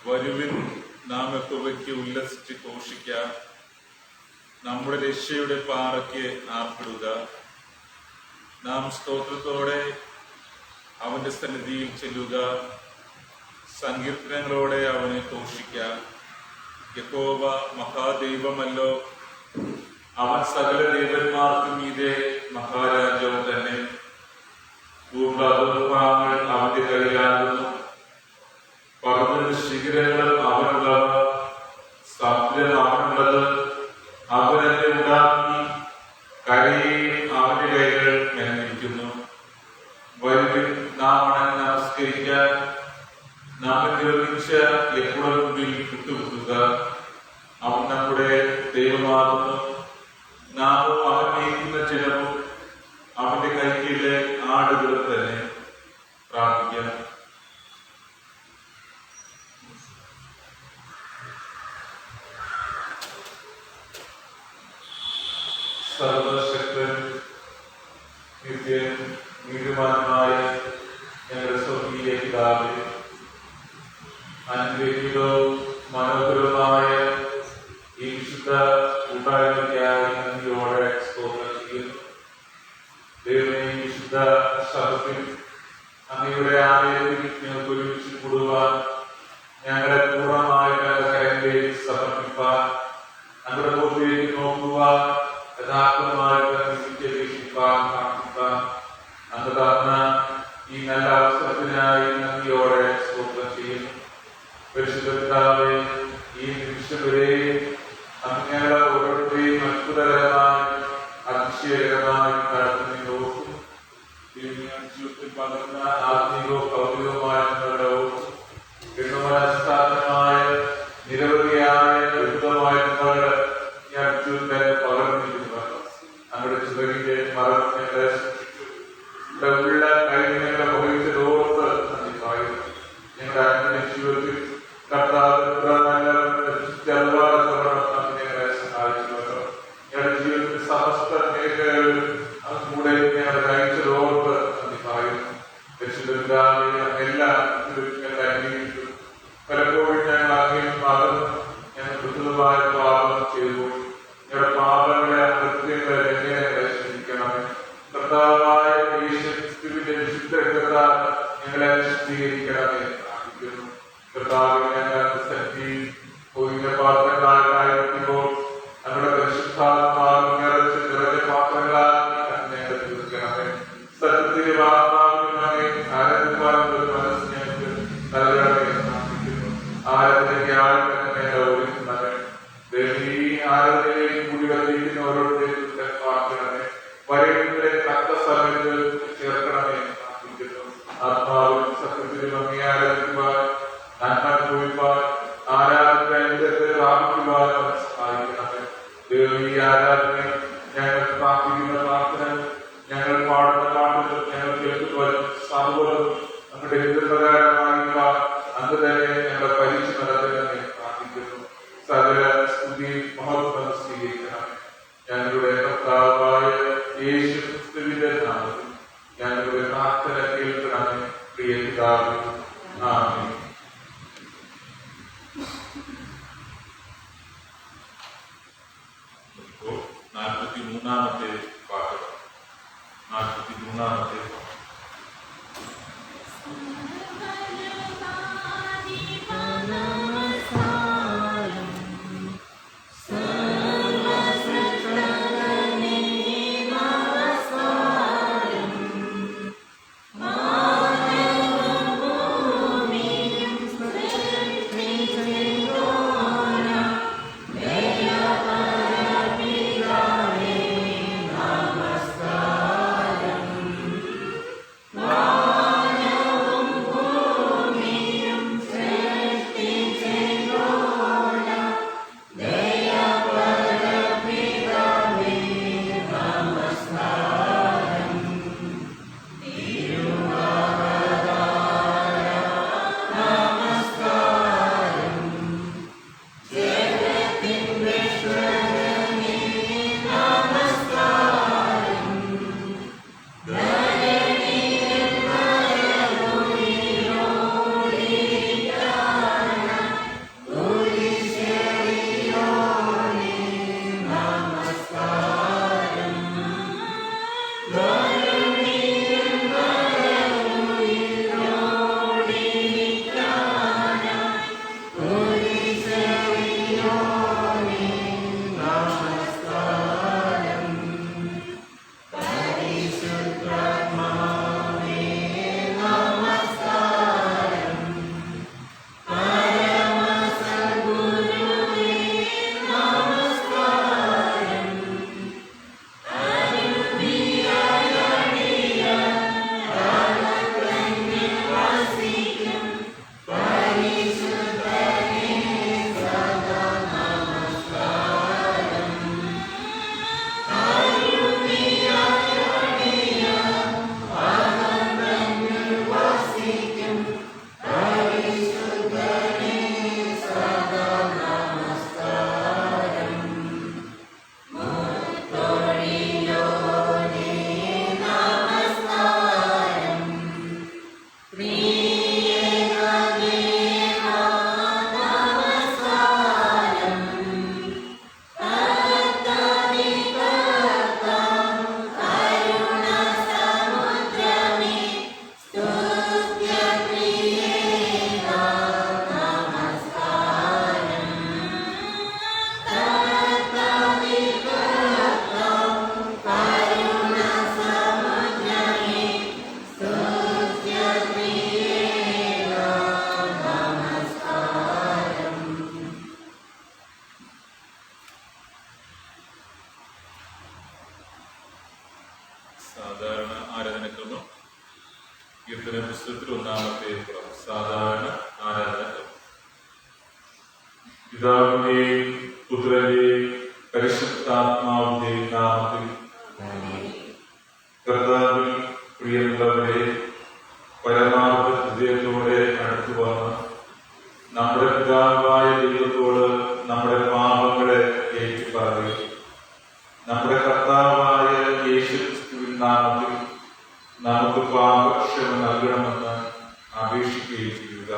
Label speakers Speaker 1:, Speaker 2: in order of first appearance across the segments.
Speaker 1: വരുവിൻ, നാം യഹോവയ്ക്ക് ഉല്ലസിച്ച് ഘോഷിക്കാം, നമ്മുടെ രക്ഷയുടെ പാറയ്ക്ക് ആർപ്പിടുക. നാം സ്തോത്രത്തോടെ അവന്റെ സന്നിധിയിൽ ചെല്ലുക, സങ്കീർത്തനങ്ങളോടെ അവനെ ഘോഷിക്കാം. യഹോവ മഹാദൈവമല്ലോ, അവൻ സകല ദേവന്മാർക്കും മീതെ മഹാരാജാവ് തന്നെ. ഭൂഭാഗങ്ങൾ അവന്റെ കയ്യിലാകുന്നു, പർവ്വത ശിഖരങ്ങൾ അവനുള്ളവ, സമുദ്രം അവനുള്ളത്. അവൻ എന്നെ ഉണ്ടാക്കി, കരയെയും അവന്റെ കൈകൾ മെനഞ്ഞിരിക്കുന്നു. വരുവിൻ, നാം വണങ്ങി നമസ്കരിക്കാൻ, നാം നിർമ്മിച്ച യഹോവയുടെ മുമ്പിൽ വിട്ടുകൊടുക്കുക. അവൻ നമ്മുടെ ദൈവമാകുന്നു, നാമും അവൻ നയിക്കുന്ന ജനവും അവന്റെ കൈക്കീഴിലെ ആടുകളും തന്നെ. പ്രാർത്ഥിക്കാം. സർവശക്തൻ, നിത്യൻ, നീതിമാനായ ഞങ്ങളുടെ സ്വർഗീയ പിതാവേ, അനുഗ്രഹീതവും മനോഹരവുമായ ഈ വിശുദ്ധ കൂട്ടായ്മയ്ക്കായി നന്ദിയോടെ സ്തോത്രം ചെയ്യുന്നു. ദൈവമേ, ഈ വിശുദ്ധ ശബ്ദത്തിൽ അങ്ങയുടെ ആലയത്തിൽ ഞങ്ങൾക്ക് ഒരുമിച്ച് കൂടുവാൻ, ഞങ്ങളെ പൂർണ്ണമായ കരങ്ങളിലേക്ക് സമർപ്പിപ്പാൻ, ഞങ്ങളുടെ മുഖത്തേക്ക് നോക്കുവാൻ, യഥാർത്ഥമായിട്ട് വീക്ഷിപ്പാൻ പ്രാർത്ഥിപ്പാൻ അങ്ങ് തന്ന ഈ നല്ല അവസരത്തിനായി നന്ദിയോടെ സ്തോത്രം ചെയ്യുന്നു. പരിശുദ്ധ പിതാവേ, ഈ നിമിഷം വരെ അങ്ങയുടെ ഓരോരുത്തരെയും അത്ഭുതകരമായി അതിശയകരമായി നടത്തുന്ന നോക്കും. ജീവിതത്തിൽ പകർന്ന ആത്മീയവും ഭൗതികവുമായ എണ്ണമനസ്ഥാനമായ നിരവധിയായ വിരുദ്ധമായ ഞാൻ ജീവിതത്തെ പകർന്നിരിക്കുന്നു. ഞങ്ങളുടെ ചിതറിന്റെ മരം ഞങ്ങളെ ഉള്ള കഴിഞ്ഞ ഞങ്ങളെ ഭവിച്ചതോർത്ത് നന്ദി പറയുന്നു. ഞങ്ങളുടെ ആത്മീയ ജീവിതത്തിൽ കർത്താവ് ഞങ്ങളെ സഹായിച്ചുവല്ലോ. ഞങ്ങളുടെ ജീവിതത്തിൽ സമസ്ത മേഖലകളിൽ കൂടെ ഞങ്ങളെ കഴിച്ചതോർത്ത് നന്ദി പറയുന്നു. പരിശുദ്ധരായ എല്ലാ ഞങ്ങളെ അംഗീകരിച്ചു. പലപ്പോഴും ഞങ്ങൾ അങ്ങയിൽ പകർന്ന് ഞങ്ങൾ കൃത്യമായ പാപം ചെയ്തു. ഞങ്ങളുടെ പാപങ്ങളെ കൃത്യങ്ങളെ എങ്ങനെ പരിശോധിക്കണമേ. കർത്താവായ യേശുക്രിസ്തുവിന്റെ വിശുദ്ധ രക്തത്താൽ ഞങ്ങളെ ശുദ്ധീകരിക്കണമേ പ്രാർത്ഥിക്കുന്നു. കർത്താവിനെ ഞങ്ങൾ ശക്തി ഒഴിഞ്ഞ പാത്രങ്ങളായി വയ്ക്കുമ്പോൾ നമ്മുടെ പരിശുദ്ധാത്മാവ് നിറഞ്ഞ പാത്രങ്ങളാൽ ഞങ്ങളെ തീർക്കണമേ. സത്യത്തിന്റെ ആത്മാവിനെ ആരാധിക്കുവാനുള്ള ഒരു മനസ്സ് ഞങ്ങൾക്ക് നൽകണമേ പ്രാർത്ഥിക്കുന്നു. ആരാധനയ്ക്കായി തന്നെ ഒരുക്കുന്നവൻ ഈ ആരാധനയിൽ കൂടി വന്നിരിക്കുന്ന ഓരോരുത്തരും പ്രാർത്ഥിക്കണമേ. വരയുടെ തക്ക സമയത്ത് ചേർക്കണമേ പ്രാർത്ഥിക്കുന്നു. ആത്മാവിൽ സത്യത്തിലും അങ്ങേ ആരാധിക്കുവാൻ നന്മ ചോദിപ്പാൻ ആരാധന പ്രാപിക്കുവാൻ സഹായിക്കണമേ. ഈ ആരാധന ഞങ്ങൾ പ്രാർത്ഥിക്കുന്ന പ്രാർത്ഥന, ഞങ്ങൾ പാടുന്ന പാട്ടുകൾ, ഞങ്ങൾ കേൾക്കുവാൻ സർവ്വതും നമ്മുടെ എതിർപ്രകാരമാകുവാൻ അന്ന് തന്നെ ഞങ്ങളെ പരീക്ഷ നടത്തണമെന്ന് പ്രാർത്ഥിക്കുന്നു. സകല സ്തുതി മഹത്വം സ്വീകരിക്കണമേ. ഞങ്ങളുടെ കർത്താവായ യേശുക്രിസ്തുവിന്റെ നാമത്തിൽ ഞങ്ങളുടെ പ്രാർത്ഥന കേൾക്കണമേ. പ്രിയ പിതാവേ, ആമേൻ.
Speaker 2: മൂന്നാമത്തെ സാധാരണ ആരാധനക്രമം കീർത്തന പുസ്തകത്തിൽ ഒന്നാമത്തെ സാധാരണ ആരാധനക്രമം. പിതാവിന്റെയും പുത്രന്റെയും പരിശുദ്ധാത്മാവിന്റെയും നാമത്തിൽ. കർത്താവിൽ പ്രിയമുള്ളവരെ, പരമാവധി ഹൃദയത്തോടെ അടുത്തു വന്ന് നമ്മുടെ പിതാവായ ദൈവത്തോട് നമ്മുടെ പാപങ്ങളെ ഏറ്റുപറയുക. നമ്മുടെ കർത്താവായ യേശുക്രിസ്തുവിൻ നാമത്തിൽ നമുക്ക് പാപക്ഷമ നൽകണമെന്ന് അപേക്ഷിക്കുകയും ചെയ്യുക.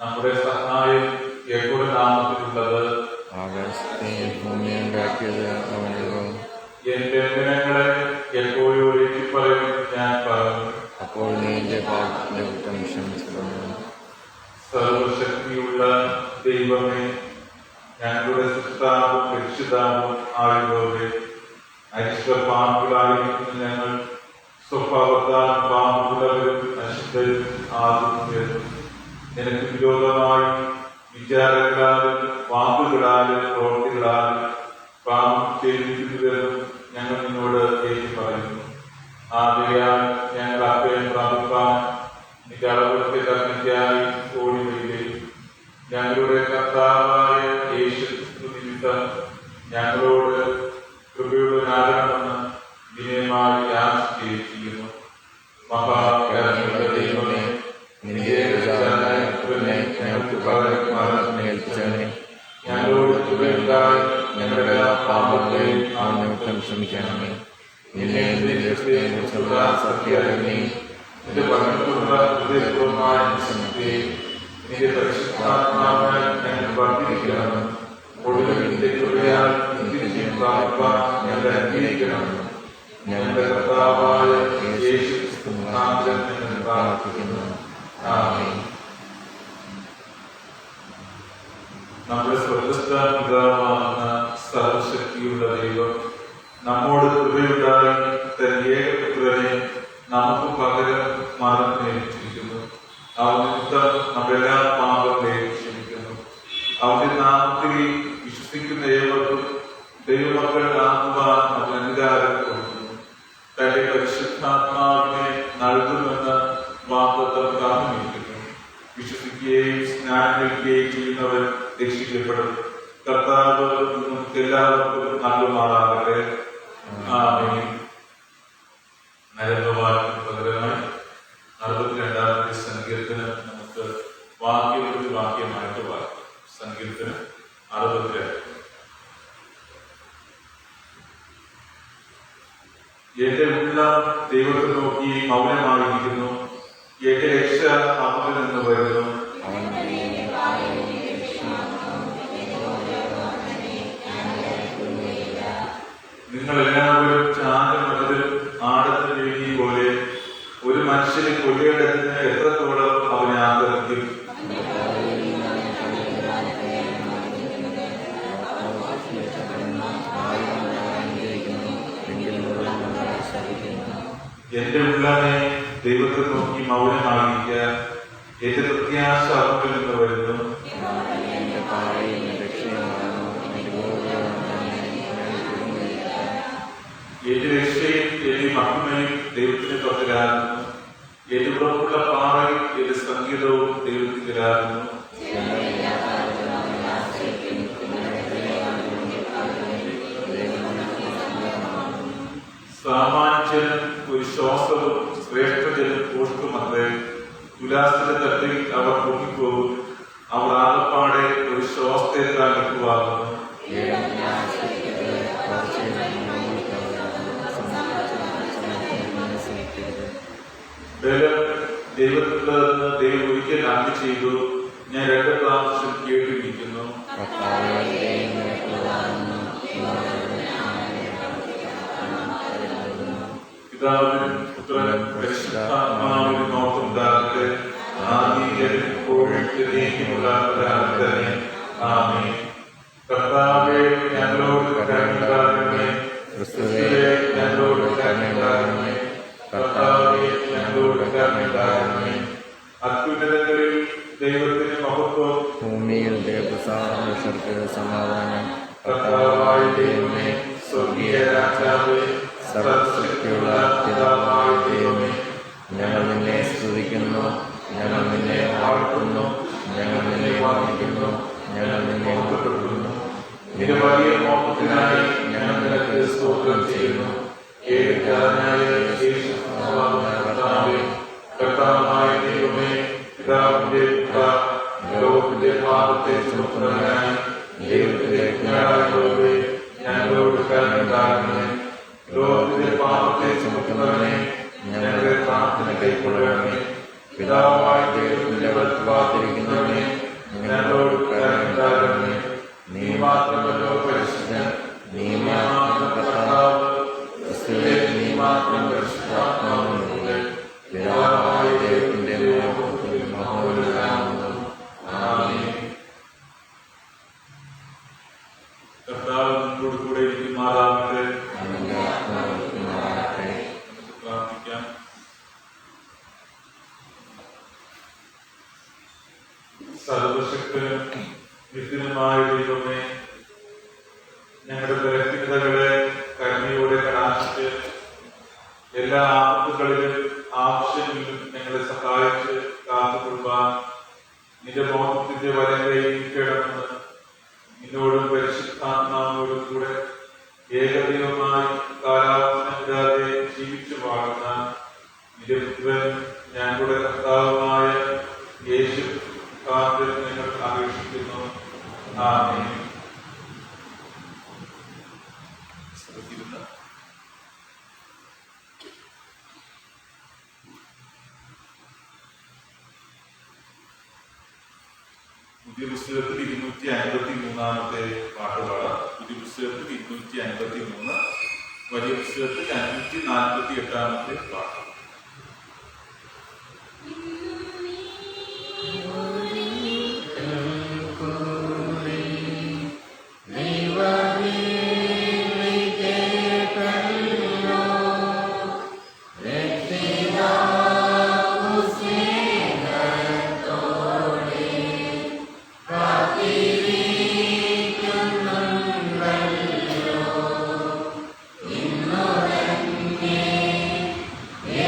Speaker 2: നമ്മുടെ സഹായം യഹോവയുടെ നാമത്തിലുള്ളത്.
Speaker 3: ആകാശത്തെയും ഭൂമിയെ ഉണ്ടാക്കിയത് അവനുള്ളൂ.
Speaker 2: ദൈവമായുള്ളവരെ, അരിഷ്ട പാമ്പുകളായിരിക്കുന്ന ഞങ്ങൾ സ്വഭാവത്താൽ പാമ്പുകളവരും അശുദ്ധരും ആകുന്നു. നിനക്ക് വിരോധമായി വിചാരങ്ങളാലും വാക്കുകളാലും പ്രവൃത്തികളാലും പാപം ചെയ്തിരിക്കുന്നതെന്നും ഞങ്ങൾ നിന്നോട് ഏറ്റു പറയുന്നു. ആകയാൽ ഞങ്ങൾ അഭയം പ്രാപിപ്പാൻ നിന്റെ അളവിലത്തെ കർമ്മയ്ക്കായി ഓടി വരികയും ഞങ്ങളുടെ കർത്താവായ യേശുക്രിസ്തു നിമിത്തം ഞങ്ങളോട് കൃപയുള്ളവനാകണമെന്ന് വിനയമായി യാചിക്കുകയും ചെയ്യുന്നു. മഹാകരുണയുടെ ദൈവമേ, നിന്റെ ഞങ്ങൾക്ക് പകരം ഏൽപ്പിച്ചവനെ, ഞങ്ങളോട് കൃപയുണ്ടായി ഞങ്ങളുടെ എല്ലാ പാപങ്ങളെയും ആ നിമിത്തം ക്ഷമിക്കണമേ. നിന്നെ കുറിച്ചുള്ള സത്യറിഞ്ഞെയും നിന്റെ പറഞ്ഞിട്ടുള്ള ഹൃദയപൂർവമായ ശ്രമത്തെയും നിന്റെ പരിശുദ്ധാത്മാവിനാൽ ഞങ്ങൾ വർദ്ധിപ്പിക്കണമെന്നും ഒടുവിൽ നിന്റെ കൃപയാൽ നിത്യജീവൻ പ്രാപിപ്പാൻ ഞങ്ങളെ അനുഗ്രഹിക്കണമെന്നും ഞങ്ങളുടെ കർത്താവായ യേശുക്രിസ്തു മുഖാന്തരം ഞങ്ങൾ പ്രാർത്ഥിക്കുന്നു. ആമേൻ. നമ്മുടെ സ്വർഗ്ഗസ്ഥ പിതാവാകുന്ന സർവശക്തിയുള്ള ദൈവം നമ്മോട് കൃപയുണ്ടായി തന്റെ ഏകപുത്രനെ നമുക്ക് പകരം മരണത്തിനേൽപ്പിച്ചിരിക്കുന്നു. അവൻ നിമിത്തം നമ്മളെല്ലാ പാപങ്ങളെയും ക്ഷമിക്കുന്നു. അവന്റെ നാമത്തിൽ വിശ്വസിക്കുന്ന ഏവർക്കും ദൈവമക്കൾ ആകുവാൻ അവൻ അധികാരം കൊടുക്കുന്നു. തന്റെ പരിശുദ്ധാത്മാവിനെ നൽകുമെന്ന് വാഗ്ദത്തം കാത്തുനിൽക്കുന്നു. വിശ്വസിക്കുകയും സ്നാനമേൽക്കുകയും ചെയ്യുന്നവർ രക്ഷിക്കപ്പെടും. കർത്താവ് നമുക്ക് എല്ലാവർക്കും നൽകുമാറാകട്ടെ. ആമേൻ. നരകവാദത്തിന് പകരമായി 62ാമത്തെ സങ്കീർത്തനം നമുക്ക് വാക്യമായിട്ട് വായിക്കാം. സങ്കീർത്തനം 62. എന്റെ ഉള്ളം ദൈവത്തെ നോക്കി മൗനമായിരിക്കുന്നു. എന്റെ രക്ഷ അവനിൽ നിന്ന് വരുന്നു. നിങ്ങളെല്ലാവരും ചാരമതിൽ ആടത്തിന് വീഴി പോലെ ഒരു മനുഷ്യനെ കൊല്ലേണ്ടതിന് എത്രത്തോളം അവനെ ആഗ്രഹിക്കും. എന്റെ ഉള്ളനെ ദൈവത്തെ നോക്കി മൗനമായിരിക്കുക. എന്റെ പ്രത്യാശ അവനിൽ നിന്ന് വരുന്നു. എന്റെ രക്ഷയും എന്റെ മഹിമയും ദൈവത്തിന്റെ പക്കലാകുന്നു. എന്റെ ഉറപ്പുള്ള പാറയും എന്റെ സംഗീതവും ദൈവത്തിലാകുന്നു. സാമാന്യനും ഒരു ശ്വാസവും ശ്രേഷ്ഠജനും പോഷ്കുമത്രേ. തുലാസിന്റെ തട്ടിൽ അവർ പൊട്ടിപ്പോകും. അവർ ആകപ്പാടെ ഒരു ശ്വാസത്തേക്കാൾ നിൽക്കുവാകുന്നു. ബലം ദൈവത്തിലുള്ളതെന്ന് ദൈവം ഒരിക്കൽ അരുളി ചെയ്തു. ഞാൻ 2 പ്രാവശ്യം കേട്ടിരിക്കുന്നു. പിതാവിനും പുത്രനും പരിശുദ്ധാത്മാവിനും മഹത്വമുണ്ടാകട്ടെ. ആദിയിലും ഇപ്പോഴും തന്നെ. ആമേൻ. കർത്താവേ, ഞങ്ങളോട് കരുണയുണ്ടാകണമേ. ക്രിസ്തുവേ, ഞങ്ങളോട് കരുണയുണ്ടാകണമേ. കർത്താവേ, ഞങ്ങളോട് കരുണയുണ്ടാകണമേ. അത്യുന്നതങ്ങളിൽ ദൈവത്തിന് മഹത്വം, ഭൂമിയിൽ ദേവസാർക്ക് സമാധാനം. കർത്താവായ ദൈവമേ, സ്വർഗീയ രാജാവേ, സർവശക്തിയുള്ള പിതാവായ ദൈവമേ, ഞങ്ങൾ നിന്നെ സ്തുതിക്കുന്നു. ഞങ്ങൾ നിന്നെ വാഴ്ത്തുന്നു. ഞങ്ങൾ നിന്നെ വന്ദിക്കുന്നു. ഞങ്ങൾ നിന്നെ മഹത്വപ്പെടുത്തുന്നു. നിന്റെ വലിയ കർത്താവിന്റെ പ്രാർത്ഥിക്കാം. സർവശക്തനും നിത്യനുമായ ദൈവമേ, ഞങ്ങളുടെ ബലഹീനതകളെ കരുണയോടെ കടാക്ഷിച്ച് എല്ലാ ആപത്തുകളിലും ആവശ്യങ്ങളിലും ഞങ്ങളെ സഹായിച്ച് കാത്തുകൊള്ളുവാൻ നിന്റെ ബോധത്തിന്റെ വരം കൈയിടണമെന്ന് നിന്നോടും പരിശുദ്ധാത്മാവോടും കൂടെ ഏകദൈവമായി കാലാവസ്ഥയില്ലാതെ ജീവിച്ചു വാഴുന്ന നിന്റെ പുത്രനും ഞങ്ങളുടെ കർത്താവുമായ യേശു ഞങ്ങൾ അപേക്ഷിക്കുന്നു. ആമേൻ. പുതിയ പുസ്തകത്തിൽ 253 പാട്ടുപാടാം. പുതിയ പുസ്തകത്തിൽ 253, വലിയ പുസ്തകത്തിൽ 548 പാട്ട്.
Speaker 3: Yeah.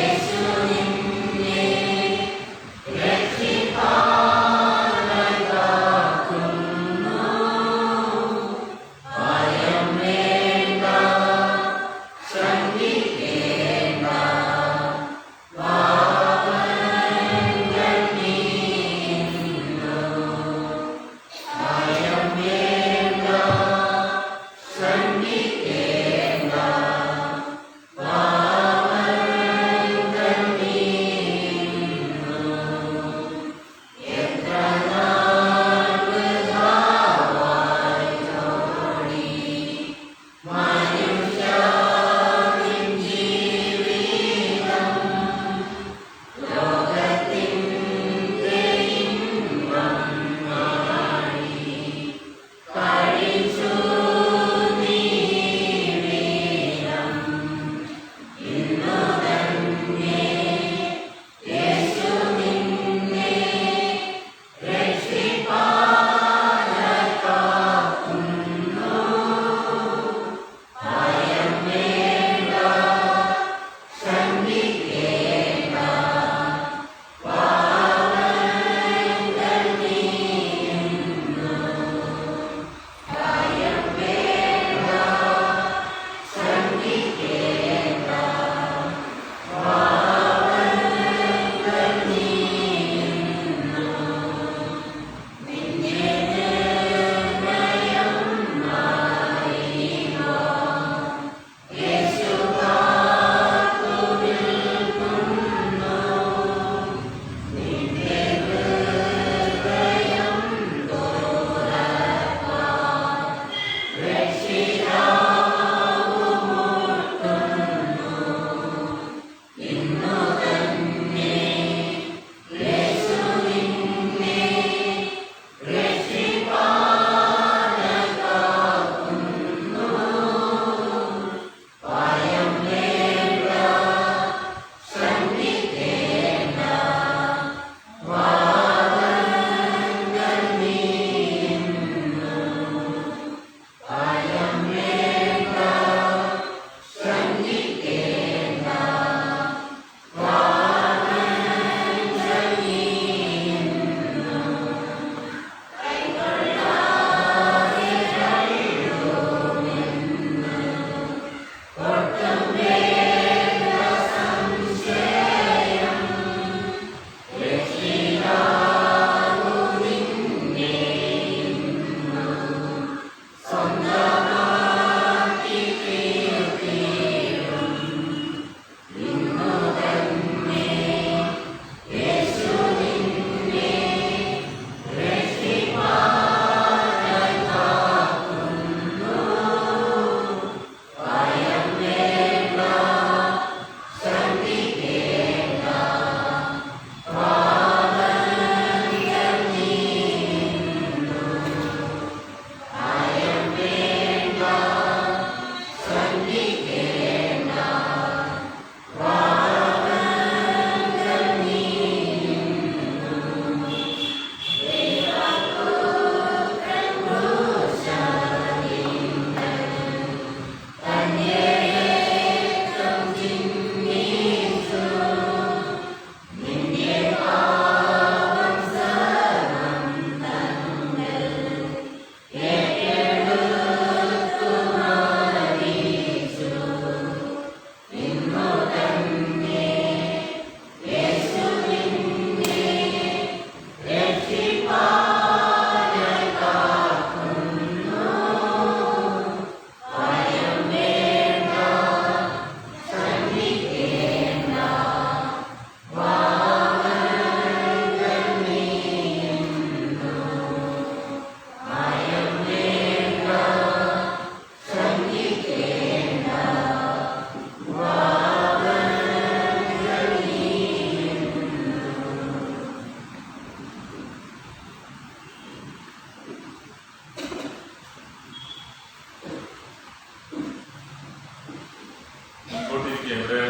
Speaker 2: ഇവിടെ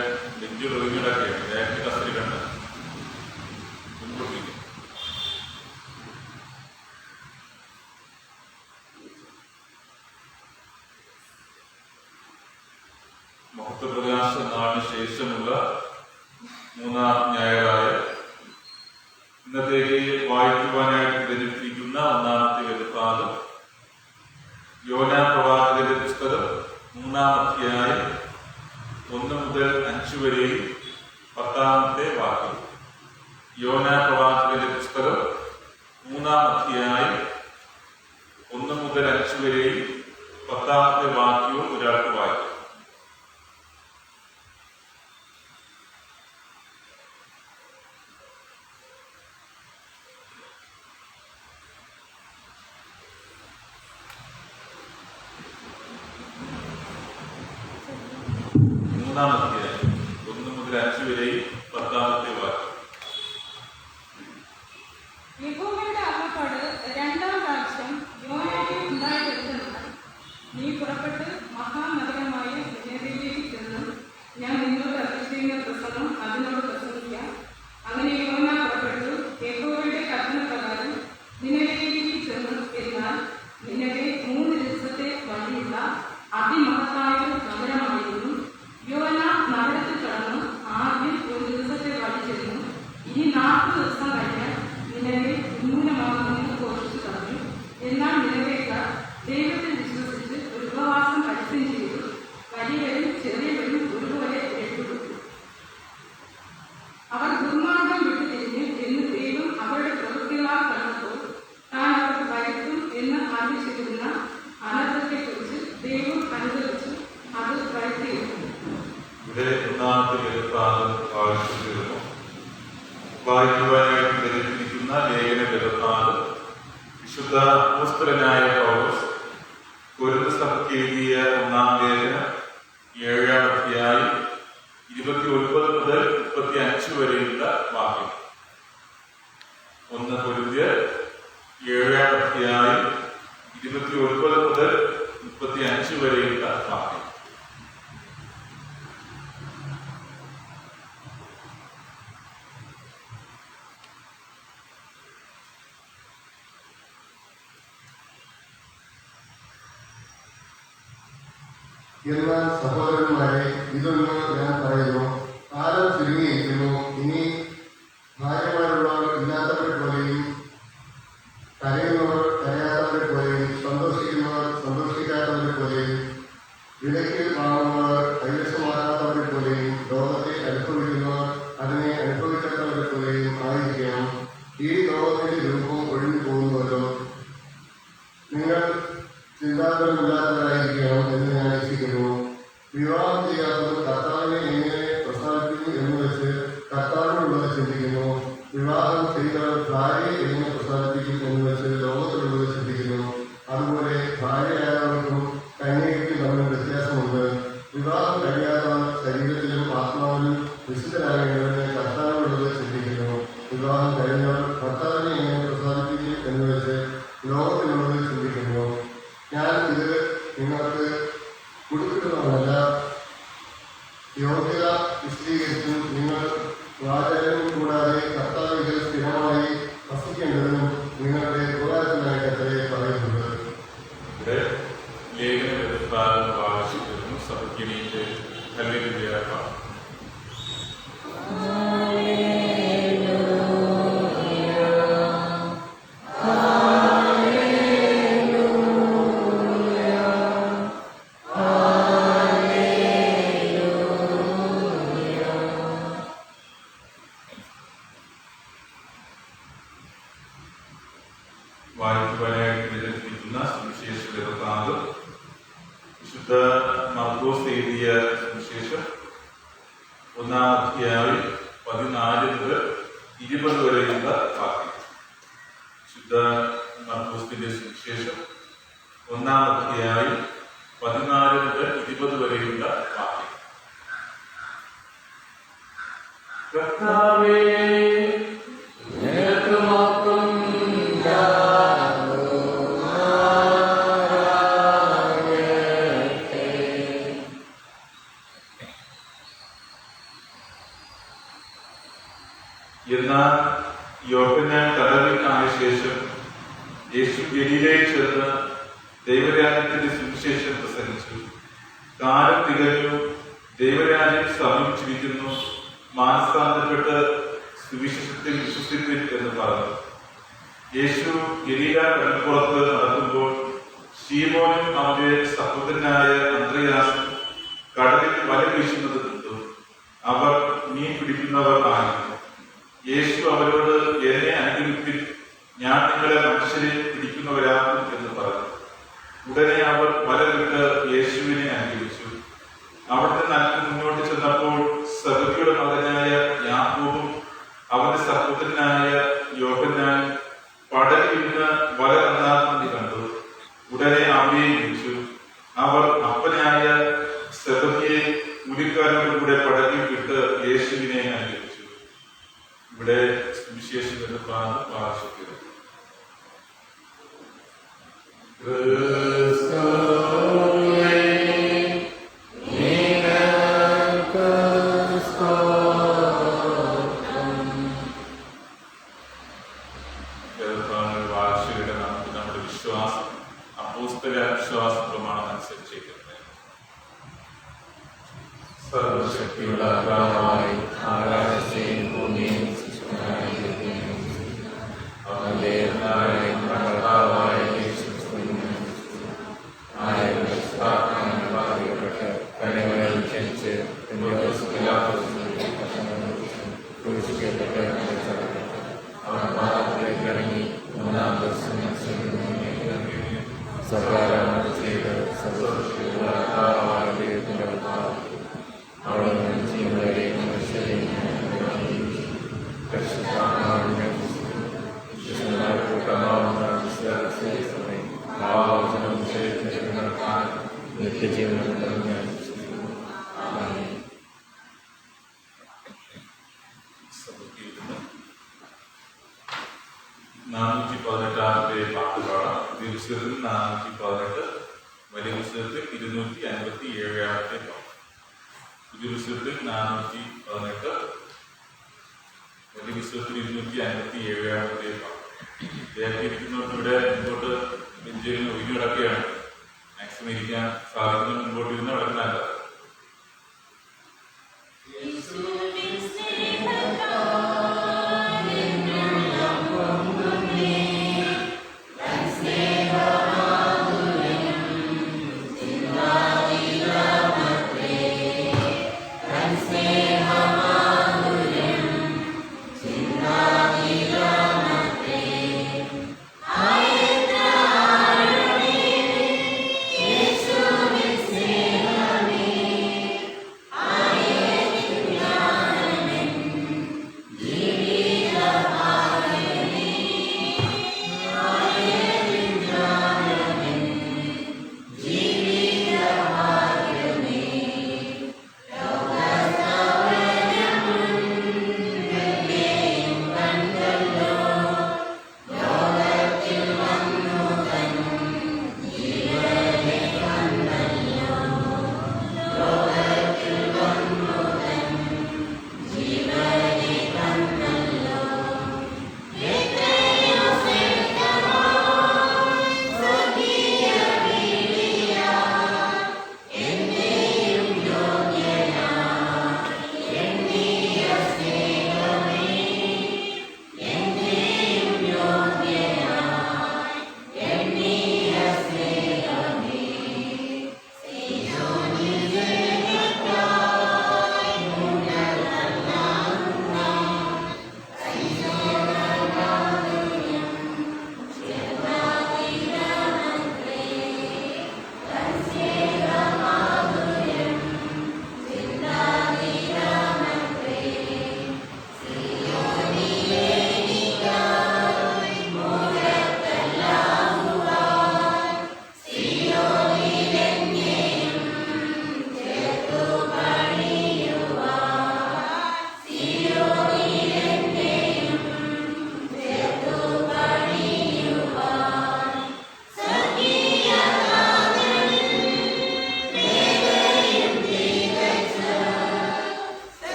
Speaker 2: ബെഞ്ച് ഒതുങ്ങിടക്കുകയാണ്. ഡയറക്റ്റ് കസ്റ്റഡി കണ്ട് മുൻകൂട്ടിക്കും. മഹത്വപ്രകാശ നാളിന് ശേഷമുള്ള മൂന്നാം ഞായറായ ഇന്നത്തേക്ക് വായിക്കുവാനായിട്ട് ധരിച്ചിരിക്കുന്ന ഒന്നാമത്തെ വെളിപ്പാട് യോനാ പ്രവാചകന്റെ പുസ്തകം 3-ാം അധ്യായം 1 മുതൽ 5 വരെയും 10-ാമത്തെ വാക്യം. യോനാ പ്രവാചകന്റെ പുസ്തകം 3-ാം അധ്യായം 1 മുതൽ 5 വരെയും 10-ാമത്തെ വാക്യവും ഒരാൾക്ക് വായിക്കും. മൂന്നാമത്തെ 1 മുതൽ 5 വരെയും 10-ാമത്തെ വാക്യം.
Speaker 3: യഹോവയുടെ അരുളപ്പാട് രണ്ടാം പ്രാവശ്യം യോനായ്ക്ക് ഉണ്ടായതെന്തെന്നാൽ, നീ പുറപ്പെട്ട് മഹാനഗരമായ നിനവയിലേക്ക് ചെന്ന് ഞാൻ നിന്നോട് അരുളിച്ചെയ്യുന്ന പ്രസംഗം അതിനോട് പ്രസംഗിക്കാം. അങ്ങനെ യോന പുറപ്പെട്ടു യഹോവയുടെ കൽപ്പനപ്രകാരം നിനവയിലേക്ക് ചെന്നു. എന്നാൽ നിനവെ 3 ദിവസത്തെ വഴിയുള്ള അതിമഹത്തായ നഗരമായിരുന്നു. യോന നഗരത്തിൽ കടന്നു ആദ്യം 1 ദിവസത്തെ വഴി ചെന്നു. ഇനി 40 ദിവസം കഴിഞ്ഞ് നിലവെ ഉന്മൂലമാകുമെന്ന് ഘോഷിച്ചു പറഞ്ഞു. എന്നാൽ നിലവേക്കാർ ദൈവത്തിൽ വിശ്വസിച്ച് ഒരു ഉപവാസം പരസ്യം ചെയ്തു. വലിയവരും ചെറിയവരും ഒരുപോലെ രക്ഷപ്പെട്ടു. അവർ ദുർമാർഗം വിട്ടുതിരിഞ്ഞ് എന്ന് ദൈവം അവരുടെ പ്രവൃത്തികളാൽ കണ്ടപ്പോൾ താൻ അവർക്ക് വരുത്തും എന്ന് ആവശ്യപ്പെടുന്ന അനർത്ഥത്തെക്കുറിച്ച് ദൈവം അനുഭവിച്ചു അത് വരുത്തിയിരുന്നു.
Speaker 2: ഇവിടെ ഒന്നാമത്തെ വെളിപ്പാട് ആവശ്യപ്പെടുന്നു. വായിക്കുവാനായിട്ട് ധരിച്ചിരിക്കുന്ന ലേഖന വെളിപ്പാട് വിശുദ്ധ അപ്പോസ്തലനായ പൗലോസ് കൊരിന്ത് സഭയ്ക്ക് എഴുതിയ 1-ാം ലേഖനം 7-ാം അധ്യായം 29 മുതൽ 35 വരെയുള്ള വാക്യം. 1 കൊരിന്ത്യർ 7-ാം അധ്യായം 29 മുതൽ 35 വരെയുള്ള വാക്യം.
Speaker 4: എന്നാൽ സഹോദരന്മാരെ, ഇതൊന്ന് ഞാൻ പറയുന്നു, കാലം ചുരുങ്ങിയിരിക്കുന്നു. ഇനി ഭാര്യമാരുള്ളവർ ഇല്ലാത്തവരെ പോലെയും കരയുന്നവർ കരയാത്തവരെ പോലെയും സന്തോഷിക്കുന്നവർ സന്തോഷിക്കാത്തവരെ പോലെയും വിലയ്ക്ക് വാങ്ങുന്നവർ കൈവശമാകാത്തവരെ പോലെയും ലോകത്തെ അനുഭവിക്കുന്നവർ അതിനെ അനുഭവിക്കാത്തവരെ പോലെയും ആയിരിക്കണം. ഈ ലോകത്തിന്റെ രൂപം ഒഴിഞ്ഞു പോകുന്നുവല്ലോ. നിങ്ങൾ ചിന്താകുലമില്ലാത്തവരായിരിക്കണം എന്ന് ഞാൻ ഇച്ഛിക്കുന്നു. വിവാഹം ചെയ്യാത്തവർ കർത്താവിനെ എങ്ങനെ പ്രസാദിക്കുന്നു എന്ന് വെച്ച് കർത്താവിനുള്ളത് ചിന്തിക്കുന്നു. വിവാഹം ചെയ്തവർ ഭാര്യയെ എങ്ങനെ പ്രസാദിപ്പിക്കും എന്ന് വെച്ച് ലോകത്തിലുള്ളത് ചിന്തിക്കുന്നു. അതുപോലെ ഭാര്യയായവർക്കും കന്യകയ്ക്കും തമ്മിൽ വ്യത്യാസമുണ്ട്. വിവാഹം കഴിയാത്തവർ ശരീരത്തിലും ആത്മാവിലും വിശുദ്ധരാകേണ്ടതിന് കർത്താവിനുള്ളത് ചിന്തിക്കുന്നു. വിവാഹം കഴിഞ്ഞവർ കർത്താവിനെ എങ്ങനെ പ്രസാദിപ്പിക്കും എന്ന് വെച്ച് ലോകത്തിലുള്ളത് ചിന്തിക്കുന്നു. ഞാൻ ഇത് നിങ്ങൾക്ക് കൊടുക്കുന്നതല്ല, യോഗ്യത വിശദീകരിച്ചും നിങ്ങൾ വാചകം കൂടാതെ കർത്താവിൽ സ്ഥിരമായി വസിക്കേണ്ടതിനും നിങ്ങളുടെ ഉപകാരത്തിനായിട്ടത്രേ പറയുന്നത്.
Speaker 2: ഇവിടെ ലേഖന വെളിപ്പാട് ആവശ്യപ്പെടുന്നു. സഭയ്ക്ക് ഹല്ലേലൂയ. വായിക്കുവാനായിട്ട് വിചരിക്കുന്ന സുവിശേഷ വെളിപ്പാട് വിശുദ്ധ മർക്കോസ് എഴുതിയ സുവിശേഷം 1-ാം അധ്യായം 14 മുതൽ 20 വരെയുള്ള വാക്യം. വിശുദ്ധ മർക്കോസിന്റെ സുവിശേഷം 1-ാം അധ്യായം 14 മുതൽ 20 വരെയുള്ള വാക്യം. കർത്താവേ നിനക്ക് മാത്രം എന്നാൽ യോഹന്നാൻ കടലിൽ ആയ ശേഷം യേശു ഗലീലയിൽ ചെന്ന് ദൈവരാജ്യത്തിന്റെ സുവിശേഷം പ്രസംഗിച്ചു. കാലം തികഞ്ഞു, ദൈവരാജ്യം സമീപിച്ചിരിക്കുന്നു, മാനസാന്തരപ്പെട്ട് സുവിശേഷത്തിൽ വിശ്വസിപ്പിൻ എന്ന് പറഞ്ഞു. യേശു ഗലീല കടൽപ്പുറത്ത് നടക്കുമ്പോൾ ശീമോനും അവന്റെ സഹോദരനായ അന്ത്രയാസും കടലിൽ വല വീശുന്നത് കണ്ടു. അവർ മീൻ പിടിക്കുന്നവർ ആയിരുന്നു. യേശു അവരോട്, എന്നെ അനുഗ്രഹിപ്പിൻ, ഞാൻ നിങ്ങളെ മനുഷ്യരെ പിടിക്കുന്നവരാക്കും എന്ന് പറഞ്ഞു. ഉടനെ അവർ വല വിട്ട് യേശുവിനെ അനുഗ്രഹിച്ചു. അവിടുന്ന് നല്ല മുന്നോട്ട് ചെന്നപ്പോൾ സബദിയുടെ മകനായ യാക്കോബും അവന്റെ സഹോദരനായ യോഹന്നാനും പടകിൽ നിന്ന് വല നന്നാക്കുന്നത് കണ്ടു. ഉടനെ അവയെ വിളിച്ചു. അവർ അപ്പനായ സബദിയെ കൂലിക്കാരന്റെ കൂടെ പടകിൽ വിട്ട് യേശുവിനെ അനുഗ്രഹിച്ചു. ഇവിടെ സുവിശേഷം എന്ന് പ്രാർത്ഥിക്കുന്നു.
Speaker 1: വാർഷികയുടെ നമ്മുടെ വിശ്വാസം അപ്പോസ്തല വിശ്വാസ പ്രമാണം അനുസരിച്ച് സർവശക്തിയുള്ള പിതാവായി ആകാശത്തെയും ഭൂമിയെയും സൃഷ്ടിച്ചവനായ അവന്റെ കർത്താവായ യേശുക്രിസ്തുവിനെ ബാധിക്കപ്പെട്ട് കനികളിൽ ജനിച്ച് ക്രൂശിക്കപ്പെട്ട് അവൻ പാപത്തിലേക്ക് ഇറങ്ങി മൂന്നാം ദിവസം സർക്കാരാണ് ചെയ്ത് സർവശക്തിയുള്ള കർത്താവായ ദൈവത്തിന്റെ അവിടെ നിന്ന് ജീവനെയും മനുഷ്യരെയും നിത്യജീവനം ഞാൻ
Speaker 2: നാനൂറ്റി 18 പാട്ട് പാടാം. ദിവസത്തിൽ 418, വലിയ പുസ്തകത്തിൽ 257 പാട്ട്. ദിവസത്തിൽ 418, വലിയ പുസ്തകത്തിൽ 257 പാട്ട്. ഇരിക്കുന്നവരുടെ മുമ്പോട്ട് ബെഞ്ചിൽ ഒഴിഞ്ഞു കിടക്കുകയാണ്. മാക്സിമം ഇരിക്കാൻ സാധിക്കുന്ന മുമ്പോട്ട് ഇരുന്ന് കിടക്കാനല്ല.
Speaker 5: Yes,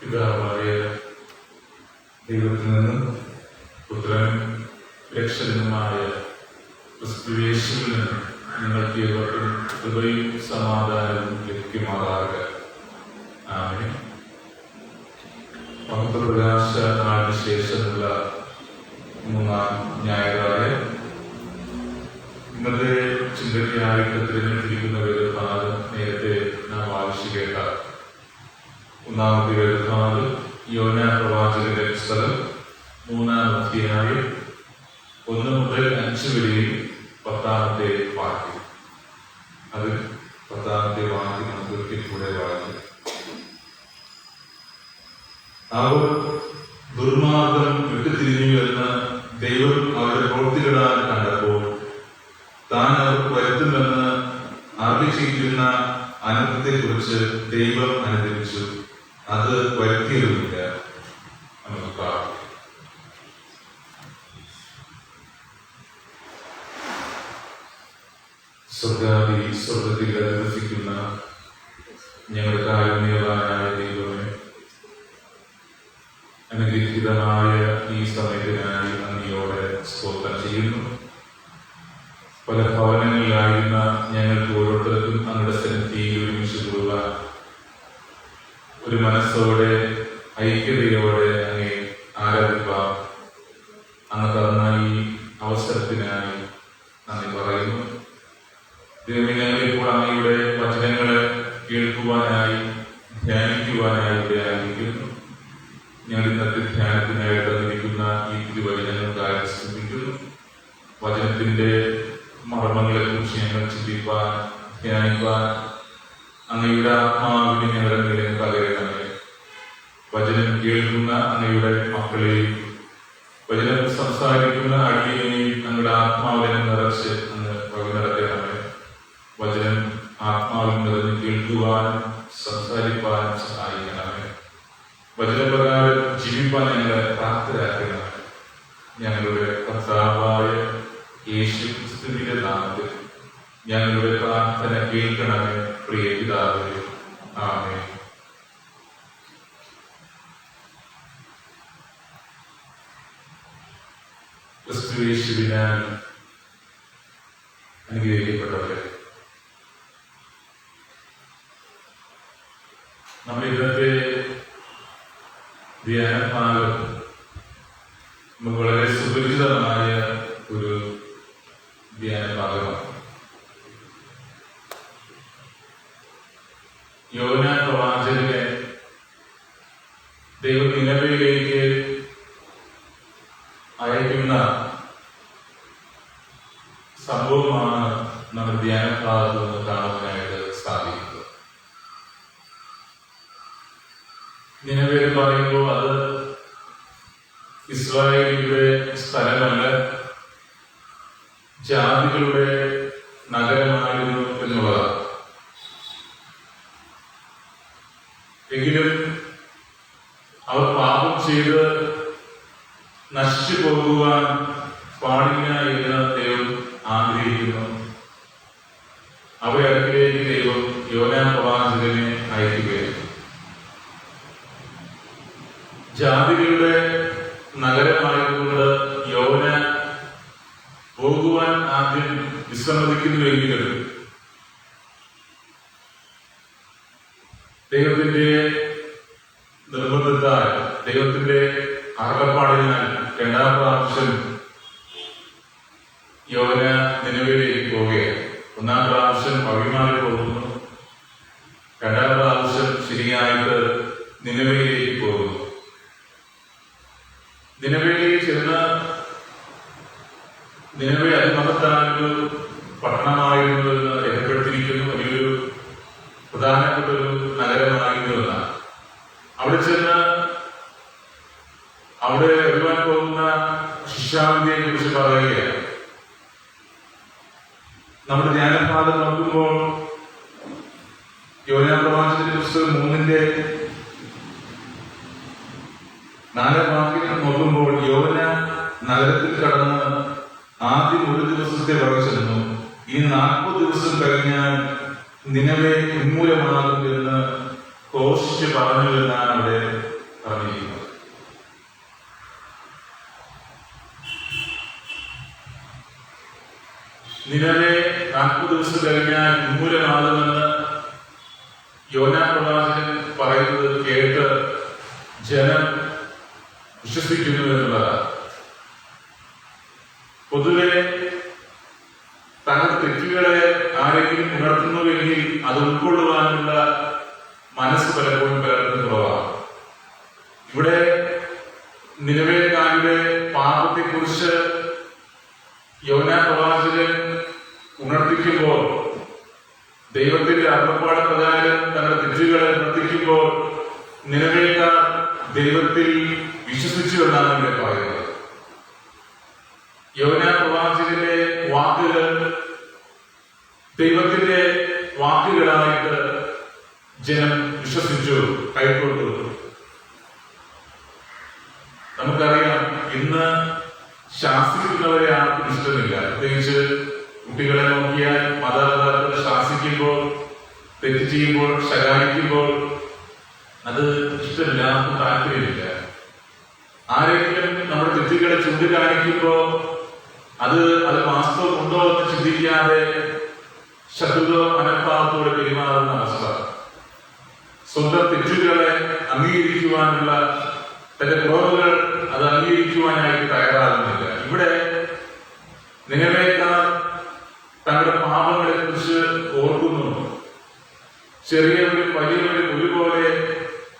Speaker 2: പിതാവായ ദൈവത്തിൽ നിന്നും പുത്രനും രക്ഷകനുമായ ക്രിസ്തുയേശുവിൽ നിന്നും നിങ്ങൾക്ക് ഏവർക്കും കൃപയും സമാധാനവും ലഭ്യമാകാറുക. ആമേൻ. പന്ത്രപ്രകാശ നാളിന് ശേഷമുള്ള 3-ാം ഞായറായ ഇന്നത്തെ ചിന്തയ്ക്കായിട്ട് തിരഞ്ഞെടുത്തിരിക്കുന്ന വേദഭാഗം നേരത്തെ നാം ആവശ്യം കേട്ട 1-ാമത്തെ വേദഭാഗം യോനാ പ്രവാചകന്റെ പുസ്തകം 3-ാം അധ്യായം 1 മുതൽ 5 വരെയും 10-ാമത്തെ വാക്യം. അത് 10-ാമത്തെ വാക്യം നമുക്ക് ഒരിക്കൽ കൂടെ വായിക്കും. അവർ ദുർമാർഗം വിട്ടുതിരിഞ്ഞു എന്ന് ദൈവം അവരുടെ പ്രവൃത്തികളാൽ കണ്ടപ്പോൾ താൻ അവർക്ക് വരുത്തുമെന്ന് ആഗ്രഹിച്ചിരിക്കുന്ന അനർത്ഥത്തെക്കുറിച്ച് ദൈവം അനുഭവിച്ചു. അത് വരുത്തിയതുമില്ല. നമുക്ക് പ്രാർത്ഥിക്കാം. സ്വർഗത്തിൽ അധിവസിക്കുന്ന ഞങ്ങളുടെ കാരുണ്യവാനായ ദൈവമേ, അനുഗ്രഹീതമായ ഈ സമയത്തിനായി നന്ദിയോടെ സ്തോത്രം ചെയ്യുന്നു. പല ഭവനങ്ങളിലായിരുന്ന ഞങ്ങൾക്ക് ഓരോരുത്തർക്കും അങ്ങയുടെ സന്നിധിയിൽ ഒരുമിച്ച് കൂടുവാൻ ഒരു മനസ്സോടെ ഐക്യതയോടെ അങ്ങേ ആരാധിപ്പാൻ അങ്ങ് തന്ന ഈ അവസരത്തിനായി നന്ദി പറയുന്നു. ദൈവമേ, ഞങ്ങളിപ്പോൾ അങ്ങയുടെ വചനങ്ങളെ കേൾക്കുവാനായി ധ്യാനിക്കുവാനായി ഇവിടെ ആയിരിക്കുന്നു. ഞങ്ങൾ ഇന്നത്തെ ധ്യാനത്തിനായി തന്നിരിക്കുന്ന ഈ തിരുവചനങ്ങൾക്കായി ശ്രമിക്കുന്നു. വചനത്തിന്റെ മർമ്മങ്ങളെ കുറിച്ച് ഞങ്ങൾ ചിന്തിപ്പാൻ ധ്യാനിപ്പാൻ അങ്ങയുടെ ആത്മാവിനെ ഞങ്ങളുടെ മേലെ പകരണമേ. വചനം കേൾക്കുന്ന അങ്ങയുടെ മക്കളെയും വചനം സംസാരിക്കുന്ന അടിയനെയും ഞങ്ങളുടെ ആത്മാവിനെ നിറച്ച് അങ്ങ് വഴി നടക്കണമേ. വചനം ആത്മാവിൽ നിറഞ്ഞ് കേൾക്കുവാൻ സംസാരിപ്പാൻ സഹായിക്കണമേ. വചനപ്രകാരം ജീവിപ്പാൻ ഞങ്ങളെ പ്രാപ്തരാക്കണമേ. ഞങ്ങളുടെ കർത്താവായ യേശു ക്രിസ്തുവിന്റെ നാമത്തിൽ ഞങ്ങളുടെ പ്രാർത്ഥന കേൾക്കണമേ. പ്രിയ പിതാവേ, ആമേൻ. ക്രിസ്തുയേശുവിനാൽ അനുഗ്രഹിക്കപ്പെട്ടവരെ, നമ്മൾ ഇന്നത്തെ ധ്യാനഭാഗം നമുക്ക് വളരെ സുപരിചിതമായ ഒരു ധ്യാനഭാഗമാണ്. യോനാ പ്രവാചകനെ ദൈവം നിനവയിലേക്ക് അയക്കുന്ന സംഭവമാണ് നമ്മൾ ധ്യാനഭാഗത്ത് നിന്ന് കാണുവാനായിട്ട് സാധിക്കുന്നത്. നിനവേ പറയുമ്പോൾ അത് ഇസ്രായേലിയുടെ സ്ഥലമല്ല, ജാതികളുടെ നഗരമായിരുന്നു എന്നുള്ളതാണ്. എങ്കിലും അവർ പാപം ചെയ്ത് നശിച്ചു പോകുവാൻ പാടില്ല എന്ന് ദൈവം ആഗ്രഹിക്കുന്നു. അവരുടെ അടുക്കിലേക്ക് ദൈവം യോനാ പ്രവാചകനെ അയക്കുകയാണ്. ജാതികളുടെ നഗരമായതുകൊണ്ട് യോന പോകുവാൻ ആദ്യം വിസമ്മതിക്കുന്നുവെങ്കിലും ദൈവത്തിന്റെ നിർബന്ധത്താൽ, ദൈവത്തിന്റെ അർഹപ്പാടിനാൽ 2-ാം പ്രാവശ്യം യോന നിനവയിലേക്ക് പോവുകയാണ്. 1-ാം പ്രാവശ്യം അഭിമാനി പോകുന്നു, 2-ാം പ്രാവശ്യം ശരിയായിട്ട് നിനവയിലേക്ക് പോകുന്നു. നിനവയിലേക്ക് ചെന്ന് നിനവെ അതിമഹത്തായൊരു പട്ടണമായിരുന്നു എന്ന് രേഖപ്പെടുത്തിയിരിക്കുന്നു. വലിയൊരു പ്രധാനപ്പെട്ട ഒരു നഗരമായിരുന്നു എന്നാണ്. അവിടെ ചെന്ന് അവിടെ വരുവാൻ പോകുന്ന ശിക്ഷാവിധിയെ കുറിച്ച് പറയുകയാണ്. നമ്മുടെ ധ്യാനഭാഗം നോക്കുമ്പോൾ യോനാ പ്രവാചകന്റെ പുസ്തകം 3-ന്റെ 4 വാക്യങ്ങൾ നോക്കുമ്പോൾ യോന നഗരത്തിൽ കടന്ന് ആദ്യം 1 ദിവസത്തെ പ്രവേശിച്ചു. ഈ 40 ദിവസം കഴിഞ്ഞാൽ നിനവെ ഉന്മൂലമാകും എന്ന് ഘോഷിച്ച് പറഞ്ഞു എന്നാണ് അവിടെ
Speaker 1: നിനവെ 40 ദിവസം കഴിഞ്ഞാൽ ഉന്മൂലമാകുമെന്ന് യോനാ പ്രവാചകൻ പറയുന്നത് കേട്ട് ജനം വിശ്വസിക്കുന്നു എന്നുള്ളതാണ്. പൊതുവെ തങ്ങളുടെ തെറ്റുകളെ ആരെങ്കിലും ഉണർത്തുന്നുവെങ്കിൽ അത് ഉൾക്കൊള്ളുവാനുള്ള മനസ്സ് പലപ്പോഴും പലർക്കും കുറവാണ്. ഇവിടെ നിലവേക്കാരുടെ പാപത്തെക്കുറിച്ച് യോനാ പ്രവാചകൻ ഉണർത്തിക്കുമ്പോൾ, ദൈവത്തിന്റെ അരുളപ്പാട് പ്രകാരം തങ്ങളുടെ തെറ്റുകളെ ഉണർത്തിക്കുമ്പോൾ നിലവേക്കാർ ദൈവത്തിൽ വിശ്വസിച്ചു എന്നാണ് ഇവിടെ പറയുന്നത്. യോനാ പ്രവാചകന്റെ വാക്കുകൾ ദൈവത്തിന്റെ വാക്കുകളായിട്ട് ജനം വിശ്വസിച്ചു, കൈക്കൊണ്ടു. നമുക്കറിയാം, ഇന്ന് ശാസിക്കുന്നവരെ ആർക്കും ഇഷ്ടമില്ല. പ്രത്യേകിച്ച് കുട്ടികളെ നോക്കിയാൽ മാതാപിതാക്കൾ ശാസിക്കുമ്പോൾ, തെറ്റ് ചെയ്യുമ്പോൾ, ശകാരിക്കുമ്പോൾ അത് ഇഷ്ടമില്ല, ആർക്കും താല്പര്യമില്ല. ആരെങ്കിലും നമ്മുടെ തെറ്റുകളെ ചൂണ്ടിക്കാണിക്കുമ്പോൾ അത് വാസ്തവം ഉണ്ടോ എന്ന് ചിന്തിക്കാതെ ശത്രുത മനഃഭാവത്തോടെ പെരുമാറുന്ന അവസ്ഥ. സ്വന്തം തെറ്റുകളെ അംഗീകരിക്കുവാനുള്ള, തന്റെ കുറവുകൾ അത് അംഗീകരിക്കുവാനായിട്ട് തയ്യാറാകുന്നില്ല. ഇവിടെ നിലവേക്കാർ തങ്ങളുടെ പാപങ്ങളെ കുറിച്ച് ഓർക്കുന്നു. ചെറിയവരും വലിയവരും ഒരുപോലെ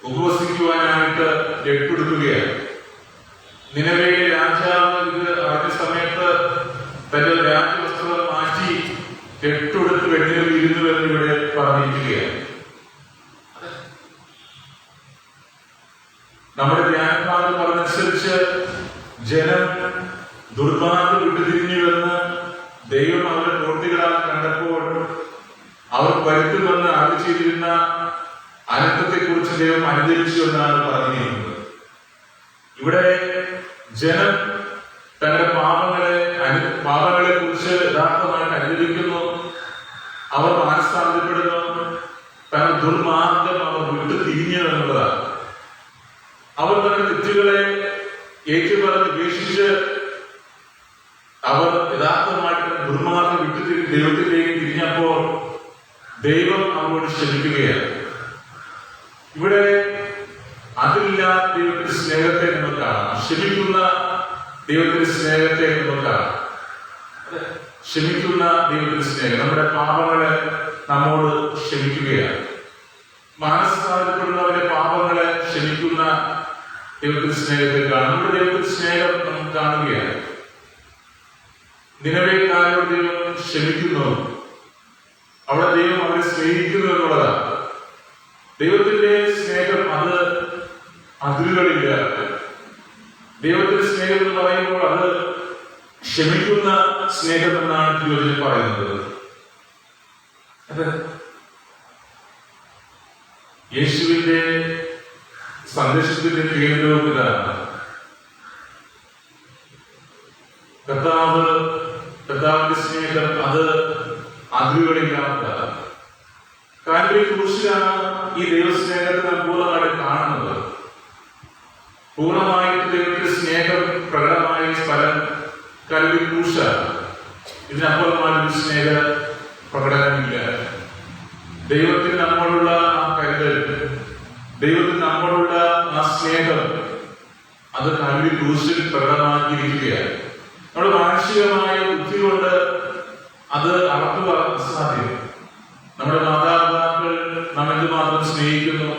Speaker 1: ഉപവസിക്കുവാനായിട്ട് രക്ഷപ്പെടുത്തുകയാണ്. നിലവിലെ രാജാവ് ഇത് അറിഞ്ഞ സമയത്ത് തന്റെ രാജവസ്ത്രം മാറ്റി കെട്ടുടുത്ത് വെണ്ണീർ ഇരുന്നുവെന്ന് ഇവിടെ പറഞ്ഞിരിക്കുകയാണ്. നമ്മുടെ ധ്യാനഭാഗം പറഞ്ഞനുസരിച്ച് ജനം ദുർമാർഗം വിട്ടുതിരിഞ്ഞുവെന്ന് ദൈവം അവരുടെ പ്രവൃത്തികളാൽ കണ്ടപ്പോൾ അവർ വരുത്തുമെന്ന് അറിയിച്ചിരുന്ന അനർത്ഥത്തെ കുറിച്ച് ദൈവം അനുകരിച്ചു എന്നാണ് പറഞ്ഞിരിക്കുന്നത്. ഇവിടെ ജനം തങ്ങളുടെ പാപങ്ങളെ കുറിച്ച് യഥാർത്ഥമായിട്ട് അനുകരിക്കുന്നു. അവർ മാനസാന്തരപ്പെടുന്നു. തങ്ങളുടെ ദുർമാർഗം അവർ വിട്ടു തിരിഞ്ഞു എന്നുള്ളതാണ്. അവർ തങ്ങളുടെ തെറ്റുകളെ ഏറ്റുപറഞ്ഞ് ഉപേക്ഷിച്ച് അവർ യഥാർത്ഥമായിട്ട് ദുർമാർഗം വിട്ടു ദൈവത്തിലേക്ക് തിരിഞ്ഞപ്പോൾ ദൈവം അവരോട് ക്ഷമിക്കുകയാണ്. ഇവിടെ അതില്ലാത്ത ദൈവത്തിന്റെ സ്നേഹത്തെ നമ്മൾ കാണാം. ക്ഷമിക്കുന്ന ദൈവത്തിന്റെ സ്നേഹത്തെ നമ്മൾ കാണാം. ക്ഷമിക്കുന്ന ദൈവത്തിന്റെ സ്നേഹം നമ്മുടെ പാപങ്ങളെ നമ്മോട് ക്ഷമിക്കുകയാണ്. മാനസാന്തരപ്പെടുന്നവരുടെ പാപങ്ങളെ ക്ഷമിക്കുന്ന ദൈവത്തിന്റെ സ്നേഹത്തെ കാണും. നമ്മുടെ ദൈവത്തിന്റെ സ്നേഹം നമ്മൾ കാണുകയാണ്. നിലവേക്കാരോട് ദൈവം ക്ഷമിക്കുന്നു. അവിടെ ദൈവം അവരെ സ്നേഹിക്കുന്നു എന്നുള്ളതാണ്. ദൈവത്തിന്റെ സ്നേഹം അത് അതിരുകളില്ല. ദൈവത്തിന്റെ സ്നേഹം എന്ന് പറയുമ്പോൾ അത് ക്ഷമിക്കുന്ന സ്നേഹം എന്നാണ് തിരുവചനം പറയുന്നത്. യേശുവിന്റെ സന്ദേശത്തിന്റെ കേന്ദ്രവും ഇതാണ്. കർത്താവിന്റെ സ്നേഹം അത് അതിരുകളില്ലാത്തതാണ്. കാൽവരി ക്രൂശിലാണ് ഈ ദൈവസ്നേഹത്തെ പൂർണ്ണമായിട്ട് കാണുന്നത്. പൂർണ്ണമായിട്ട് ദൈവത്തിന്റെ സ്നേഹം പ്രകടമായ സ്ഥലം കാൽവരി ക്രൂശാണ്. ഇതിനപ്പുറമായൊരു സ്നേഹ പ്രകടനമില്ല. ദൈവത്തിന് നമ്മളുള്ള ആ കരുതൽ, ദൈവത്തിന് നമ്മളുള്ള ആ സ്നേഹം അത് കാൽവരി ക്രൂശിൽ പ്രകടമാക്കിയിരിക്കുകയാണ്. നമ്മുടെ മാനുഷികമായ ബുദ്ധി കൊണ്ട് അത് അളക്കുക അസാധ്യം. നമ്മുടെ മാതാപിതാക്കൾ നമ്മെ എന്തുമാത്രം സ്നേഹിക്കുന്നു,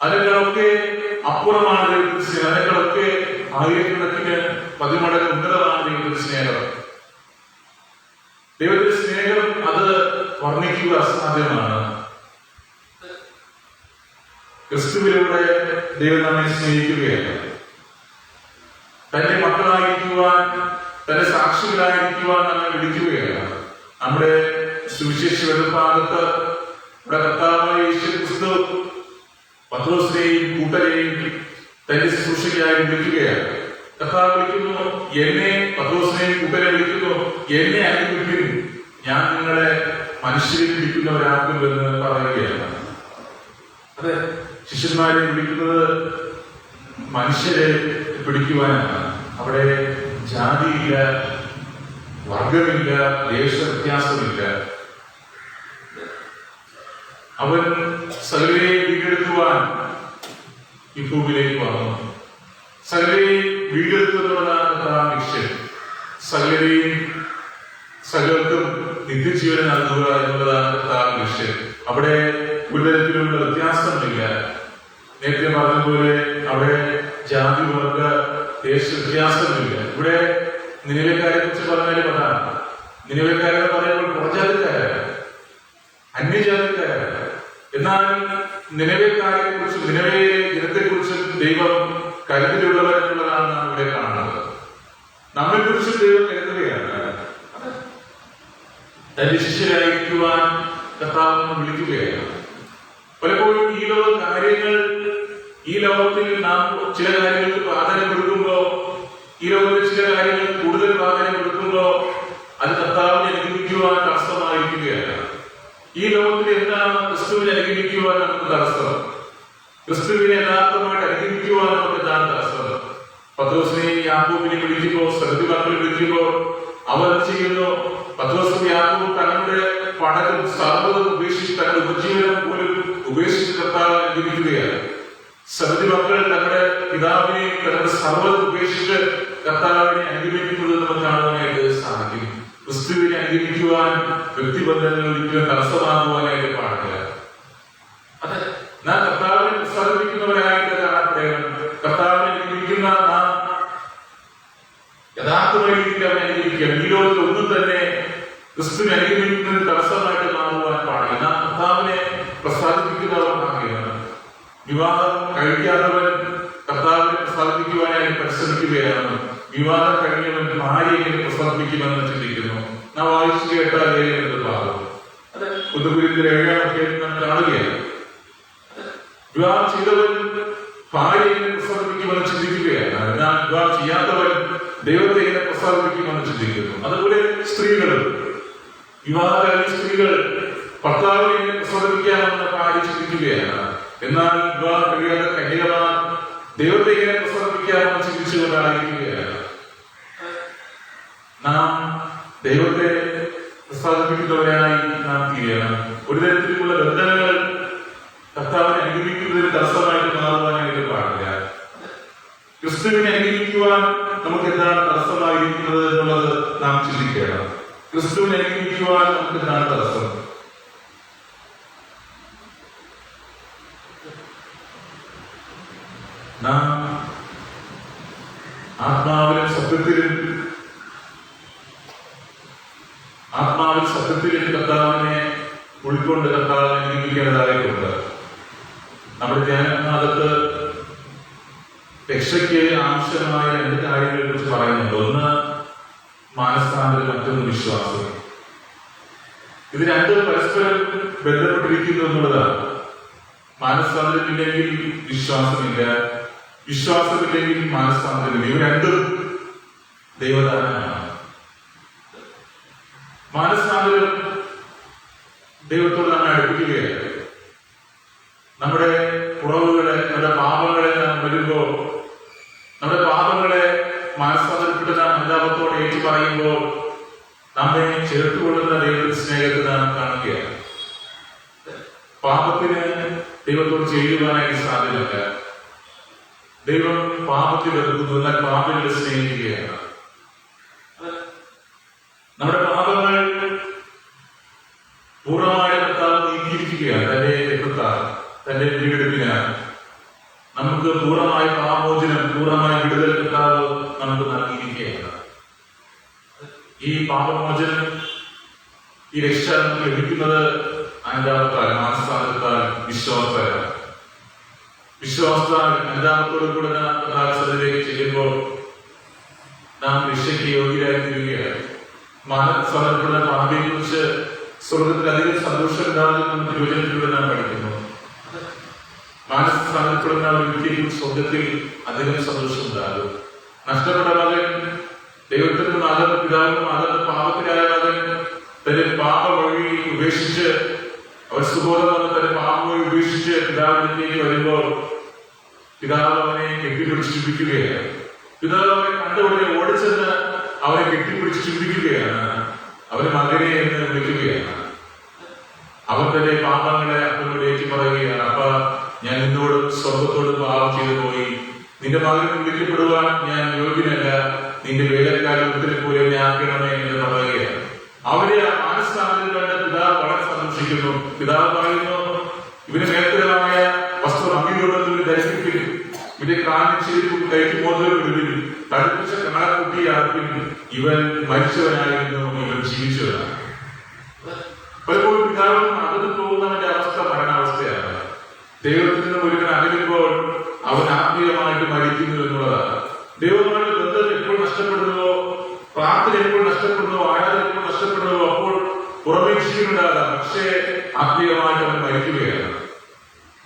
Speaker 1: അതിനൊക്കെ അപ്പുറമാണ് ദൈവത്തിന്റെ സ്നേഹം. അതിനൊക്കെ ആയിരക്കണക്കിന് 10 മടങ്ങ് ഉന്നതമാണ് ദൈവത്തിന്റെ സ്നേഹം. ദൈവത്തിന്റെ സ്നേഹം അത് വർണ്ണിക്കുക അസാധ്യമാണ്. ക്രിസ്തുവിലൂടെ ദൈവം നമ്മെ സ്നേഹിക്കുകയാണ്. തന്റെ മക്കളായിരിക്കുവാൻ, തന്റെ സാക്ഷികളായിരിക്കുവാൻ നമ്മെ വിളിക്കുകയാണ്. നമ്മുടെ സുവിശേഷ ഭാഗത്ത് ഇവിടെ കർത്താവായ യേശു ക്രിസ്തു പത്രോസിനെയും കൂട്ടരെയും തന്റെ ശുശ്രൂഷയ്ക്കായി വിളിക്കുകയാണ്. കർത്താവ് വിളിക്കുന്നു, എന്നെ, പത്രോസിനെയും കൂട്ടരെ വിളിക്കുന്നു, എന്നെ അനുഗ്രഹിക്കും, ഞാൻ നിങ്ങളെ മനുഷ്യരെ പിടിക്കുന്നവരാക്കുമെന്ന് പറയുകയാണ്. അതെ, ശിഷ്യന്മാരെ വിളിക്കുന്നത് മനുഷ്യരെ പിടിക്കുവാനാണ്. അവിടെ ജാതിയില്ല, വർഗമില്ല, ദേശ വ്യത്യാസമില്ല. അവൻ സകലരെ വീണ്ടെടുക്കുവാൻ ഈ ഭൂമിയിലേക്ക് വന്നു. സകലരെ വീണ്ടെടുക്കുന്നതാണ് ലക്ഷ്യം. സകലർക്കും നിത്യജീവൻ നൽകുക എന്നുള്ളതാണ് ലക്ഷ്യം. അവിടെ ഒരു തരത്തിലുള്ള വ്യത്യാസമില്ല. നേരത്തെ പറഞ്ഞതുപോലെ അവിടെ ജാതി വർഗ ദേശ വ്യത്യാസമില്ല. ഇവിടെ നിലവിക്കാരെ കുറിച്ച് പറഞ്ഞാലും അതാണ്. നിലവിക്കാരെന്ന് പറയുമ്പോൾ പുറജാതിക്കാരാണ്, അന്യജാതിക്കാരാണ്. എന്നാൽ നിലവിക്കാരെ കുറിച്ചും നിലവിലെ ജനത്തെ കുറിച്ചും ദൈവം കരുതലുള്ളവർ എന്നുള്ളതാണ് നാം ഇവിടെ കാണുന്നത്. നമ്മെ കുറിച്ച് ദൈവം കരുതുകയാണ്. തന്റെ ശിഷ്യരായിരിക്കുവാൻ കർത്താവ് നമ്മെ വിളിക്കുകയാണ്. പലപ്പോഴും ഈ ലോകത്തിൽ നാം ചില കാര്യങ്ങൾക്ക് പ്രാധാന്യം കൊടുക്കുമ്പോ, ഈ ലോകത്തിൽ ചില കാര്യങ്ങൾക്ക് കൂടുതൽ പ്രാധാന്യം കൊടുക്കുമ്പോ അത് കർത്താവിനെ അനുഗമിക്കുവാൻ തടസ്സമായിരിക്കുകയാണ്. ഈ ലോകത്തിൽ എന്താണ് ക്രിസ്തുവിനെ അനുഗമിക്കുവാൻ നമുക്ക് തടസ്സം? ക്രിസ്തുവിനെ യഥാർത്ഥമായിട്ട് അനുഗമിക്കുവാൻ നമുക്ക് എന്താണ് തടസ്സം? പത്രോസിനെയും യാക്കോബിനെയും വിളിക്കുമ്പോൾ, സഹോദരി മക്കളെ വിളിക്കുമ്പോൾ അവർ ചെയ്യുന്നു. പത്രോസും യാക്കോബും തങ്ങളുടെ പണവും സർവ്വതും ഉപേക്ഷിച്ച് തങ്ങളുടെ ഉപജീവനം പോലും ഉപേക്ഷിച്ച് കർത്താവിനെ അനുഗമിക്കുകയാണ്. സഹോദരി മക്കൾ തങ്ങളുടെ പിതാവിനെയും തങ്ങളുടെ സർവ്വതും ഉപേക്ഷിച്ച് കർത്താവിനെ അനുഗമിക്കുന്നത് നമുക്ക് കാണുവാനായിട്ട് സാധിക്കും. ക്രിസ്തുവിനെ അനുഗമിക്കുവാൻ വ്യക്തിബന്ധങ്ങൾ ഒരിക്കലും തടസ്സമാകുവാനായിട്ട് പാടില്ല. അത് നാം കർത്താവിനെ പ്രസാദിപ്പിക്കുന്നവരായിട്ട് കാണപ്പെടണം. കർത്താവിനെ അനുഗമിക്കുന്ന നാം യഥാർത്ഥമായ രീതിയിൽ അവനെ അനുഗമിക്കുക. ഈ ലോകത്തിൽ ഒന്നും തന്നെ ക്രിസ്തുവിനെ അനുഗമിക്കുന്നതിന് തടസ്സമായിട്ട് മാറുവാൻ പാടില്ല. നാം കർത്താവിനെ പ്രസാദിപ്പിക്കുന്നവർ ആകുകയാണ്. വിവാഹം കഴിക്കാത്തവൻ കർത്താവിനെ പ്രസാദിപ്പിക്കുവാനായി പരിശ്രമിക്കുകയാണ്. വിവാഹം കഴിഞ്ഞവൻ ഭാര്യയെ പ്രസാദിപ്പിക്കുമെന്ന് ചിന്തിക്കുന്നു. നാം വായിച്ചു കേട്ട ലേഖനത്തിന്റെ ഭാഗം അത് പുതുപുരിന്റെ 7-ാം അധ്യായത്തിൽ നാം കാണുകയാണ്. വിവാഹം ചെയ്തവൻ ഭാര്യയെ പ്രസാദിപ്പിക്കുമെന്ന് ചിന്തിക്കുകയാണ്. എന്നാൽ വിവാഹം ചെയ്യാത്തവൻ ദൈവത്തെ എങ്ങനെ പ്രസാദിപ്പിക്കുമെന്ന് ചിന്തിക്കുന്നു. അതുപോലെ സ്ത്രീകളും വിവാഹകാരി സ്ത്രീകൾ ഭർത്താവിനെ എങ്ങനെ പ്രസാദിപ്പിക്കാമെന്ന കാര്യം ചിന്തിക്കുകയാണ്. എന്നാൽ വിവാഹം കഴിയാത്ത കന്യകമാർ ദൈവത്തെ എങ്ങനെ പ്രസാദിപ്പിക്കാമെന്ന് ചിന്തിച്ചുകൊണ്ടായിരിക്കുകയാണ്. നാം ദൈവത്തെ പ്രസാദിപ്പിക്കുന്നവരായി നാം തീരണം. ഒരു തരത്തിലുള്ള ബന്ധങ്ങൾ കർത്താവിനെ അനുഗമിക്കുന്നതിന് തടസ്സമായിട്ട് മാറുവാനായിട്ട് പാടില്ല. ക്രിസ്തുവിനെ അനുഗമിക്കുവാൻ നമുക്ക് എന്താണ് തടസ്സമായിരിക്കുന്നത് എന്നുള്ളത് നാം ചിന്തിക്കണം. ക്രിസ്തുവിനെ അനുഗമിക്കുവാൻ നമുക്ക് എന്താണ് തടസ്സം? നാം ആത്മാവിലും സത്യത്തിലും കർത്താവിനെ ഉൾക്കൊണ്ട് കർത്താവിനെ അനുഗമിക്കേണ്ടതായിട്ടുണ്ട്. നമ്മുടെ ധ്യാനഭാഗത്ത് രക്ഷയ്ക്ക് ആവശ്യമായ 2 കാര്യങ്ങളെ കുറിച്ച് പറയുന്നുണ്ട്. ഒന്ന് മാനസാന്തരം, മറ്റൊന്ന് വിശ്വാസം. ഇത് രണ്ടും പരസ്പരം ബന്ധപ്പെട്ടിരിക്കുന്നു എന്നുള്ളതാണ്. മാനസാന്തരമില്ലെങ്കിൽ വിശ്വാസമില്ല, വിശ്വാസമില്ലെങ്കിൽ മാനസാന്തരമില്ല. ഇവ രണ്ടും ദൈവദാനമാണ്. മാനസാന്തരം ദൈവത്തോട് നമ്മെ അടുപ്പിക്കുകയാണ്. നമ്മുടെ കുറവുകളെ, നമ്മുടെ പാപങ്ങളെ നാം വരുമ്പോൾ, നമ്മുടെ പാപങ്ങളെ മാനസാന്തരപ്പെട്ട് നാം അനുതാപത്തോടെ ഏറ്റു പറയുമ്പോൾ നമ്മെ ചേർത്തുകൊള്ളുന്ന ദൈവത്തിന്റെ സ്നേഹത്തെ നാം കാണുകയാണ്. പാപത്തിന് ദൈവത്തോട് ചെയ്യുവാനായിട്ട് സാധ്യമല്ല. ദൈവം പാപത്തിൽ എടുക്കുന്നു, എന്നാൽ പാപങ്ങളെ സ്നേഹിക്കുകയാണ്. നമ്മുടെ പാപങ്ങൾ പൂർണ്ണമായ കർത്താവ് നീക്കിയിരിക്കുകയാണ്. തന്റെ രക്തത്താൽ, തന്റെ വീണ്ടെടുപ്പിനാൽ നമുക്ക് പൂർണ്ണമായ പാപമോചനം, പൂർണ്ണമായ വിടുതൽ കർത്താവ് നമുക്ക് നൽകിയിരിക്കുകയാണ്. ഈ പാപമോചനം, ഈ രക്ഷ നമുക്ക് ലഭിക്കുന്നത് അനുതാപത്താൽ, മാനസാന്തരത്താൽ, വിശ്വാസത്താൽ അനുതാപത്തോടു കൂടെ നാം കർത്താവിലേക്ക് ചെല്ലുമ്പോൾ നാം രക്ഷയ്ക്ക് യോഗ്യരായി തീരുകയാണ്. മാനസാന്തരപ്പെടുന്ന പാപിയെ കുറിച്ച് സ്വർഗത്തിൽ അധികം സന്തോഷം ഉണ്ടാകുന്ന തിരുവചനത്തിലൂടെ നാം പഠിക്കുന്നു. മാനസാന്തരപ്പെടുന്ന ഒരു വ്യക്തിയിൽ സ്വർഗത്തിൽ അധികം സന്തോഷം ഉണ്ടാകും. നഷ്ടപ്പെട്ട മകൻ ദൈവത്തിനും മകൻ, പിതാവിനും മകൻ, പാപത്തിനായ മകൻ തന്റെ പാപ വഴി ഉപേക്ഷിച്ച്, അവർ സുബോധം വന്ന് തന്റെ പാപം വഴി ഉപേക്ഷിച്ച് പിതാവിലേക്ക് വരുമ്പോൾ പിതാവ് അവനെ കെട്ടിപ്പിടിച്ചിരിക്കുകയാണ്. പിതാവ് അവനെ കണ്ടുകൊണ്ടേ ഓടിച്ചെന്ന് അവനെ കെട്ടിപ്പിടിച്ച് ചിന്തിക്കുകയാണ്, അവന് മകനെ എന്ന് വിളിക്കുകയാണ്. അവൻ തന്റെ പാപങ്ങളെ അപ്പനോട് ഏറ്റു പറയുകയാണ്, അപ്പ ഞാൻ നിന്നോടും സ്വർഗത്തോടും പാപം ചെയ്തു പോയി, നിന്റെ മകൻ വിളിക്കപ്പെടുവാൻ ഞാൻ യോഗ്യനല്ല, നിന്റെ വേലക്കാരൻ ഒത്തിരി പോലെ എന്നെ ആക്കണമേ എന്ന് പറയുകയാണ്. അവരെ മാനസാന്തരം കണ്ട് പിതാവ് വളരെ സന്തോഷിക്കുന്നു. പിതാവ് പറയുന്നു, ഇവന് മേൽത്തരമായ വസ്ത്രം അങ്ങിലോടൊന്നും ധരിപ്പിക്കും, ഇവന്റെ കാണിച്ചിരിക്കും കൈക്ക് മോതിരം ഇടുവിൽ, തടുപ്പിച്ച കണക്കുട്ടി അടപ്പിൽ, ഇവൻ മരിച്ചവനായിരുന്നു, ഇവൻ ജീവിച്ചവനാണ്. പലപ്പോഴും പിതാവിനും അകത്ത് പോകുന്നവന്റെ അവസ്ഥ മരണാവസ്ഥയാണ്. ദൈവത്തിൽ നിന്നും ഒരുവൻ അകലുമ്പോൾ അവൻ ആത്മീയമായിട്ട് മരിക്കുന്നു എന്നുള്ളതാണ്. ദൈവമായിട്ട് ബന്ധം എപ്പോൾ നഷ്ടപ്പെടുന്നുവോ, പ്രാർത്ഥന എപ്പോൾ നഷ്ടപ്പെടുന്നുവോ, ആരാധന എപ്പോൾ നഷ്ടപ്പെടുന്നുവോ, അപ്പോൾ പുറമേ ക്ഷീണുണ്ടാകാം, പക്ഷേ ആത്മീയമായിട്ട് അവൻ മരിക്കുകയാണ്.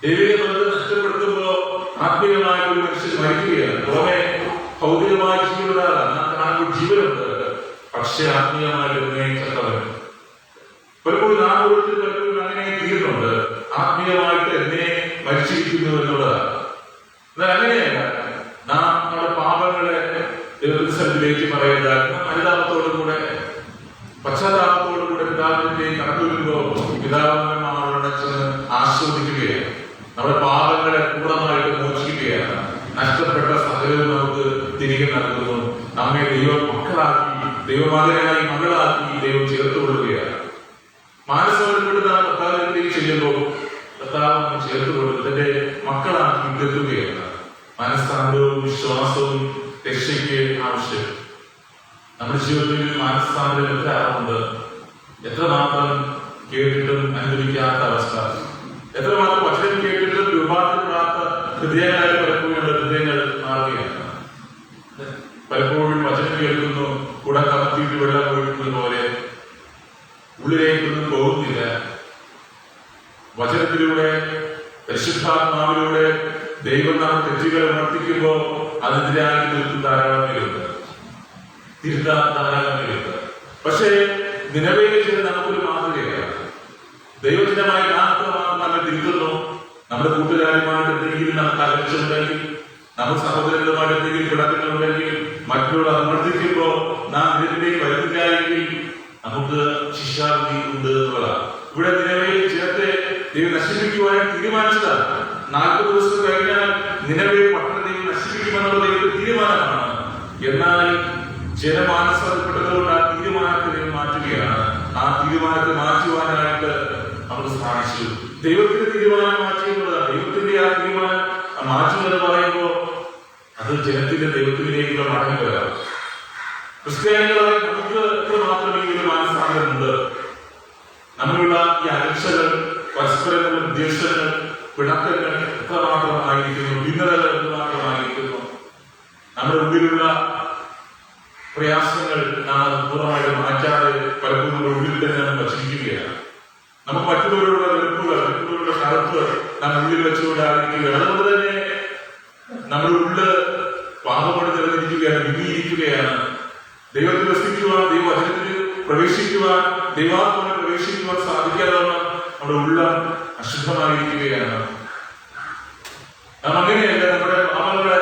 Speaker 1: ദൈവിക ബന്ധം നഷ്ടപ്പെടുത്തുമ്പോ ആത്മീയമായിട്ട് ഒരു മനുഷ്യൻ മരിക്കുകയാണ്. പുറമെ ഭൗതികമായ ക്ഷീണുണ്ടാകാം, നാം കാണുമ്പോൾ ജീവനുണ്ട്, പക്ഷേ ആത്മീയമായിട്ട് ഉന്നയിച്ചവൻ. പലപ്പോഴും നാം ഓരോരുത്തർ പലപ്പോഴും അങ്ങനെ തീരുന്നുണ്ട്, ആത്മീയമായിട്ട് എന്നെ മരിച്ചിരിക്കുന്നു എന്നുള്ളതാണ്. എന്നാൽ അങ്ങനെയല്ല, നാം നമ്മുടെ പാപങ്ങളെ ദൈവത്തിലേക്ക് പറയുക, അനുതാപത്തോടുകൂടെ പശ്ചാത്താപത്തോടുകൂടെ പിതാവിന്റെ കടന്നു വരുമ്പോ പിതാവിന്റെ മാമോടെ ചെന്ന് ആസ്വദിക്കുകയാണ്, നമ്മുടെ പാപങ്ങളെ പൂർണ്ണമായിട്ട് മോചിക്കുകയാണ്. നഷ്ടപ്പെട്ട സകലവും നമുക്ക് തിരികെ നൽകുന്നു. നമ്മെ ദൈവം മക്കളാക്കി, ദൈവമകനായി മകളാക്കി ദൈവം ചേർത്തുകൊള്ളുകയാണ്. മാനസവരപ്പെട്ട് നാം കർത്താവിലേക്ക് ചെയ്യുമ്പോൾ കർത്താവ് നമ്മൾ ചേർത്തുകൊണ്ട് തന്റെ മക്കളാക്കി തീർക്കുകയാണ്. മനസ്സാന്തരവും വിശ്വാസവും രക്ഷയ്ക്ക് ആവശ്യം. നമ്മുടെ ജീവിതത്തിൽ മനസ്സാന്തരം എത്ര ആളുണ്ട്, എത്രമാത്രം കേട്ടിട്ടും അനുഭവിക്കാത്ത അവസ്ഥ, എത്രമാത്രം വചനം കേട്ടിട്ടും രൂപാന്തരപ്പെടാത്ത ഹൃദയങ്ങളായി പലപ്പോഴും ഹൃദയങ്ങൾ മാറുകയാണ്. പലപ്പോഴും വചനം കേൾക്കുന്നു, കൂടെ കമത്തിയിട്ട് വെള്ളം ഒഴുക്കുന്നത് പോലെ ഉള്ളിലേക്കൊന്നും പോകുന്നില്ല. വചനത്തിലൂടെ പരിശുദ്ധാത്മാവിലൂടെ ദൈവം നാം തെറ്റുകൾ ഉണർത്തിക്കുമ്പോ അതിനെതിരായി തീർത്തും ധാരാളം പേരുണ്ട്, തിരുത്താൻ ധാരാളം പേരുണ്ട്. പക്ഷേ നിലവിലെ ചില നമുക്കൊരു മാതൃകയാണ്. ദൈവജനമായി മാത്രമാണ് നമ്മെ തിരുത്തുന്നു. നമ്മുടെ കൂട്ടുകാരുമായിട്ട് എന്തെങ്കിലും നമുക്ക് അകച്ചുണ്ടെങ്കിൽ, നമ്മുടെ സഹോദരങ്ങളുമായിട്ട് എന്തെങ്കിലും കിടക്കുന്നുണ്ടെങ്കിൽ, മറ്റുള്ള അമർത്തിക്കുമ്പോ നാം ഇതിലേക്ക് വരുന്നില്ല എങ്കിൽ നമുക്ക് ശിക്ഷാവിധി ഉണ്ട് എന്നുള്ളതാണ്. ഇവിടെ നിലവിൽ ചേർത്ത് ദൈവം നശിപ്പിക്കുവാൻ തീരുമാനിച്ചതാണ്. 40 ദിവസം കഴിഞ്ഞാൽ നിലവിൽ പട്ടണത്തെ നശിപ്പിക്കുമെന്നുള്ള ദൈവത്തിന്റെ തീരുമാനമാണ്. എന്നാൽ ജനമാനസപ്പെട്ടതുകൊണ്ട് ആ തീരുമാനത്തെ മാറ്റുകയാണ്. ആ തീരുമാനത്തെ മാറ്റുവാനായിട്ട് നമുക്ക് സാധിച്ചു. ദൈവത്തിന്റെ തീരുമാനം മാറ്റിയുള്ളതാണ്. ദൈവത്തിന്റെ ആ തീരുമാനം മാറ്റുന്നത് പറയുമ്പോൾ അത് ജനത്തിന്റെ ദൈവത്തിലേക്കുള്ള മടങ്ങി വരാം. ക്രിസ്ത്യാനികളായി നമുക്ക് എത്രമാത്രം ഈ ഒരു മാനസാന്തരമുണ്ട്. നമ്മളുള്ള ഈ അലക്ഷകൾ, പരസ്പരമുള്ള ദ്വേഷങ്ങൾ, പിണക്കങ്ങൾ എത്രമാത്രമായിരിക്കുന്നു, ഭിന്നതകൾ എത്രമാത്രമായിരിക്കുന്നു. നമ്മുടെ ഉള്ളിലുള്ള പ്രയാസങ്ങൾ നാം പൂർണ്ണമായിട്ട് മാറ്റാതെ പലപ്പോഴും നമ്മുടെ ഉള്ളിൽ തന്നെ നാം വച്ചിരിക്കുകയാണ്. നമുക്ക് മറ്റുള്ളവരുടെ വെറുപ്പുകൾ, മറ്റുള്ളവരുടെ കറുപ്പ് നാം ഉള്ളിൽ വെച്ചുകൊണ്ടായിരിക്കുകയാണ്. അതുകൊണ്ട് തന്നെ നമ്മുടെ ഉള്ളിൽ പാപപ്പെട്ട് നിറഞ്ഞിരിക്കുകയാണ്, വിങ്ങിയിരിക്കുകയാണ്. ദൈവത്തിൽ വസിക്കുവാൻ, ദൈവവചനത്തിൽ പ്രവേശിക്കുവാൻ, ദൈവാത്മാവിൽ പ്രവേശിക്കുവാൻ സാധിക്കാതെ നമ്മുടെ ഉള്ളം അശുദ്ധമായിരിക്കുകയാണ്. നാം അങ്ങനെയല്ല, നമ്മുടെ പാപങ്ങളെ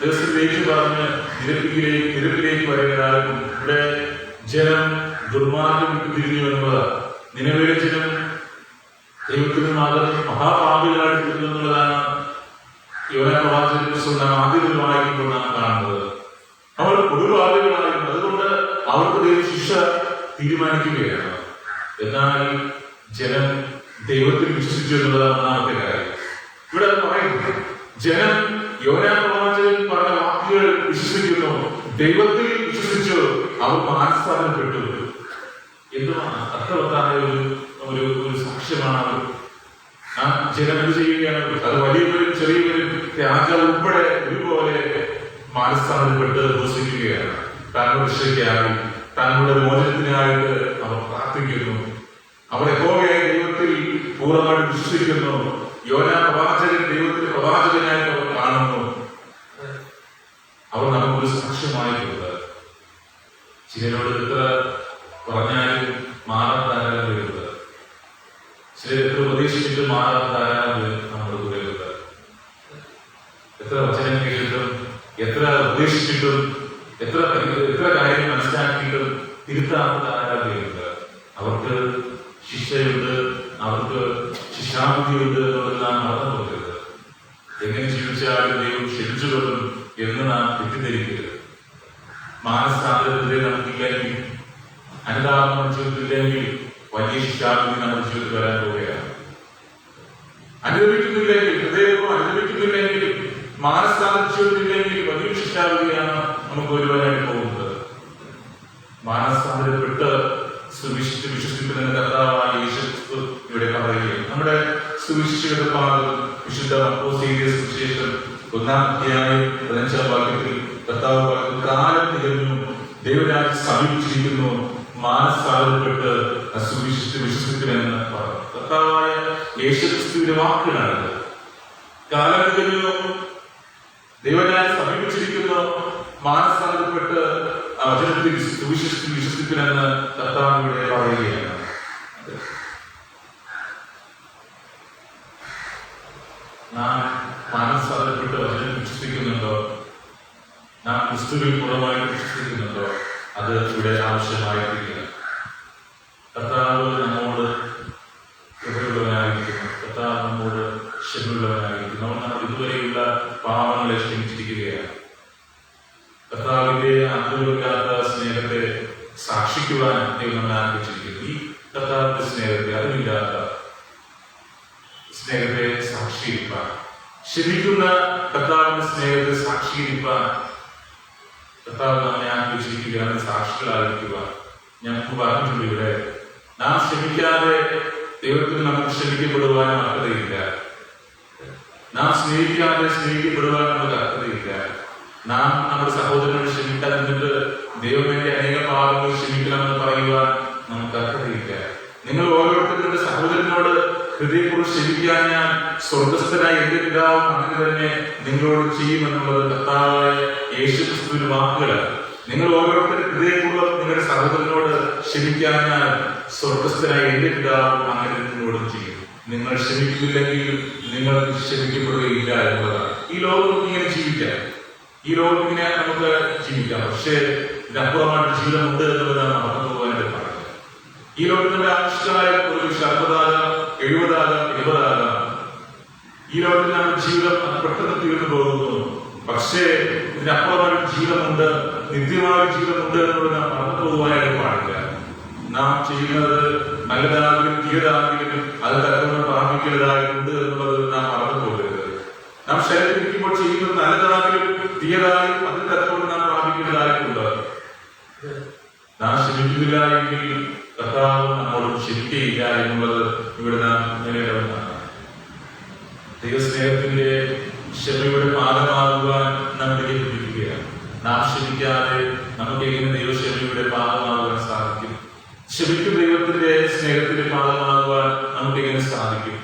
Speaker 1: ദിവസത്തിലേക്ക് പറഞ്ഞ് നിരപ്പിലേക്ക് വരേണ്ടതാകും. ഇവിടെ ജനം ദുർമാർഗം വിട്ടു തിരിഞ്ഞു എന്നുള്ളതാണ്. നിലവിലെ ജനം ദൈവത്തിന് മഹാപാപികളായിട്ട് തീർന്നു എന്നുള്ളതാണ് യോഹന്നാൻ പ്രവാചകന്റെ പുസ്തകം ആദ്യത്തിൽ വായിക്കുമ്പോൾ നാം കാണുന്നത്. അവർ കൊടുപാപികളായിരുന്നു, അതുകൊണ്ട് അവർക്ക് ദൈവ ശിക്ഷ തീരുമാനിക്കുകയാണ്. എന്നാൽ ജനം ദൈവത്തിൽ വിശ്വസിച്ചു എന്നുള്ളതാണ് ഒന്നാമത്തെ കാര്യം. ഇവിടെ പറയുന്നത് ജനം യോഹന്നാൻ പ്രവാചകൻ പറഞ്ഞ വാക്കുകൾ വിശ്വസിക്കുന്നു, ദൈവത്തിൽ വിശ്വസിച്ചു, അവർ മാനസാന്തരപ്പെട്ടു. എന്തുമാണ് അർത്ഥവത്തായ ഒരു സാക്ഷ്യമാണ്. ആ ജനം എന്ത് ചെയ്യുകയാണ്? അത് വലിയവരും ചെറിയവരും രാജാവ് ഉൾപ്പെടെ ഒരുപോലെ മാനസാന്തരപ്പെട്ട് ഉപസിക്കുകയാണ്. താങ്കളുടെ രക്ഷയ്ക്കായി, താങ്കളുടെ മോചനത്തിനായിട്ട് അവർ പ്രാർത്ഥിക്കുന്നു. അവർ യഹോവയായ ദൈവത്തിൽ പൂർണ്ണമായിട്ട് വിശ്വസിക്കുന്നു. യോഹന്നാൻ പ്രവാചകൻ ദൈവത്തിന്റെ പ്രവാചകനായിട്ട് അവർ കാണുന്നു. അവർ നമുക്കൊരു സാക്ഷ്യമായിട്ടുണ്ട്. ചിലരോട് എത്ര പറഞ്ഞാലും മാറാൻ ധാരാളം പേരുണ്ട്. ചിലർ എത്ര ഉപദേശിച്ചിട്ട് മാറാൻ ധാരാളം പേര് നമ്മുടെ കൂടെയുണ്ട്. എത്ര വചനം കേട്ടിട്ടും എത്ര ഉപദേശിച്ചിട്ടും
Speaker 2: എത്ര കാര്യങ്ങൾ മനസ്സിലാക്കിയിട്ടും തിരുത്താത്ത ആരാധകരുണ്ട്. അവർക്ക് ശിക്ഷയുണ്ട്, അവർക്ക് ശിക്ഷാബുദ്ധിയുണ്ട് എന്നുള്ളത് നാം മറന്നു പോകരുത്. എങ്ങനെ ജീവിച്ചാലും ദൈവം ക്ഷമിച്ചുകൊള്ളും എന്ന് നാം തെറ്റിദ്ധരിക്കരുത്. മാനസാന്തരത്തിലെ നമുക്കില്ലെങ്കിൽ, അനുതാപം നമ്മുടെ ജീവിതത്തില്ലെങ്കിൽ വലിയ ശിക്ഷാബുദ്ധി നമ്മുടെ ജീവിതത്തിൽ വരാൻ പോവുകയാണ്. അനുഭവിക്കുന്നില്ലെങ്കിൽ, ഹൃദയപൂർവ്വം അനുഭവിക്കുന്നില്ലെങ്കിൽ, മാനസാന്തരത്തില്ലെങ്കിൽ വലിയ ശിക്ഷാബുദ്ധിയാണ് നമുക്ക് വരുവാനായിട്ട് പോകുന്നത്. മാനസാന്തരപ്പെട്ട് വിശ്വസിക്കുന്ന കർത്താവായ യേശുക്രിസ്തു ഇവിടെ പറയുകയും നമ്മുടെ സുവിശേഷ വിശുദ്ധ മർക്കോസിന്റെ സുവിശേഷം 1-ാം അധ്യായം 15-ാം വാക്യത്തിൽ കർത്താവ് പറയുന്നു, കാലം തികഞ്ഞു, ദൈവരാജ്യം സമീപിച്ചിരിക്കുന്നു, മാനസാന്തരപ്പെട്ട് വിശ്വസിക്കണമെന്ന് പറഞ്ഞു. കർത്താവായ യേശുക്രിസ്തുവിന്റെ വാക്കുകളാണ്. കാലം തികഞ്ഞു, ദൈവരാജ്യം സമീപിച്ചിരിക്കുന്നു, മാനസാന്തരപ്പെട്ട് വചനത്തിൽ വിശ്വസിക്കണമെന്ന് കർത്താവ് ഇവിടെ പറയുകയാണ്. നാം മാനസാന്തരപ്പെട്ട് വചനം വിശ്വസിക്കുന്നുണ്ടോ? നാം ക്രിസ്തുവിൽ പൂർണ്ണമായിട്ട് വിശ്വസിക്കുന്നുണ്ടോ? അത് ഇവിടെ ആവശ്യമായിരിക്കുക. കർത്താവ് നമ്മോട് കൃപയുള്ളവനായിരിക്കുന്നു. കർത്താവ് നമ്മോട് ക്ഷമയുള്ളവനായിരിക്കുന്നു. നമ്മൾ ഇതുവരെയുള്ള പാപങ്ങളെ ക്ഷമിച്ചിരിക്കുകയാണ്. കർത്താവിന്റെ അന്തരമില്ലാത്ത സ്നേഹത്തെ സാക്ഷിക്കുവാൻ ദൈവം നമ്മളെ ആഗ്രഹിച്ചിരിക്കുന്നു. ഈ കർത്താവിന്റെ സ്നേഹത്തെ, അറിവില്ലാത്ത സ്നേഹത്തെ സാക്ഷീകരിപ്പാൻ, ക്ഷമിക്കുന്ന കർത്താവിന്റെ സ്നേഹത്തെ സാക്ഷീകരിപ്പാൻ കർത്താവ് നമ്മെ ആഗ്രഹിച്ചിരിക്കുകയാണ്. സാക്ഷികളായിരിക്കുക. ഞങ്ങൾക്ക് പറഞ്ഞിട്ടുണ്ട് ഇവിടെ, നാം ക്ഷമിക്കാതെ ദൈവത്തിന് നമുക്ക് ക്ഷമിക്കപ്പെടുവാനും അർഹതയില്ല. നാം സ്നേഹിക്കാതെ സ്നേഹിക്കപ്പെടുവാൻ നമുക്ക് അർഹതയില്ല. നാം നമ്മുടെ സഹോദരനോട് ക്ഷമിക്കാൻ എന്നിട്ട് ദൈവമേന്റെ അനേക പാപങ്ങൾ ക്ഷമിക്കണമെന്ന് പറയുവാൻ നമുക്ക് അർഹതയില്ല. നിങ്ങൾ ഓരോരുത്തരുടെ സഹോദരനോട് ഹൃദയപൂർവ്വം ക്ഷമിക്കാൻ ഞാൻ സ്വർഗസ്ഥനായ എന്റെ പിതാവും അങ്ങനെ തന്നെ നിങ്ങളോട് ചെയ്യുമെന്നുള്ളത് കർത്താവായ യേശുക്രിസ്തുവിന്റെ വാക്കുകളാണ്. നിങ്ങൾ ഓരോരുത്തരും ഹൃദയപൂർവ്വം നിങ്ങളുടെ സഹോദരനോട് ക്ഷമിക്കാൻ ഞാൻ സ്വർഗസ്ഥനായ എന്റെ പിതാവും അങ്ങനെ നിങ്ങളോട് ചെയ്യും. നിങ്ങൾ ക്ഷമിക്കുന്നില്ലെങ്കിൽ നിങ്ങൾ ക്ഷമിക്കപ്പെടുകയില്ല എന്നുള്ളതാണ്. ഈ ലോകം ഇങ്ങനെ ജീവിക്കാം, ഈ ലോകം ഇങ്ങനെ നമുക്ക് ജീവിക്കാം. പക്ഷേ ഇതിനപ്പുറമായിട്ട് ജീവിതമുണ്ട് എന്നുള്ളതാണ് മറന്നു പോകാനായിട്ട് പറയുന്നത്. ഈ ലോകത്തിന്റെ ആവശ്യമായ ഒരു 60 ആകാം, 70 ആകാം, 20 ആകാം. ഈ ലോകത്തിൽ നമ്മുടെ ജീവിതം അത് പെട്ടെന്ന് തീർന്നു പോകുന്നു. പക്ഷേ ഇതിനപ്പുറമായിട്ട് ജീവിതമുണ്ട്, നിത്യമായ ജീവിതമുണ്ട് എന്നുള്ളത് നാം മറന്നു പോകുവാനായിട്ട് പാടില്ല. നാം ചെയ്യുന്നത് നല്ലതാണെങ്കിലും തീയതാണെങ്കിലും അത് തരത്തോടെ പ്രാപിക്കേണ്ടതായിട്ടുണ്ട് എന്നുള്ളത് നാം മറന്നു പോകരുത്. നാം ശരീരത്തിരിക്കുമ്പോൾ ചെയ്യുന്നത് നല്ലതാണെങ്കിലും തീയതാണെങ്കിലും അത് തരത്തോടെ നാം പ്രാപിക്കേണ്ടതായിട്ടുണ്ട്. നാം ക്ഷമിക്കുന്നില്ല എങ്കിൽ കർത്താവ് നമ്മോട് ക്ഷമിക്കുകയില്ല എന്നുള്ളത് ഇവിടെ നാം നേരിടേണ്ടതാണ്. ദൈവസ്നേഹത്തിന്റെ ക്ഷമയുടെ ഭാഗമാകുവാൻ നാം വിളിക്കുകയാണ്. നാം ക്ഷമിക്കാതെ നമുക്ക് എങ്ങനെ ദൈവക്ഷമയുടെ ഭാഗമാകുവാൻ സാധിക്കും? ക്ഷമിക്കും ദൈവത്തിന്റെ സ്നേഹത്തിന്റെ ഭാഗമാകുവാൻ നമുക്ക് എങ്ങനെ സാധിക്കും?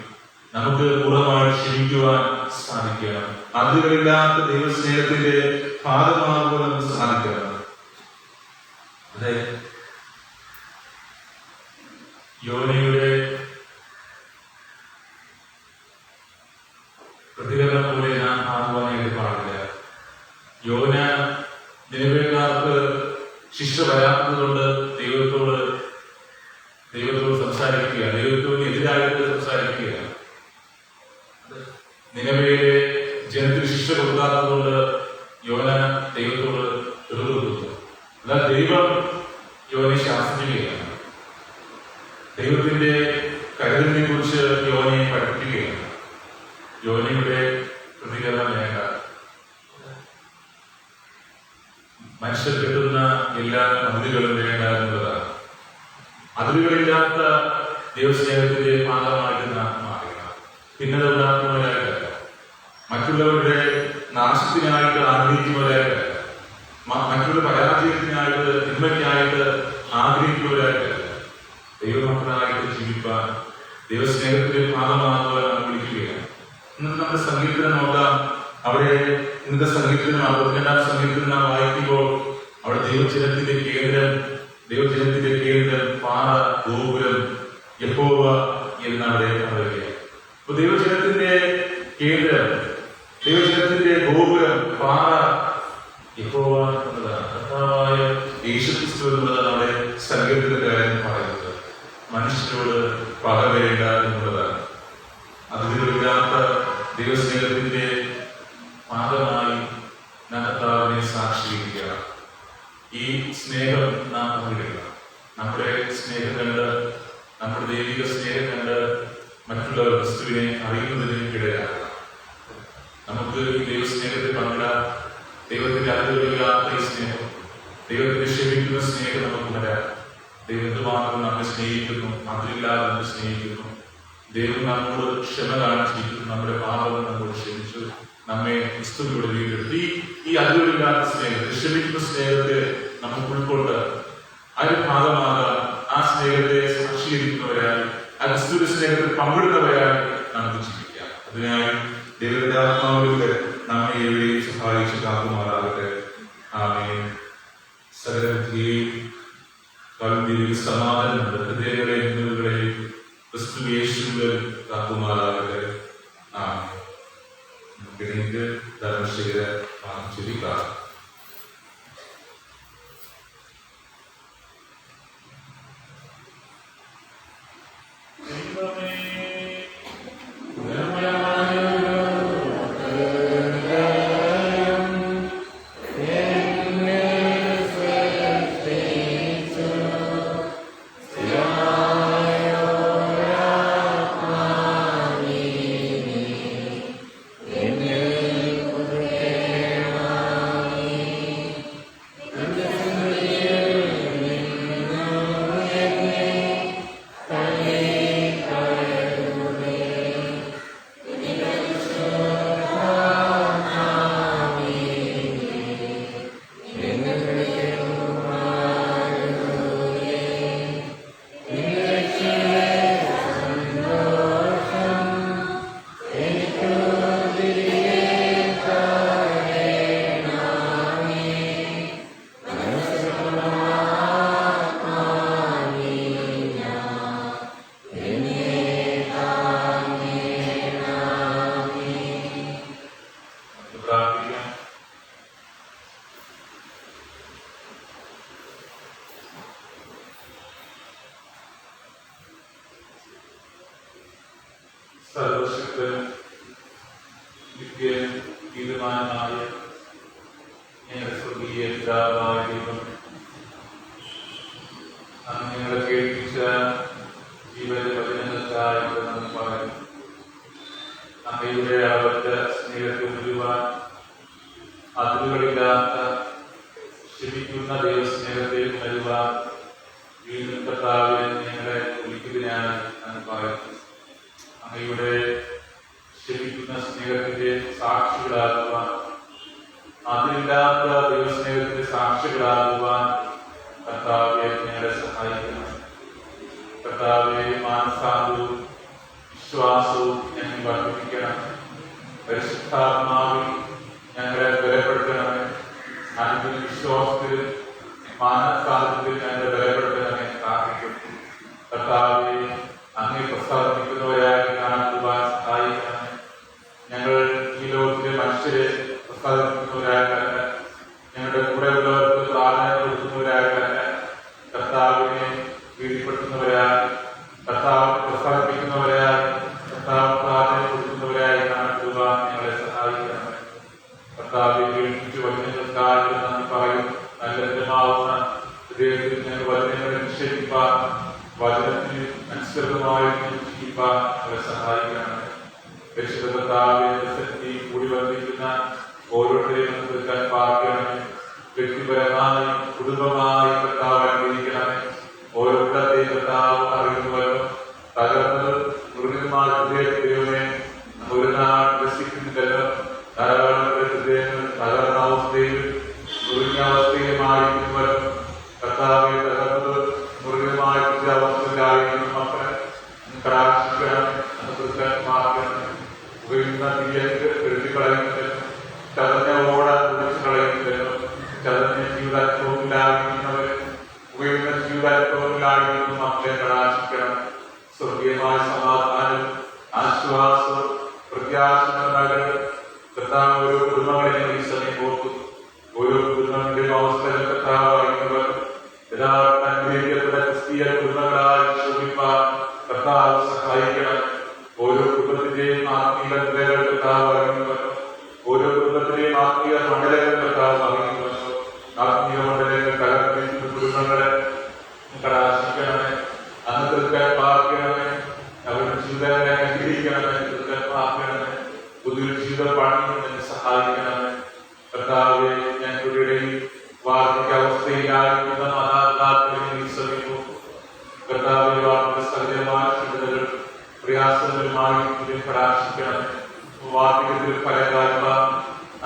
Speaker 2: നമുക്ക് പൂർണ്ണമായി ക്ഷമിക്കുവാൻ സാധിക്കണം. അതിരില്ലാത്ത ദൈവസ്നേഹത്തിന്റെ ഭാഗമാകുവാൻ നമുക്ക് സാധിക്കണം. അതെ, യോനയുടെ പ്രതികരണം പോലെ നാം ആകുവാനായിട്ട് പാടില്ല. യോന നിലവിലുകാർക്ക് ശിക്ഷ വരാത്തതുകൊണ്ട് ദൈവത്തോട് സംസാരിക്കുക, ദൈവത്തോട് എതിരായിട്ട് സംസാരിക്കുക. നിലവിലെ ജനത്തിന് ശിക്ഷ കൊടുക്കാത്തതുകൊണ്ട് യോന ദൈവത്തോട് എതിർക്കുന്നു. എന്നാൽ ദൈവം യോനെ ശാസിക്കുകയാണ്. ദൈവത്തിന്റെ കരുതലിനെ കുറിച്ച് യോനയെ പഠിപ്പിക്കുകയാണ്. യോനയുടെ പ്രതികരണം വേണ്ട. മനുഷ്യർ കെട്ടുന്ന എല്ലാ അതിരുകളും വേണ്ട എന്നുള്ളതാണ്. അതിരുകളില്ലാത്ത ദൈവസ്നേഹത്തിന്റെ ഭാഗമായിട്ട് നാം മാറുക. ഭിന്നത ഉണ്ടാക്കുന്നവരായിട്ടല്ല, മറ്റുള്ളവരുടെ നാശത്തിനായിട്ട് ആഗ്രഹിക്കുന്നവരായിട്ടല്ല, മറ്റുള്ള പരാജയത്തിനായിട്ട് തിന്മയ്ക്കായിട്ട് ആഗ്രഹിക്കുന്നവരായിട്ടല്ല, ദൈവമക്കളായിട്ട് ജീവിപ്പാൻ ദൈവസ്നേഹത്തിന്റെ ഭാഗമാകുവാൻ നാം വിളിക്കുകയാണ്. ഇന്നത്തെ നമ്മുടെ സംഗീതത്തിന് നോക്കാം. അവിടെ ഇന്നത്തെ സംഗീതത്തിന് 52-ാം സംഗീതത്തിൽ നാം വായിക്കുമ്പോൾ അവിടെ ദൈവജനത്തിന്റെ കേന്ദ്രം പാറ, ഗോപുരം, യഹോവ എന്നവിടെ പറയുകയാണ്. അപ്പൊ ദൈവജനത്തിന്റെ കേന്ദ്രം, ദൈവജനത്തിന്റെ ഗോപുരം, പാറ, യഹോവ എന്നതാണ്. യേശുക്രിസ്തു എന്നുള്ളതാണ് അവിടെ സങ്കല്പത്തിന്റെ കാര്യം പറയുന്നത്. മനുഷ്യരോട് പകവേണ്ട എന്നുള്ളതാണ്. അതിലില്ലാത്ത ദൈവസ്നേഹത്തിന്റെ ഭാഗമായി നാം കർത്താവിനെ സാക്ഷീകരിക്കുക. ഈ സ്നേഹം നാം പങ്കിടുക. നമ്മുടെ സ്നേഹം കണ്ട്, നമ്മുടെ ദൈവിക സ്നേഹം കണ്ട് മറ്റുള്ളവർ ക്രിസ്തുവിനെ അറിയുന്നതിന് ഇടയാക്കുക. നമുക്ക് ഈ ദൈവസ്നേഹത്തെ പങ്കിടാം. ദൈവത്തിന്റെ അതിരില്ലാത്ത ഈ സ്നേഹം, ദൈവത്തിന്റെ ക്ഷമിക്കുന്ന സ്നേഹം നമുക്ക് വരാം. ദൈവത്തെ മാത്രം നമ്മെ സ്നേഹിക്കുന്നു, അതിരില്ലാതെ നമ്മെ സ്നേഹിക്കുന്നു. ദൈവം നമ്മോട് ക്ഷമ കാണിച്ചിരിക്കുന്നു, നമ്മുടെ പാപങ്ങൾ നമ്മോട് ക്ഷമിച്ചു, നമ്മെ ക്രിസ്തുവിലൂടെ വീണ്ടെടുത്തി. ഈ അതിരില്ലാത്ത സ്നേഹത്തെ, ക്ഷമിക്കുന്ന സ്നേഹത്തെ നമുക്ക് ഉൾക്കൊണ്ട് അതിന്റെ ഭാഗമാകാം. ആ സ്നേഹത്തെ സാക്ഷീകരിക്കുന്നവരായി, ആ ക്രിസ്തുവിന്റെ സ്നേഹത്തിൽ പങ്കിടുന്നവരായി നമുക്ക് ജീവിക്കാം. അതിനായി ദൈവത്തിന്റെ ആത്മാവിലൂടെ നമ്മെ എവിടെയും സഹായിച്ച് കാക്കുമാറാകട്ടെ. ആമേൻ. സകലവിദ്യയും സമാധാനമുണ്ട്. ഹൃദയങ്ങളെ എന്നിവകളെയും ക്രിസ്തു യേശുവിൽ കാക്കുമാറാകട്ടെ. ആമേൻ. നമുക്കിടയിൽ ധർമ്മശീല ചുരുക്കാം. സർവശക്തനും നിത്യനും തീരുമാനമായ ഞങ്ങളുടെ സ്വർഗീയ പിതാവായ ദൈവം, അങ്ങ് ഞങ്ങളെ കേൾപ്പിച്ച ജീവന്റെ വചനങ്ങൾക്കായി നന്ദി പറയുന്നു. അങ്ങയുടെ അളവറ്റ സ്നേഹത്തെ മുഴുവാൻ, അതിരുകളില്ലാത്ത ക്ഷമിക്കുന്ന ദൈവസ്നേഹത്തെ മുഴുവാൻ വീണ്ടും കർത്താവിനെ ഞങ്ങളെ വിളിക്കുന്നതിനായി നന്ദി പറയുന്നു. അങ്ങയുടെ ക്ഷമിക്കുന്ന സ്നേഹത്തിന്റെ സാക്ഷികളാകുവാൻ, അതിരില്ലാത്ത ദൈവസ്നേഹത്തിന്റെ സാക്ഷികളാകുവാൻ കർത്താവെ ഞങ്ങളെ സഹായിക്കണം. കർത്താവെ മാനസാന്തവും വിശ്വാസവും ഞങ്ങൾ വർദ്ധിപ്പിക്കണം. പരിശുദ്ധാത്മാവിൽ ഞങ്ങളെ ബലപ്പെടുത്തണമേ. അതിന്റെ വിശ്വാസത്തിൽ മാനസാന്തത്തിൽ ഞങ്ങളെ ബലപ്പെടുത്തണമേ. പ്രാർത്ഥിക്കുന്നു. കർത്താവെ അങ്ങേ പ്രസാദിപ്പിക്കുന്നവരായി കാണുവാൻ സഹായിക്കണം. ഞങ്ങൾ ഈ ലോകത്തിലെ മനുഷ്യരെ പ്രസാദിപ്പിക്കുന്നവരായിട്ടല്ല, ഞങ്ങളുടെ കൂടെ ഉള്ളവർക്ക് പ്രാധാന്യം കൊടുക്കുന്നവരായിട്ടല്ല, കർത്താവിനെ കീഴ്പ്പെടുത്തുന്നവരായി, കർത്താവിനെ പ്രസാദിപ്പിക്കുന്നവരായി, കർത്താവ് പ്രാധാന്യം കൊടുക്കുന്നവരായി കാണുവാൻ ഞങ്ങളെ സഹായിക്കണം. കർത്താവിനെ കേൾപ്പിച്ച് വചനങ്ങൾക്കായി നന്ദി പറയും. നല്ല ലഭ്യമാവുന്ന ഹൃദയത്തിൽ ഞങ്ങൾ വചനങ്ങളെ നിക്ഷേപിപ്പാൻ, വചനത്തിന് അനുസൃതമായി ജീവിക്കാൻ അവരെ സഹായിക്കണം. പരിശുദ്ധ കർത്താവിന്റെ ശക്തി കൂടി വർദ്ധിക്കുന്ന ഓരോരുത്തരെയും തീർക്കാൻ പാർക്കണമേ. വ്യക്തിപരമായി കുടുംബമായി കർത്താവ് അനുഗ്രഹിക്കണമേ. ഓരോരുത്തരെയും കർത്താവ് അറിയുന്നവരോ തകർന്ന് മൃഗന്മാർ ഹൃദയത്തിലൂടെ ഒരു നാൾ രസിക്കുന്നില്ലല്ലോ. ധാരാളം ഹൃദയങ്ങൾ തകർന്ന അവസ്ഥയിൽ മുറിഞ്ഞ അവസ്ഥയിലുമായിരിക്കുന്നവരോ കർത്താവെ തകർന്നത് മൃഗമായ അവസ്ഥയിലായിരിക്കുന്ന മക്കളെ കടാക്ഷിക്കണം, മാർക്കണം. ഉപയോഗിക്കുന്ന തീയക്ക് എഴുതി കളയുന്നതിനും ചതഞ്ഞ ഓട കുടിച്ചു കളയുന്നതിനും ചതഞ്ഞ ജീവിതാനുഭവമില്ലാതിരിക്കുന്നവർ ഉപയോഗിക്കുന്ന ജീവിതാനുഭവമില്ലാതിരിക്കുന്ന മക്കളെ കടാക്ഷിക്കണം. സ്വർഗീയമായ സമാധാനം, ആശ്വാസം, പ്രത്യാശകൾ കർത്താവ് ഓരോ കുടുംബങ്ങളെ ഈ സമയം ഓർക്കുന്നു. ഓരോ കുടുംബങ്ങളുടെയും അവസ്ഥകൾ കർത്താവ് അറിയുന്നവർ കർത്താവെ, ഞങ്ങളുടെ ഇടയിൽ വാർദ്ധക്യാവസ്ഥയിലായിരിക്കുന്ന മാതാപിതാക്കളെ നീ ശ്രമിക്കൂ. കർത്താവെ, വാർദ്ധക്യ സഹജമായ ചിന്തകൾ പ്രയാസങ്ങളുമായി കടാക്ഷിക്കണം. വാർദ്ധക്യത്തിൽ ഫലകാൽപ്പ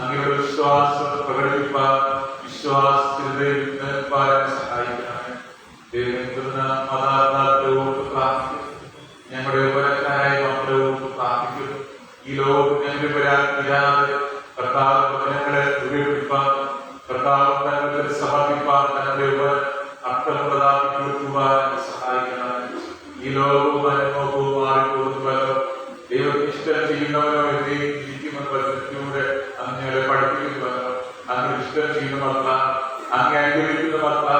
Speaker 2: അങ്ങയുടെ വിശ്വാസം പ്രകടിപ്പിക്കാൻ വിശ്വാസത്തിന്റെ സഹായിക്കണമേ. ദൈവം മാതാപിതാക്കളോട് പ്രാർത്ഥിക്കും. ഞങ്ങളുടെ ഉപരക്കാരായ മക്കളോട് പ്രാർത്ഥിക്കും. ഈ ലോകം ഞങ്ങളുടെ പരാതിയാതെ കർത്താവ് വചനങ്ങളെ ഉപയോഗിപ്പാൻ, കർത്താവ് തങ്ങളുടെ സമർപ്പിപ്പാൻ, തങ്ങളുടെ അർത്ഥം പ്രദാപിക്കുവാൻ സഹായിക്കണം. ഈ ലോകവും അനുഭവവും മാറിപ്പോകുന്നവരോ ദൈവത്തിന് ഇഷ്ടം ചെയ്യുന്നവരോ എന്തെയും ജീവിക്കുമെന്ന പദ്ധതിയിലൂടെ അങ്ങനെ പഠിപ്പിക്കുന്നവരോ അങ്ങനെ ഇഷ്ടം ചെയ്യുന്ന മക്കള, അങ്ങനെ അനുഭവിക്കുന്ന മക്കള,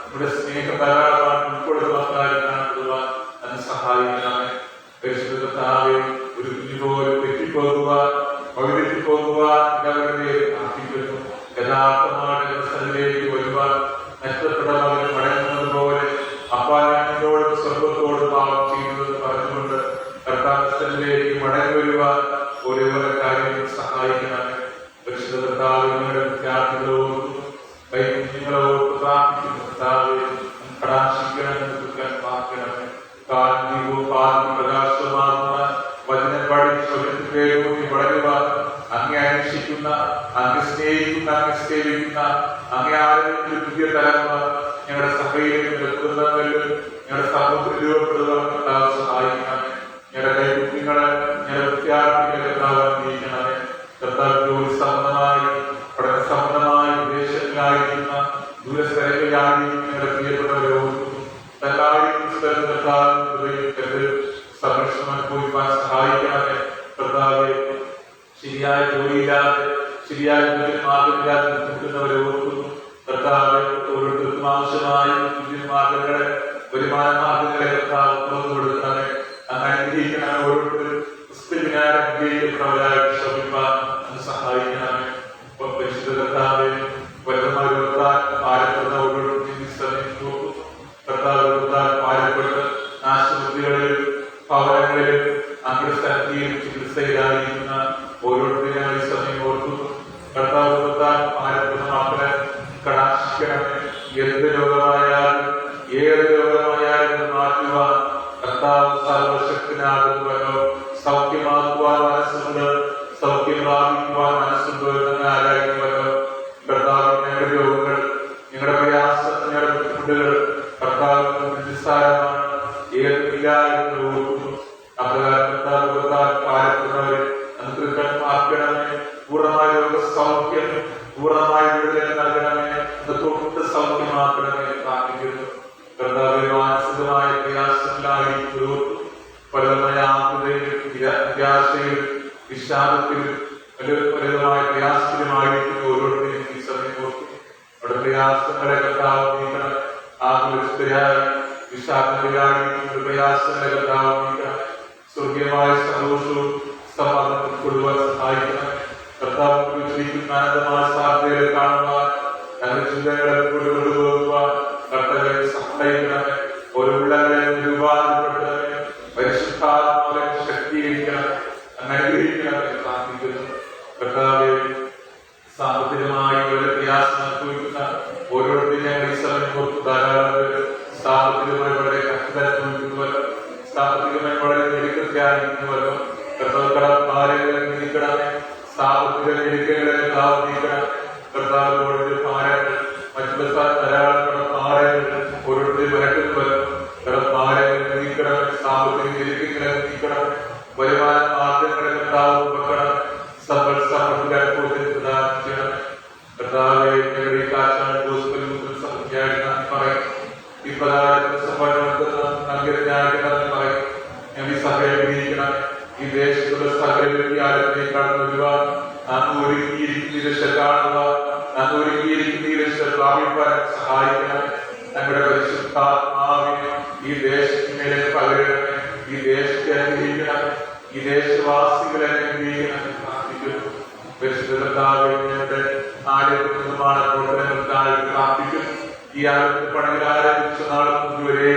Speaker 2: ഇവിടെ സ്നേഹം ധാരാളമായി ഉൾക്കൊള്ളുന്ന മക്കളായി കാണപ്പെടുവാൻ അത് സഹായിക്കണമേ. പരിശുദ്ധ കർത്താവേ, ഒരു കുഞ്ഞുപോലെ തെറ്റിപ്പോകുവാൻ വഴിതെറ്റിപ്പോകുവാൻ ഇടവരുടെ പ്രാർത്ഥിക്കുന്നു. യഥാർത്ഥമായ സ്ഥലത്തിലേക്ക് വരുവാൻ നഷ്ടപ്പെട്ടവർ മടങ്ങുന്നത് പോലെ അപ്പാനോടും സ്വർഗത്തോടും പാപം ചെയ്യുന്നത് പറഞ്ഞുകൊണ്ട് കർത്താവിലേക്ക് മടങ്ങി വരുവാൻ ഓരോ കാര്യങ്ങൾ സഹായിക്കണമേ. പരിശുദ്ധ കർത്താവിനോട് വിദ്യാർത്ഥികളോടും കൈകുഞ്ഞുങ്ങളോട് പ്രാർത്ഥിക്കുന്നു. കർത്താവെ, കടാക്ഷിക്കണമെന്ന് പ്രാർത്ഥിക്കണമേ. കാന്തികവും പാതി പ്രകാശമാകുന്ന വചനം പഠിച്ചു വളരുവാൻ അങ്ങേ അന്വേഷിക്കുന്ന, അങ്ങ് സ്നേഹിക്കുന്ന, അങ്ങ് സേവിക്കുന്ന, അങ്ങേ ആരെങ്കിലും പുതിയ തലമുറ ഞങ്ങളുടെ സഭയിലും ഞങ്ങളുടെ കുടുംബങ്ങളിലും ഞങ്ങളുടെ സമൂഹത്തിൽ രൂപപ്പെടുവാൻ കർത്താവ് സഹായിക്കണമേ. ഞങ്ങളുടെ കൈകുഞ്ഞുങ്ങളെ, ഞങ്ങളുടെ വിദ്യാർത്ഥികളെ കർത്താവ് അംഗീകരിക്കണമേ. കർത്താവ് ജോലി സംബന്ധമായി, പഠന സംബന്ധമായി വിദേശങ്ങളിലായിരിക്കുന്ന, ദൂരസ്ഥലങ്ങളിലായിരിക്കുന്ന ഞങ്ങളുടെ പ്രിയപ്പെട്ടവരോടും സംരക്ഷണം അനുഭവിക്കാൻ സഹായിക്കണമേ. കർത്താവെ, ശരിയായ ജോലിയില്ലാതെ, ശരിയായ മാർഗമില്ലാതെ ബുദ്ധിമുട്ടുന്നവരെ ഓർക്കുന്നു. കർത്താവെ, ഓരോരുത്തർക്കും ആവശ്യമായ മാർഗങ്ങളെ, വരുമാന മാർഗങ്ങളെ കർത്താവ് തുറന്നു കൊടുക്കണമേ. അങ്ങനെ അനുഗ്രഹിക്കണമേ. ഓരോരുത്തരും അനുഗ്രഹിക്കപ്പെട്ടവരായിട്ട് ശ്രമിക്കാൻ സഹായിക്കണമേ. പരിശുദ്ധ കർത്താവെ, ഭാരപ്പെടുന്ന ഓരോരുത്തരും ശ്രമിച്ചു. കർത്താവ് ഭാരപ്പെട്ട് ആശുപത്രികളിലും ഭവനങ്ങളിലും അഗ്രസ്ഥലത്തിലും ചികിത്സയിലായിരിക്കുന്ന ഓരോരുത്തരും ഈ സമയം ഓർക്കുന്നു. കർത്താവ് ഭാരപ്പെടുന്ന മക്കളെ കടാക്ഷിക്കണമേ. എന്ത് രോഗമായാലും ഏത് രോഗമായാലും മാറ്റുവാൻ കർത്താവ് സർവശക്തനാകുന്നുവല്ലോ. സൗഖ്യമാക്കുവാൻ മനസ്സുണ്ട്, സൗഖ്യം പ്രാപിക്കുവാൻ മനസ്സുണ്ട് എന്ന് ആരായുന്നുവല്ലോ. കർത്താവ്, ഞങ്ങളുടെ രോഗങ്ങൾ, ഞങ്ങളുടെ പ്രയാസം, ഞങ്ങളുടെ ബുദ്ധിമുട്ടുകൾ കർത്താവ് നിസ്സാരമാണ്, ഏതുമില്ല എന്ന് ഓർക്കുന്നു. അപ്രകാരം കർത്താവ് പാലിക്കുന്നവരെ അനുഗ്രഹിക്കണമേ. പൂർണ്ണമായ രോഗസൗഖ്യം, പൂർണ്ണമായ വിടുതൽ നൽകണമേ. തൊട്ട് സൗഖ്യമാക്കണമേ പ്രാർത്ഥിക്കുന്നു. കർത്താവ്, മാനസികമായ പ്രയാസങ്ങളിലായിരിക്കും പലതരമായ ആകുലതയിലും നിരാശയിലും വിഷാദത്തിലും പലതരമായ പ്രയാസത്തിലുമായിരിക്കും ഓരോരുത്തരെയും ഈ സമയം ഓർക്കും. അവിടെ പ്രയാസങ്ങളെ കർത്താവ് നീക്കണം. ആകുലസ്ഥരായി വിഷാദത്തിലായിരിക്കും പ്രയാസങ്ങളെ കർത്താവ് നീക്കണം. സ്വർഗീയമായ സന്തോഷവും സമാധാനം കൊടുക്കുവാൻ സഹായിക്കണം. കർത്താവ് ജീവിക്കുന്ന ആനന്ദമായ സാധ്യതകളെ കാണുവാൻ, തന്റെ ചിന്തകളെ കൊണ്ടുപോകുവാൻ കർത്താവെ സഹായിക്കണമേ. ഓരോ ഉള്ളവരെ രൂപാന്തരപ്പെട്ടവരെ പരിശുദ്ധാത്മാവെ ശക്തീകരിക്കണം, അനുഗ്രഹിക്കണമെന്ന് പ്രാർത്ഥിക്കുന്നു. കർത്താവെ, സാമ്പത്തികമായി വളരെ പ്രയാസം അനുഭവിക്കുന്ന ഓരോരുത്തരും ഞങ്ങൾ ഈ സമയം ഓർത്ത് ധാരാളം പേര് സാമ്പത്തികമായി വളരെ കഷ്ടത അനുഭവിക്കുന്നവരോ, സാമ്പത്തികമായി വളരെ ഞെരുക്കത്തിലായിരിക്കുന്നവരോ കർത്താവ് ഭാരങ്ങളെ നീക്കണമേ. സാമ്പത്തിക ഞെരുക്കങ്ങളെ കർത്താവ് നീക്കണം. കർത്താവിനോട് ഭാരങ്ങൾ, മറ്റുള്ള ധാരാളം ഭാരങ്ങൾ ഓരോരുത്തരും വരക്കുന്നവരോ ഭാരങ്ങൾ നീക്കണമേ. സാമ്പത്തിക ഞെരുക്കങ്ങളെ നീക്കണമേ. വരുമാന മാർഗങ്ങളെ കർത്താവ് വെക്കണം. സമൃദ്ധി അനുഭവത്തിൽ പ്രദാനം ചെയ്യണം. കർത്താവെ, ഞങ്ങളുടെ ഈ കാശാണ് ഗോസ്ബൽ സംഖ്യയായിട്ട് പറയും. ഈ പ്രധാനത്തിന് സമ്പന്നമായിട്ട് പറയും. ഞങ്ങൾ ഈ സഭയെ വിനിയോഗിക്കണം. ഈ ദേശത്തുള്ള സകല വ്യക്തിയാരെ കടന്നു വരുവാൻ, അങ്ങ് ഒരുക്കിയിരിക്കുന്ന രക്ഷ കാണുവാൻ, അങ്ങ് ഒരുക്കിയിരിക്കുന്ന ഈ രക്ഷ പ്രാപിപ്പാൻ സഹായിക്കണം. ഞങ്ങളുടെ പരിശുദ്ധാത്മാവിനെ ഈ ദേശത്തിനേക്ക് പകരണമേ. ഈ ദേശത്തെ അനുഗ്രഹിക്കണം. ഈ ദേശവാസികളെ അനുഗ്രഹിക്കണം പ്രാർത്ഥിക്കുന്നു. പരിശുദ്ധ കർത്താവിന്റെ ആലയത്തിൽ നിർമ്മാണ പ്രവർത്തനങ്ങൾക്കായി പ്രാർത്ഥിക്കും. ഈ ആലയത്തിൽ പണികൾ ആരംഭിച്ച നാൾ മുഴുവരെ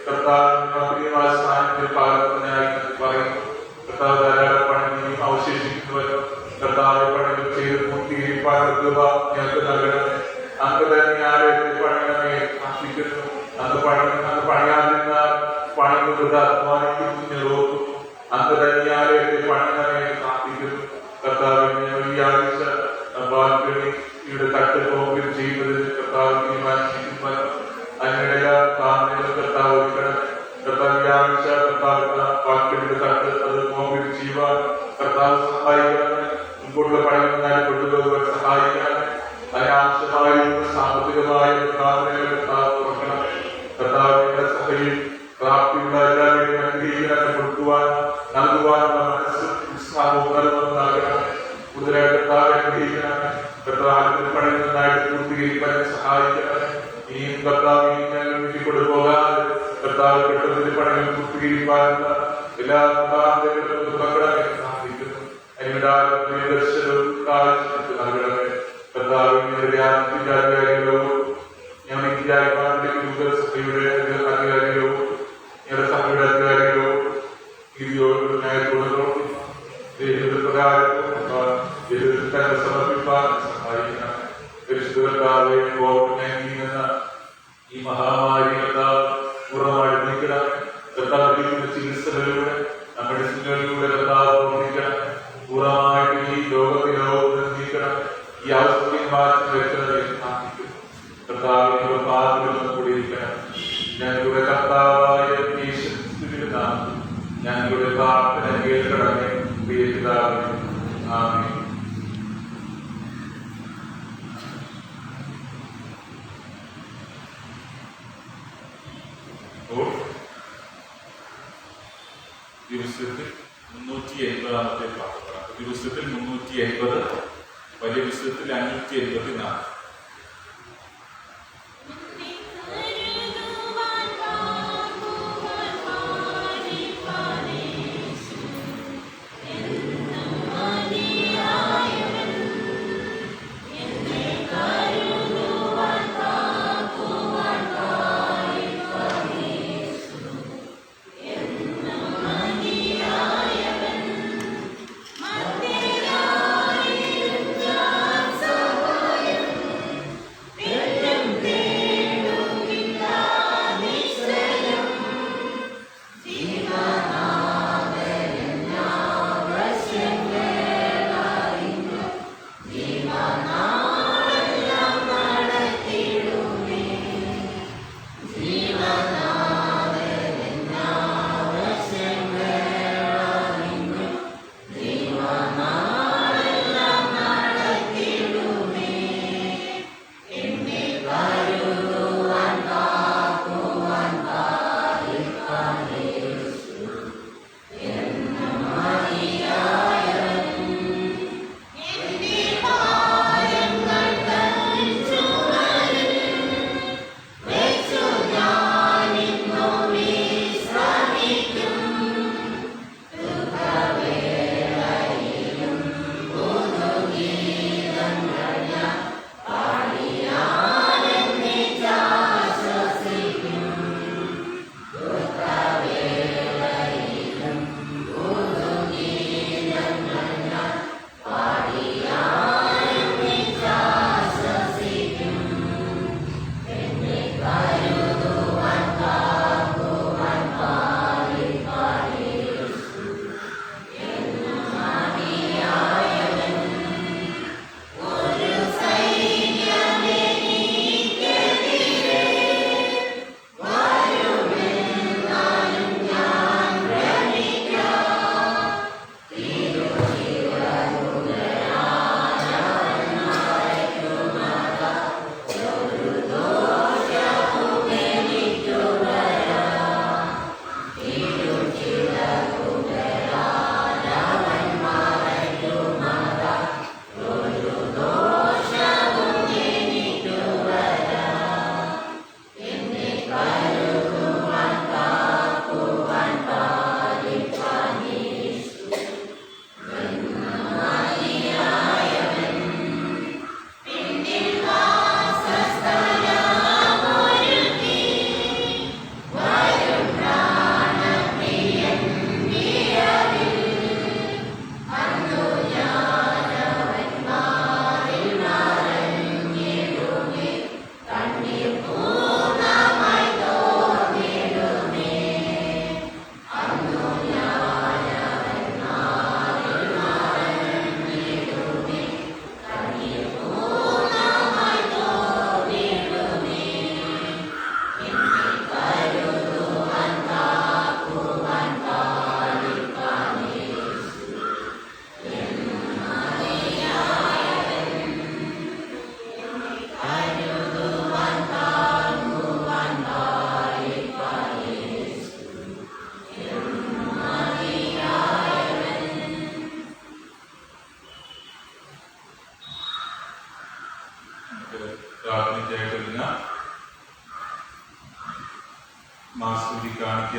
Speaker 2: കർത്താവിന്റെ സ്ഥാനത്തിൽ പകർത്തുന്നതിനായി പറയുന്നു. കർത്താവ് ധാരാളം പണി അവശേഷിക്കുന്നവരോ കർത്താവ് പണികൾ ചെയ്ത് പൂർത്തീകരിപ്പാൻ
Speaker 1: ഞങ്ങൾക്ക് നൽകണമേ. അങ്ങ് തന്നെ ആലയത്തിൽ പണിയണമേ പ്രാർത്ഥിക്കുന്നു. അന്ന് പണിയാതിരുന്ന പണിക്കുന്നത് അധ്വാനിക്കുന്നു. അങ്ങ് തന്നെ ആലയത്തിൽ പണിയണമേ പ്രാർത്ഥിക്കുന്നു. കർത്താവിനെ വെള്ളിയാഴ്ച ബാൽക്കണിയുടെ തട്ട് കോൺക്രീറ്റ് ചെയ്യുന്നതിന് കർത്താവ് തീരുമാനിച്ചിരിക്കുന്നു. അങ്ങനെ എല്ലാ കാരണങ്ങളും കർത്താവ് ഒരുക്കണം. കർത്താവ് വ്യാഴാഴ്ച കർത്താവ് ബാൽക്കണിയുടെ തട്ട് അത് കോൺക്രീറ്റ് ചെയ്യുവാൻ കർത്താവ് സഹായിക്കണം. മുൻപോട്ടുള്ള പണികളായി കൊണ്ടുപോകുവാൻ സഹായിക്കണം. അതിനാവശ്യമായിരുന്ന സാമ്പത്തികമായ കാരണങ്ങൾ കർത്താവ് തുറക്കണം. കർത്താവിന്റെ സഭയിൽ പ്രാപ്തിയുള്ള എല്ലാവരെയും അനുഗ്രഹിക്കാൻ കൊടുക്കുവാൻ നൽകുവാനുള്ള മനസ്സ് ഉത്സാഹവും നൽകണം. കൂടുതലായിട്ട് കർത്താവ് അനുഗ്രഹിക്കണം. കർത്താവിന്റെ പണി നന്നായിട്ട് പൂർത്തീകരിക്കാൻ സഹായിക്കണം. ഇനിയും കർത്താവ് ഞങ്ങൾ വീട്ടിൽ പോകാതെ കർത്താവ് കെട്ടുന്നതിന്റെ പണികൾ പൂർത്തീകരിക്കാനുള്ള എല്ലാ കർത്താവിനും പ്രാർത്ഥിക്കുന്നു. അതിനുണ്ടാകുന്ന ദർശനവും കാഴ്ച നൽകണമേ. കർത്താവിന്റെ അധികാരികളോ ഞങ്ങൾ സഭയുടെ അധികാരികളോ ഞങ്ങളുടെ സഭയുടെ അധികാരികളോ പ്രകാരം സമർപ്പിക്കാൻ സഹായിക്കണം. പരിശുദ്ധ കോവിഡ്-19 എന്ന ഈ മഹാമാരി പൂർണ്ണമായി നീക്കണം. കർത്താവിന്റെ ചികിത്സകളിലൂടെ മെഡിസിനുകളിലൂടെ കർത്താവ് പ്രവർത്തിക്കണം. പൂർണ്ണമായിട്ട് ഈ ലോകത്തിലോ നീക്കണം. ഈ അവസ്ഥ മാറ്റി വെക്കുന്നതിനെ പ്രാർത്ഥിക്കുന്നു. കർത്താവിന്റെ പാദങ്ങളിൽ കൂടിയിരിക്കണം. ഞങ്ങളുടെ കർത്താവായ യേശുവിന്റെ നാമത്തിൽ ഞങ്ങളുടെ പ്രാർത്ഥന കേൾക്കണമേ. പ്രിയ പിതാവേ, ആമേൻ.
Speaker 2: ദിവസത്തിൽ 380 പാഠം. ദിവസത്തിൽ 380, വലിയ പുസ്തകത്തിൽ 584. പ്രാർത്ഥനയ്ക്കായിട്ടിരുന്ന മാസൂരി കാണിക്ക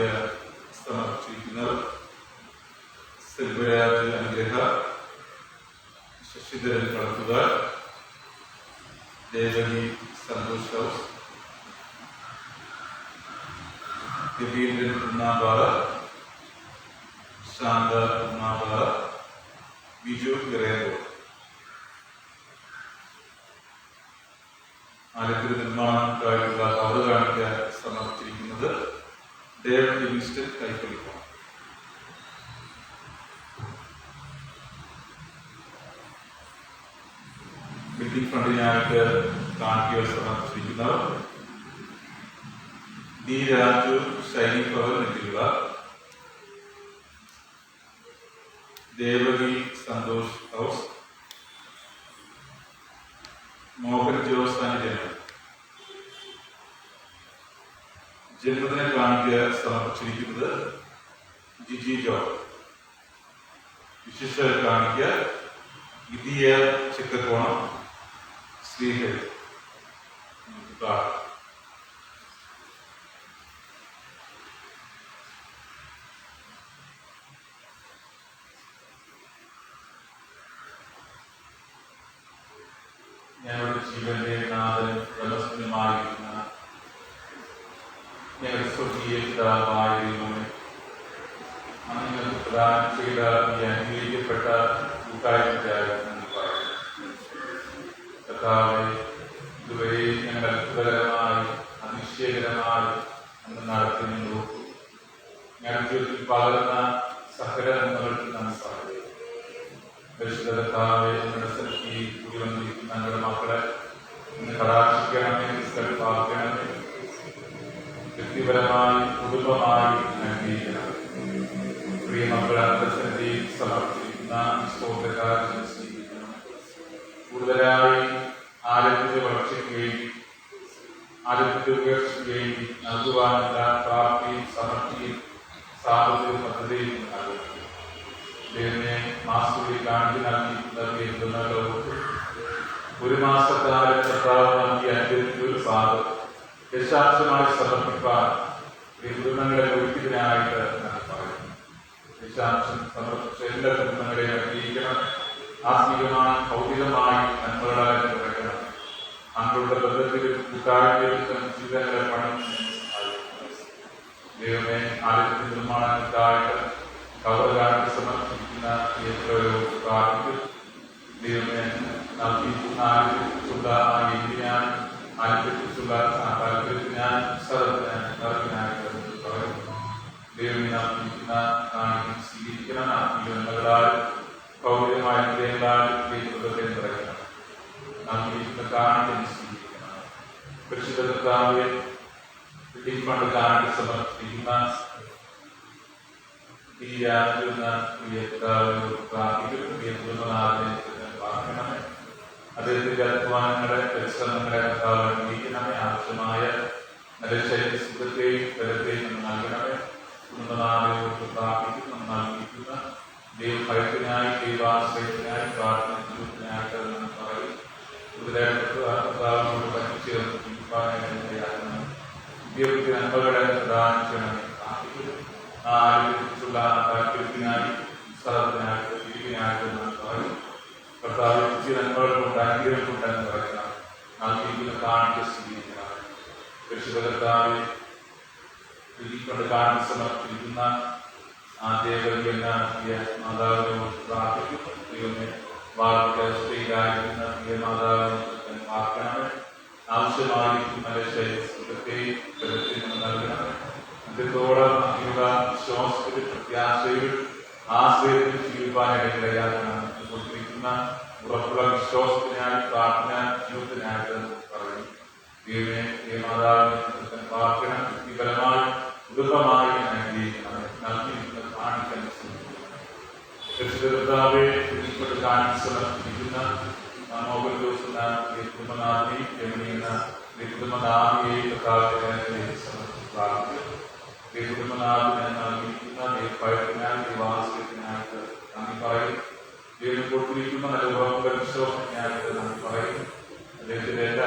Speaker 2: സമർപ്പിച്ചിരിക്കുന്നവർ സെൽവരാജ് അനുഗ്രഹ, ശശിധരൻ കളത്തുക, ദേവകി സന്തോഷ് ഹൗസ്, രവീന്ദ്രൻ ഉണ്ണാപാറ, ശാന്ത ഉണ്ണാപാറ, ബിജു ഇറയതോ. ആലപ്പുഴ നിർമ്മാണക്കാരുള്ള കവർ കാണിക്കാൻ സമർപ്പിച്ചിരിക്കുന്നത് ഡേവിഡ് ലിവിങ്സ്റ്റൺ കൈക്കൊള്ളിക്കണം. ബിൽഡിംഗ് ഫണ്ടിനായിട്ട് കാണിക്കകൾ സമർപ്പിച്ചിരിക്കുന്നവർ ഡി രാജു, ഷൈനി പവർ എന്നിവ, ദേവകി സന്തോഷ് ഹൗസ്, മോഹൻ ജോസ് ജന്മം. ജന്മദിന കാണിക്ക സമർപ്പിച്ചിരിക്കുന്നത് ജിജി ജോർജ്. വിശേഷ കാണിക്ക വിധിയ ചിക്കക്കോണം, ശ്രീഹരി. ഞങ്ങളുടെ ജീവന്റെ നാഥനും പ്രമസ്തനുമായിരിക്കുന്ന ഞങ്ങളുടെ സ്വർഗീയ പിതാവായ ദൈവമേ, അങ്ങ് പ്രദാനം ചെയ്ത ഈ അനുഗ്രഹിക്കപ്പെട്ട കൂട്ടായ്മയ്ക്കായി നന്ദി പറയുന്നു. കർത്താവേ, ഇതുവരെ ഞങ്ങൾ അത്ഭുതകരമായി അതിശയകരമായി അങ്ങ് നടത്തി നോക്കൂ. ഞങ്ങളുടെ ജീവിതത്തിൽ പകർന്ന സകല നന്മകൾക്ക് നന്ദി പറയുന്നു. പരിശുദ്ധ കർത്താവേ, ഞങ്ങളുടെ സൃഷ്ടി കൂടി വന്നിരിക്കുന്ന ഞങ്ങളുടെ മക്കളെ ഇന്ന് കടാക്ഷിക്കണമേ, പാർക്കണമേ. വ്യക്തിപരമായി കുടുംബമായി അനുഗ്രഹിക്കണം. പ്രിയ മക്കളെ അന്തസന്ധി സമർപ്പിക്കുന്ന സ്തോത്രകാരനെ സ്വീകരിക്കണം. കൂടുതലായി ആരോഗ്യ വളർച്ചയ്ക്കുകയും ആരോഗ്യ ഉയർച്ചയ്ക്കുകയും നൽകുവാനുള്ള പ്രാപ്തിയും സമൃദ്ധിയും സാമ്പത്തിക പദ്ധതിയും നൽകുന്നു. ദൈവമേ, മാസൂരി കാണിക്ക് നൽകിയിരിക്കുന്ന ലോകത്ത് ഒരു മാസക്കാലം കർത്താവ് നൽകിയ അനുഗ്രഹിച്ചൊരു ഭാഗം ദശാംശമായി സമർപ്പിക്കാൻ കുടുംബങ്ങളെ ഒരുക്കിയതിനായിട്ട് ഞാൻ പറയുന്നു. ദശാംശം സമർപ്പിച്ച എല്ലാ കുടുംബങ്ങളെയും അനുഗ്രഹിക്കണം. ആത്മീയമായി ഭൗതികമായി നന്മകളായി നിറയ്ക്കണം. താങ്കളുടെ ബന്ധത്തിലും കൂട്ടായ്മയിലും ജീവിതങ്ങളെ പണം ദൈവമേ, ആരോഗ്യ നിർമ്മാണങ്ങൾക്കായിട്ട് കവറുകാർക്ക് സമർപ്പിക്കുന്ന എത്രയോ പ്രാർത്ഥിക്കും. ദൈവമേ, നൽകിയിരിക്കുന്ന ആരോഗ്യത്തിലുള്ള ആ എന്തിനാൻ ആരോഗ്യത്തിലുള്ള താല്പര്യത്തിനാൻ സ്ഥലത്തിനായിട്ട് പറയുന്നു. ദൈവമേ, നൽകിയിരിക്കുന്ന കാണിക്കും സ്വീകരിക്കണം. ആത്മീയങ്ങളാൽ ഭൗതികമായ ഹൃദയങ്ങളാൽ ദൈവത്തെ നിറയ്ക്കണം. നൽകിയിരിക്കുന്ന കാണിക്കും സ്വീകരിക്കണം. പരിശുദ്ധ കർത്താവേ, ബിൽഡിംഗ് ഫണ്ട് കാണിക്ക് സമർപ്പിക്കുന്ന ഈ രാജ്യമെന്ന പ്രിയതാവിനോട് പ്രാർത്ഥിക്കും. പ്രിയപ്പെടുന്നതിനെ പ്രാർത്ഥിക്കണമേ. അദ്ദേഹത്തിന്റെ അധ്വാനങ്ങളെ പരിശ്രമങ്ങളെ കർത്താവ് അനുഗ്രഹിക്കണമേ. ആവശ്യമായ നല്ല ശരീര സുഖത്തെയും ബലത്തെയും നൽകണമേ. കുടുംബനാഥയോട് പ്രാർത്ഥിക്കും. നൽകിയിരിക്കുന്ന ദൈവഭയത്തിനായി, ദൈവാശ്രയത്തിനായി, പ്രാർത്ഥനയ്ക്കായിട്ട് പറയും. കർത്താവിനോട് പറ്റിച്ചേർന്ന് ജീവിക്കാനായിരുന്നു. ഉദ്യോഗത്തിൽ നന്മകളെ പ്രദാനം ചെയ്യണമേ. പ്രാർത്ഥിക്കുന്നു. ആരോഗ്യത്തിലുള്ള താല്പര്യത്തിനായി, സ്ഥലത്തിനായിട്ട്, ജീവിതത്തിനായിട്ട് പറയും. കർത്താവ് നന്മകൾ കൊണ്ട് അനുഗ്രഹം കൊണ്ടെന്ന് പറയണം. നൽകിയിരിക്കുന്ന കാണിക്ക് സ്വീകരിക്കണം. പരിശുദ്ധ കർത്താവെ, കൊണ്ട് കാണിക്ക് സമർപ്പിച്ചിരിക്കുന്ന ദേവകെന്ന മാതാവിനോട് പ്രാർത്ഥിക്കും. ദൈവമേ, വാർദ്ധക്യാവസ്ഥയിലായിരിക്കുന്ന പ്രിയ മാതാവിനെ പ്രാർത്ഥനമേ. ആവശ്യമായിരിക്കും നല്ല ശരീരത്തെയും ബലത്തെയും നൽകണമേ. അന്ത്യത്തോളം അങ്ങനെയുള്ള വിശ്വാസത്തിൽ, പ്രത്യാശയിൽ, ആശ്രയത്തിൽ ജീവിക്കാനിടയിലാക്കണം. കൊടുത്തിരിക്കുന്ന ഉറപ്പുള്ള വിശ്വാസത്തിനായി, പ്രാർത്ഥന ജീവിതത്തിനായിട്ട് പറയും. ദൈവമേ, മാതാവിനെ പ്രാർത്ഥന വ്യക്തിപരമായി കുടുംബമായി അനുഗ്രഹിക്കണം. നൽകിയിരിക്കുന്ന കാണിക്കാൻ കർത്താവെ, കാണിച്ച് സമർപ്പിക്കുന്ന മോഹൻ ജോസ് കുടുംബനാഥി എന്ന കുടുംബനാഥിയെ കർത്താവിനെ സമർപ്പിക്കും. കുടുംബനാഥിനെ നൽകിയിരിക്കുന്ന ഭയത്തിനായി, ദൈവാശ്രയത്തിനായിട്ട് നന്ദി പറയും. ദൈവം കൊടുത്തിരിക്കുന്ന നല്ല ഉറപ്പുള്ള വിശ്വാസത്തിനായിട്ട് നന്ദി പറയും. അദ്ദേഹത്തിന്റെ എല്ലാ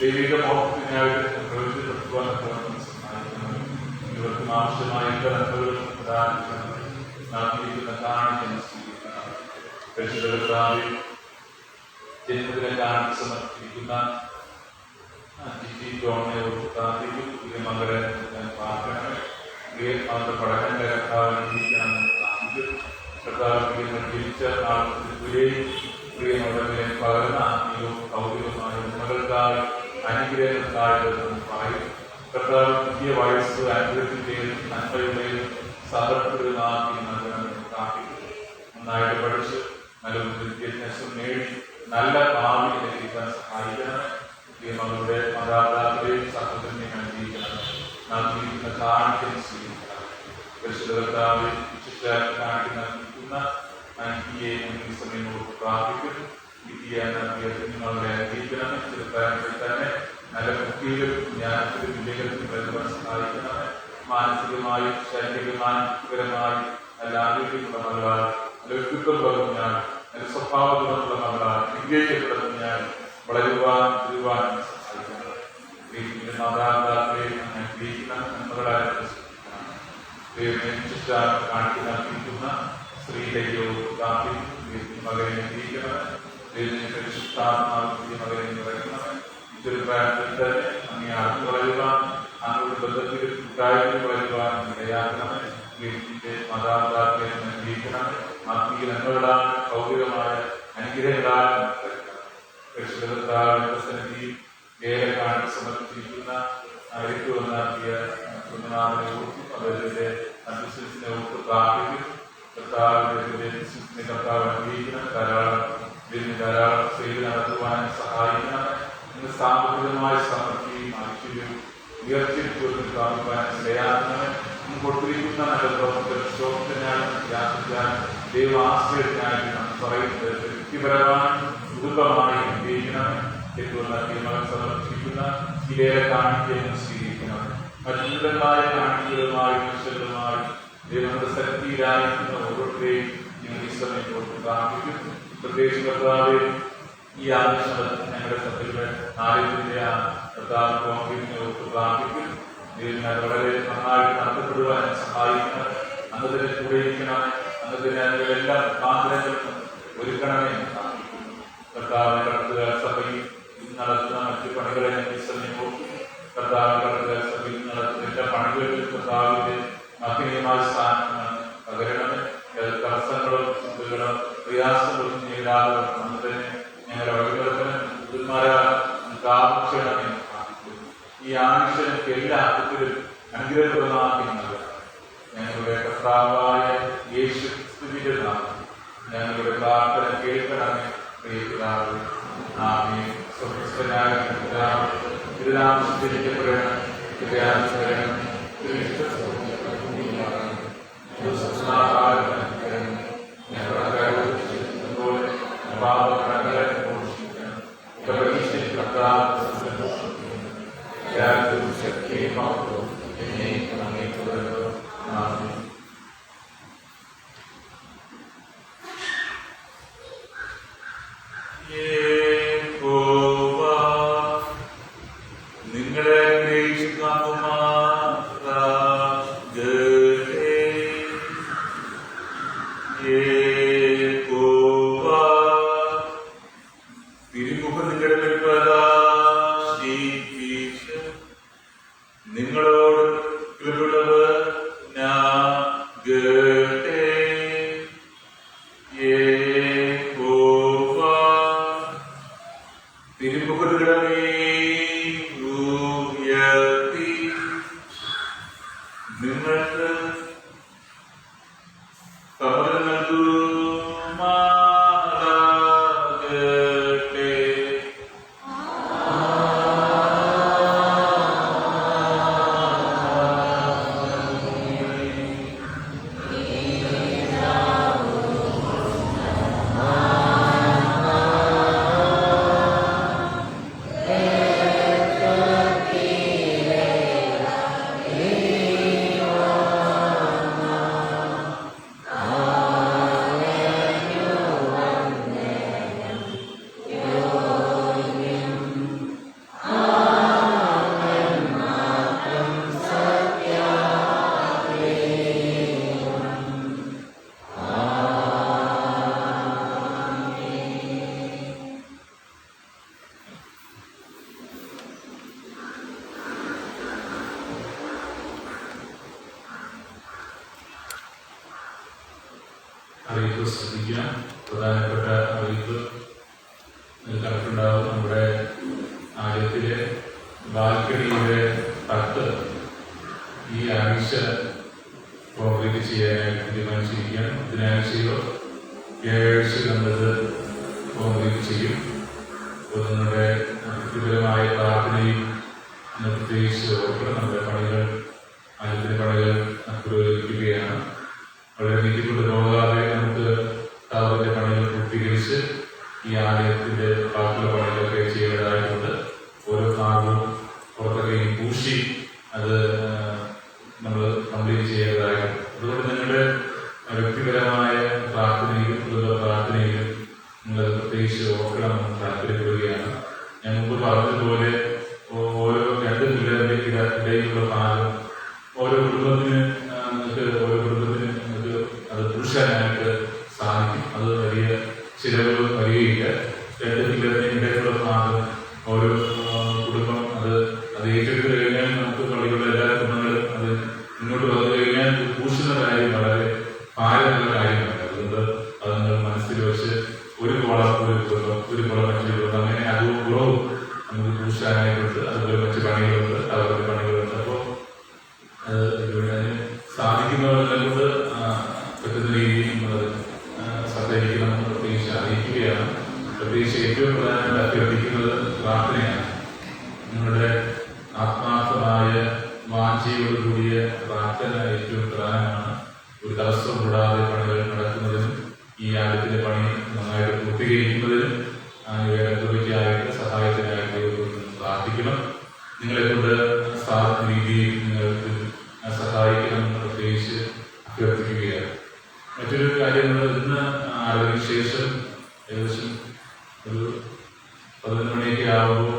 Speaker 2: ദൈവിക മോഹത്തിനായിട്ട് പ്രവൃത്തിപ്പെടുത്തുവാനൊക്കെ സഹായിക്കണം. ഇവർക്കും ആവശ്യമായ എല്ലാ നന്മകളും പ്രദാനിക്കണം. നാട്ടിലിരിക്കുന്ന കാണിക്കാൻ സ്വീകരിക്കണം. പരിശുദ്ധകർത്താവിൽ ജന്മദിന കാണിച്ച് സമർപ്പിക്കുന്ന മകളെ പ്രാർത്ഥന പഠനന്റെ കർത്താവിനെ കർത്താവ് ജീവിച്ച പ്രിയമകളെ പകർന്ന കൗതുകമായ ഉണ്മകൾക്കായി അനുഗ്രഹങ്ങൾക്കായി പറയും. കർത്താവ് പുതിയ വയസ്സ് അനുഗ്രഹത്തിന്റെയും നന്മയുടെയും സദർഭമാക്കി നൽകണമെന്ന് പ്രാർത്ഥിക്കുന്നു. നന്നായിട്ട് പഠിച്ച് നല്ല വിദ്യാഭ്യാസം നേടി നല്ല ഭാവി ലഭിക്കാൻ സഹായിക്കണം. മകളുടെ മാതാപിതാക്കളെയും സഹോദരനെയും അനുഗ്രഹിക്കണം. നാം ജീവിക്കുന്ന കാണിക്കാൻ സ്വീകരിക്കണം. പരിശുദ്ധകർത്താവിൽ കാണിക്കുന്ന സമയം പ്രാർത്ഥിക്കും. നിങ്ങളുടെ അനുഗ്രഹിക്കണം. ചെറുപ്പത്തിൽ തന്നെ നല്ല ബുദ്ധിയിലും ജ്ഞാനത്തിലും വിവേകത്തിലും വരുവാൻ സഹായിക്കണം. മാനസികമായും ശാരീരികമായും നല്ല ആരോഗ്യമുള്ള മകളാൽ, നല്ല വ്യക്തിത്വമുള്ള ഞാൻ, നല്ല സ്വഭാവ ഗുണമുള്ള മകളാൽ വിജയിക്കപ്പെടുന്ന ഞാൻ വളരുവാൻ സഹായിക്കണം. മാതാപിതാക്കളെ അനുഗ്രഹിക്കണം. നന്മകളാൽ കാണിക്കുന്ന സ്ത്രീയോ മകനെ അനുഗ്രഹിക്കണം. പരിശുദ്ധാത്മാവിന്റെ മകനെ നിറയ്ക്കണം. ഇതൊരു പ്രാർത്ഥന തന്നെ അങ്ങേ അറിഞ്ഞു വളരുവാൻ, അങ്ങയുടെ ബന്ധത്തിലും കൂട്ടായ്മയിൽ വളരുവാൻ ഇടയാക്കണം. വീട്ടിന്റെ മാതാപിതാക്കളെ അനുഗ്രഹിക്കണം. ആത്മീയ നന്മകളാൽ ഭൗതികമായ അനുഗ്രഹങ്ങളാൽ പരിശുദ്ധകർത്താവിന്റെ സന്നിധിയിൽ വേല കാണി സമർപ്പിച്ചിരിക്കുന്ന നടത്തിയ അവരുടെ അന്തസ്സിനെ ഓർത്ത് പ്രാർത്ഥിക്കും. കർത്താവ് അനുഗ്രഹിക്കണം. ധാരാളം സെയിൽ നടത്തുവാൻ സഹായിക്കണം. ഇന്ന് സാമ്പത്തികമായ സമൃദ്ധിയും ഐശ്വര്യവും ഉയർത്തിരിച്ചുകൊണ്ട് കാണുവാൻ ഇടയാക്കണം. ഇന്ന് കൊടുത്തിരിക്കുന്ന നല്ല പ്രവർത്തനായി ദൈവാശ്രയത്തിനായിട്ട് നാം പറയുന്നത് വ്യക്തിപരമായി കുടുംബമായി ഉപയോഗിക്കണം. സമർപ്പിക്കുന്ന ഇതേറെ കാണിക്കുകയും സ്വീകരിക്കണം. മറ്റുള്ളതായ കാണികളുമായി മനുഷ്യരുമായി ദൈവങ്ങളുടെ ശക്തിയിലായിരിക്കുന്ന ഓരോരുത്തരെയും നിങ്ങൾ ഈ സമയത്തോട്ട് പ്രാർത്ഥിക്കും. പ്രത്യേകിച്ച് കർത്താവ് ഈ ആവശ്യം ഞങ്ങളുടെ സഭയുടെ ആരോഗ്യത്തിന്റെ കർത്താവിനെ ഓർത്ത് പ്രാർത്ഥിക്കും. ദൈവം വളരെ നന്നായിട്ട് നടത്തപ്പെടുവാൻ സഹായിക്കണം. അന്നതിനെ കൂടെയിരിക്കണം. അന്നതിനെ അതിലെല്ലാം മുഖാന്തരങ്ങളും ഒരുക്കണമേ പ്രാർത്ഥിക്കും. കർത്താവ് കടത്തുക സഭയിൽ നടത്തുന്ന മറ്റു പണികളെ ഈ സമയം ഓർക്കും. കർത്താവ് കടത്തുക സഭയിൽ നടത്തുന്ന എല്ലാ പണികളിലും കർത്താവിന്റെ മഹനീയമായ സ്ഥാനമാണ് പകരണമേ. തടസ്സങ്ങളും ചിന്തകളും പ്രയാസങ്ങളും നേരിടാതെ നമ്മൾ തന്നെ ഞങ്ങളുടെ വഴികളെ ആവശ്യമാണ്. ഈ ആവശ്യങ്ങൾക്ക് എല്ലാ അർത്ഥത്തിലും അനുഗ്രഹപ്രദമാക്കി നൽകണം. ഞങ്ങളുടെ കർത്താവായ യേശു ക്രിസ്തുവിന്റെ നാമത്തിൽ ഞങ്ങളുടെ പ്രാർത്ഥന കേൾക്കണമേ. പ്രിയപിതാവേ, ആമേൻ. സ്വസ്ഥനായ പിതാവേ, തിരുനാമം സ്തുതിക്കപ്പെടണം. ഹൃദയാനുസരണം നിങ്ങളെ തിരുമുഖം നിങ്ങളുടെ നിങ്ങളോട് കൃപയുള്ളവർ തിരുമുഖങ്ങളുടെ നിങ്ങൾക്ക് സഹോദരൻ ആരംഭിച്ചിരിക്കാം. പ്രധാനപ്പെട്ട അറിയിപ്പ് കണ്ടിട്ടുണ്ടാവും. നമ്മുടെ ആലയത്തിലെ ബാൽക്കണിയുടെ തട്ട് ഈ ആഴ്ച കോൺക്രീറ്റ് ചെയ്യാനായിട്ട് തീരുമാനിച്ചിരിക്കുകയാണ്. ബുധനാഴ്ചയോ വ്യാഴാഴ്ചയോ നമ്മളത് കോൺക്രീറ്റ് ചെയ്യും. അപ്പോൾ നിങ്ങളുടെ വ്യക്തിപരമായ പ്രാർത്ഥനയും പ്രത്യേകിച്ച് ഓർക്കണം. നമ്മുടെ പണികൾ ആലയത്തിലെ പണികൾ പുരോഗമിക്കുകയാണ്. വളരെ നീട്ടിക്കൊണ്ട് പോകാതെ നമുക്ക് ടവറിന്റെ പണികൾ പൂർത്തീകരിച്ച് ഈ ആലയത്തിന്റെ ബാക്കിയുള്ള പണികളൊക്കെ ചെയ്യേണ്ടതായിട്ടുണ്ട്. ഓരോ ഭാഗവും പുറത്തൊക്കെയും പൂശി അത് നമ്മൾ കംപ്ലീറ്റ് ചെയ്യേണ്ടതായിട്ടുണ്ട്. അതുകൊണ്ട് നിങ്ങളുടെ വ്യക്തിപരമായ പ്രാർത്ഥനയിലും കുടുംബ പ്രാർത്ഥനയിലും നിങ്ങൾ പ്രത്യേകിച്ച് ഓർക്കണം എന്ന് താല്പര്യപ്പെടുകയാണ്. ഞാൻ മുമ്പ് പറഞ്ഞതുപോലെ ഓരോ 2 പില്ലറിന്റെ ഇടയിലുള്ള ഭാഗം ഓരോ കുടുംബത്തിന് നിങ്ങൾക്ക് അത് പുരുഷനായിട്ട് സാധിക്കും. അത് വലിയ ചിലവ് വരികയില്ല. 2 പില്ലറിന്റെ ഇടയിലുള്ള ഭാഗം ഓരോ കുടുംബം അത് ഏറ്റെടുത്ത് കഴിഞ്ഞാൽ നമുക്ക് പള്ളികളുടെ എല്ലാ കുടുംബങ്ങളും അത് മുന്നോട്ട് വന്നു കഴിഞ്ഞാൽ പൂശുന്ന കാര്യം വളരെ ഭാരമുള്ള കാര്യമാണ്. അതുകൊണ്ട് അത് നിങ്ങൾ മനസ്സിൽ വെച്ച് ഒരു കുളം മറ്റൊരു കുളം അങ്ങനെ അതും കുറവും നമുക്ക് പൂശാനായിട്ടുണ്ട്. അതുപോലെ മറ്റു പണികളുണ്ട്, അവരുടെ പണികളുണ്ട്. അപ്പോൾ അതിന് സാധിക്കുന്നവരെ കൊണ്ട് പറ്റുന്ന രീതിയിൽ നമ്മളത് സഹകരിക്കണമെന്ന് പ്രത്യേകിച്ച് അറിയിക്കുകയാണ്. പ്രത്യേകിച്ച് ഏറ്റവും പ്രധാനമായിട്ട് അഭ്യർത്ഥിക്കുന്നത് പ്രാർത്ഥനയാണ്. നിങ്ങളുടെ ആത്മാർത്ഥമായ വാഞ്ചയോടുകൂടിയ പ്രാർത്ഥന ഏറ്റവും പ്രധാനമാണ്. ഒരു തടസ്സം കൂടാതെ പണികൾ നടക്കുന്നതിനും ഈ ആലയത്തിലെ പണി നന്നായിട്ട് പൂർത്തീകരിക്കുന്നതിനും വേണ്ടതുകയായിട്ട് സഹായത്തിനായിട്ട് പ്രാർത്ഥിക്കണം. നിങ്ങളെ കൊണ്ട് സാധിക്കുന്ന രീതിയിൽ നിങ്ങൾക്ക് സഹായിക്കണമെന്ന് പ്രത്യേകിച്ച് അഭ്യർത്ഥിക്കുകയാണ്. മറ്റൊരു കാര്യം ഇന്ന് ആരാധനയ്ക്ക് ശേഷം ഏകദേശം ഒരു 11 മണിയൊക്കെ ആകുമ്പോൾ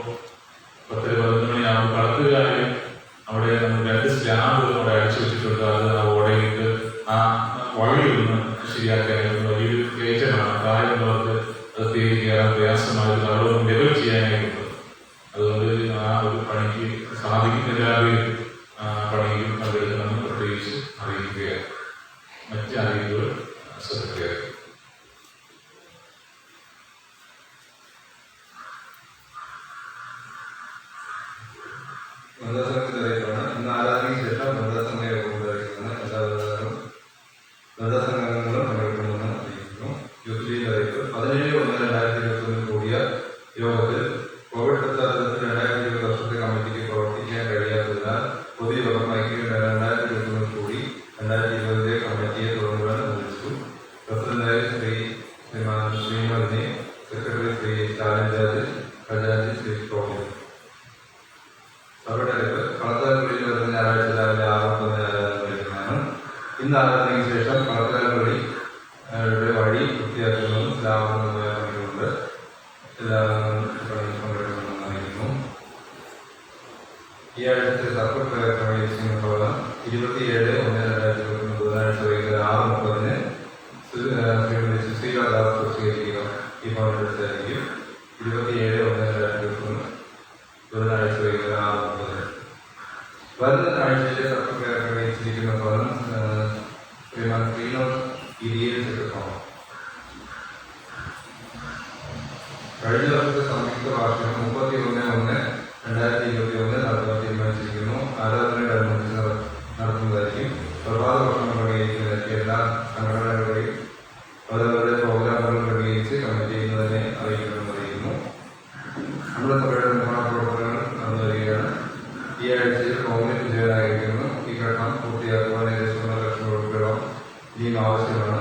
Speaker 2: 10-11 മണിയാകുമ്പോൾ കളത്തുകാരൻ അവിടെ നമ്മൾ 2 സ്ലാബ് അവിടെ അടിച്ചു വെച്ചിട്ടുണ്ട്. അത് ആ ഓടയിട്ട് ആ വഴിയൊന്ന് ശരിയാക്കാനായിട്ട് വലിയൊരു കയറ്റമാണ്. പ്രായമുള്ളവർക്ക് അത് തേടി കയറാൻ പ്രയാസമായിട്ട് അവിടെ ഒന്ന് ലെവൽ ചെയ്യാനായിട്ടുണ്ട്. അതുകൊണ്ട് ആ ഒരു പണിക്ക് സാധിക്കുന്ന എല്ലാവരെയും പണിയിൽ പങ്കെടുക്കണമെന്ന് പ്രത്യേകിച്ച് അറിയിക്കുകയാണ്. മറ്റ് അറിയിപ്പുകൾ ശ്രദ്ധിക്കുക.
Speaker 5: ഇന്ന് ആരാധനയ്ക്ക് ശേഷം ബന്ധസംഘ യോഗം ധരിക്കുന്ന എല്ലാവരും ബന്ധസംഘങ്ങളും പങ്കെടുക്കണമെന്ന് അറിയിക്കുന്നു. യൂത്ത് ലീഗ് അറിയിപ്പ് 17/1/2021 കൂടിയ യോഗത്തിൽ കോവിഡ് പശ്ചാത്തലത്തിൽ 2020 വർഷത്തെ കമ്മിറ്റിക്ക് പ്രവർത്തിക്കാൻ കഴിയാത്തതിനാൽ പൊതുയോഗം ഐക്യം 2021 കൂടി 2020 കമ്മിറ്റിയെ തുടങ്ങുവാൻ അനുവദിച്ചു. പ്രസിഡന്റായി ശ്രീമതിനെ, സെക്രട്ടറി ശ്രീ സ്റ്റാലിൻ ജാർജ്, ഖജാൻജി ശ്രീ ടോമിൻ. അവരുടെ അറിവ് കളത്താൽപ്പള്ളിയിൽ വരുന്ന ഞായറാഴ്ച രാവിലെ 6:30 ആരാധന കഴിക്കുന്നതാണ്. ഇന്ന് ആരാധനയ്ക്ക് ശേഷം കളത്താൽപ്പള്ളിയുടെ വഴി വൃത്തിയാക്കുന്നതും സ്ലാബുന്നതുമായ പണികളുണ്ട്. എല്ലാവരും പണിയിൽ പങ്കെടുക്കണമെന്ന് അറിയിക്കുന്നു. ഈ ആഴ്ചത്തെ സർക്കിൾ ക്രമീകരിച്ചിരിക്കുന്ന പ്രോഗ്രാം 27/1/2021 ബുധനാഴ്ച വൈകുന്നേരം 6:30 ശ്രീമതി സുശീല ദാസ് പ്രസിദ്ധീകരിക്കുക ഈ പങ്കെടുത്തായിരിക്കും. 27/1/2021 ബുധനാഴ്ച വൈകുന്നേരം 6:30. വരുന്ന ആഴ്ചയിലെ സർക്കിൾ ക്രമീകരിച്ചിരിക്കുന്ന പ്രോഗ്രാം ശ്രീമാൻ ശ്രീനോദ് ഇരിയേൽക്കണം. കഴിഞ്ഞ വർഷത്തെ സംയുക്ത വാർഷികം 31/1/2021 നടത്താൻ തീരുമാനിച്ചിരിക്കുന്നു. ആരാധനയോടനുബന്ധിച്ച് നടത്തുന്നതായിരിക്കും. പ്രഭാത ഭക്ഷണം ക്രമീകരിക്കുന്നതായിരിക്കും. എല്ലാ സംഘടനകളുടെയും അവരവരുടെ പ്രോഗ്രാമുകൾ ക്രമീകരിച്ച് കമ്മിറ്റ് ചെയ്യുന്നതിനെ അറിയിക്കണമെന്ന് അറിയിക്കുന്നു. നമ്മുടെ സഭയുടെ നിർമ്മാണ പ്രവർത്തനങ്ങൾ നടന്നു വരികയാണ്. ഈ ആഴ്ചയിൽ കോൺക്രീറ്റ് ചെയ്യാനായിരിക്കുന്നു. ഈ ഘട്ടം പൂർത്തിയാക്കുവാൻ ഏകദേശം 1 ലക്ഷം രൂപയോളം ഇനിയും ആവശ്യമാണ്.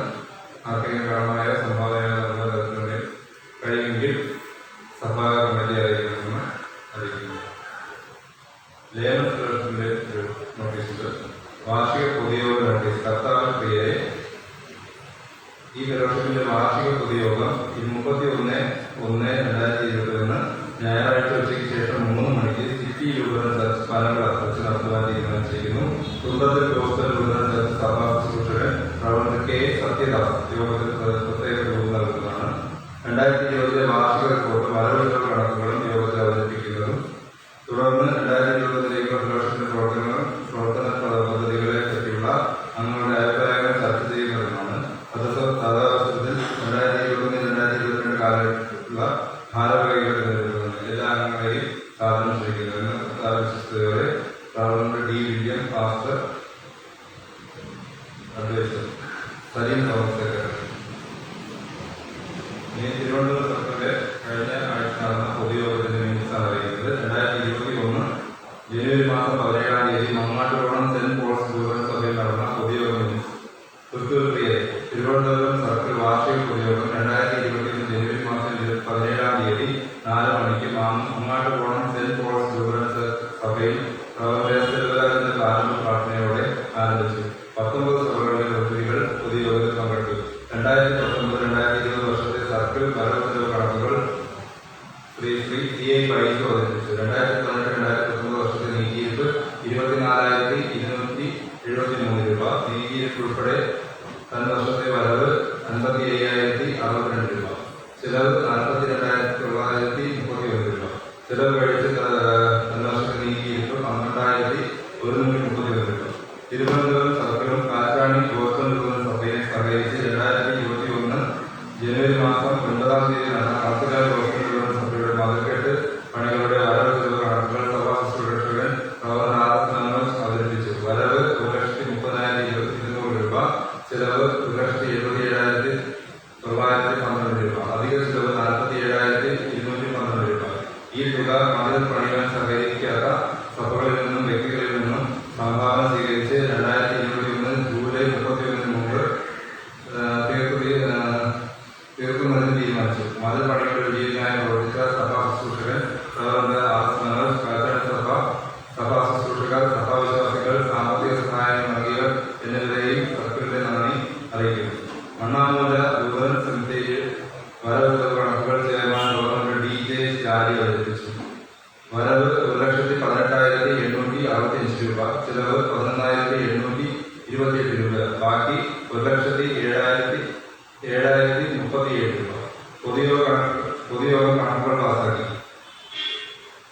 Speaker 5: ആർക്കെങ്കിലും കാരണമായ സംഭാവന നൽകുന്ന തരത്തിലുള്ള കഴിയുമെങ്കിൽ സഭാ കമ്മിറ്റി അറിയിക്കണമെന്ന് അറിയിക്കുന്നു. ലേമൻ ഫെഡറേഷന്റെ ഒരു നോട്ടീസുണ്ട്. വാർഷിക പൊതുയോഗ നോട്ടീസ്. കർത്താവ് പ്രിയരെ, ഈ ഫെഡറേഷന്റെ വാർഷിക പൊതുയോഗം 31/1/2021 ഞായറാഴ്ച ഉച്ചയ്ക്ക് ശേഷം 3 മണിക്ക് സിറ്റി ലൂതറൻ ചർച്ച് പനവിള വെച്ച് നടത്തുവാൻ തീരുമാനിച്ചിരിക്കുന്നു. കുടുംബത്തിൽ ക്ലോസ്റ്റർ ലൂതറൻ ചർച്ച് സഭാ ശുശ്രൂഷകൻ പ്രവർത്തകൻ കെ സത്യദാസ് യോഗത്തിൽ പ്രത്യേക രൂപം നൽകുന്നതാണ്. 2020 വാർഷിക റിപ്പോർട്ട് വരവുകളുടെ കണക്കുകളും യോഗത്തിൽ അവതരിപ്പിക്കുന്നതും തുടർന്ന് 2020 ഫെഡറേഷന്റെ പ്രവർത്തന പദ്ധതികളെ പറ്റിയുള്ള അംഗങ്ങളുടെ അഭിപ്രായങ്ങൾ ചർച്ച ചെയ്യുന്നതുമാണ്. തഥാവസരത്തിൽ നൽകുന്ന വിശ്വസ്തയോടെ reverend D William pastor adviser Saleem Thomas secretary. ഇനി തിരുവനന്തപുരം സർക്കിളിലെ കഴിഞ്ഞ ആഴ്ച നടന്ന പൊതുയോഗത്തിന്റെ മിനിറ്റ്സാണ് അറിയുന്നത്. 2021 ജനുവരി മാസം 17-ാം തീയതി മങ്ങാട്ടുകോണം സെന്റ് പോൾസ് ലൂതറൻ സഭയിൽ നടന്ന പൊതുയോഗ മിനിറ്റ്സ്. ക്രിസ്തുപ്രിയരെ, തിരുവനന്തപുരം സർക്കിൾ വാർഷിക പൊതുയോഗം 2021 ജനുവരി മാസം 17-ാം തീയതി 4 മണിക്ക് മങ്ങാട്ടുകോണം സെന്റ് പോൾസ് ലൂതറൻ സഭയിൽ പ്രവർത്തനത്തിന്റെ പ്രാരംഭ പ്രാർത്ഥനയോടെ ആരംഭിച്ചു. 19 സഭകളിലെ പ്രതിനിധികൾ പൊതുയോഗത്തിൽ പങ്കെടുത്തു. 2019-2020 വർഷത്തെ സർക്കിൾ വരവ് കണക്കുകൾ ശ്രീ CI പൈസ അവതരിപ്പിച്ചു. 2018-2019 വർഷത്തെ നീക്കിയിരിപ്പ് 24,273 രൂപ. നീക്കിയിരിപ്പ് ഉൾപ്പെടെ വർഷത്തെ വരവ് 55,062 രൂപ. ചിലവ് 42,931 രൂപ. ചിലവ് കഴിച്ച് വർഷത്തെ നീക്കിയിരിപ്പ് 12,131 രൂപ. തിരുവനന്തപുരം സർക്കിളും കാറ്റാണി ഗോസ്ബൽ ലൂതറൻ സഭയെ സഹകരിച്ച് 2021 ജനുവരി മാസം 9-ാം തീയതി നടന്ന ആർത്തകാല ഗോസ്ബൽ ലൂതറൻ സഭയുടെ മതിൽക്കെട്ട് പണികളുടെ വരവ് ചെലവ് കണക്കുകൾ സഭാ ശുശ്രൂഷകൻ അവതരിപ്പിച്ചു. വരവ് 1,30,200 രൂപ. ചിലവ് 1,77,912 രൂപ. അധിക ചിലവ് 47,212 രൂപ. ഈ തുക മതിൽ പണിയാൻ സഹകരിക്കാത്ത സഭകളിൽ നിന്നും വ്യക്തികളിൽ നിന്നും സംഭാവന സ്വീകരിച്ച് 2021 ജൂലൈ 31 മുമ്പ് തീർക്കുന്നതിന് തീരുമാനിച്ചു. മതിൽ പണികളുടെ വിജയത്തിനായി പ്രവർത്തിച്ച സഭാ ശുശ്രൂഷകൻ, സഭാ ശുശ്രൂഷകർ, സഭാവിശ്വാസികൾ, സാമ്പത്തിക സഹായം നൽകിയവർ എന്നിവരെയും സർക്കിളിന്റെ നന്ദി അറിയിക്കുന്നു. മണ്ണാമൂല ലൂതറൻ സെമിത്തേരിയിൽ വരവ് ചെലവ് കണക്കുകൾ ചെയർമാൻ ഗവർണർ DJ സ്റ്റാലി അവതരിപ്പിച്ചു. വരവ് 1,18,865 രൂപ. ചിലവ് 11,828 രൂപ. ബാക്കി 1,07,737 രൂപ. പൊതുയോഗം കണക്കുകൾ പാസാക്കി.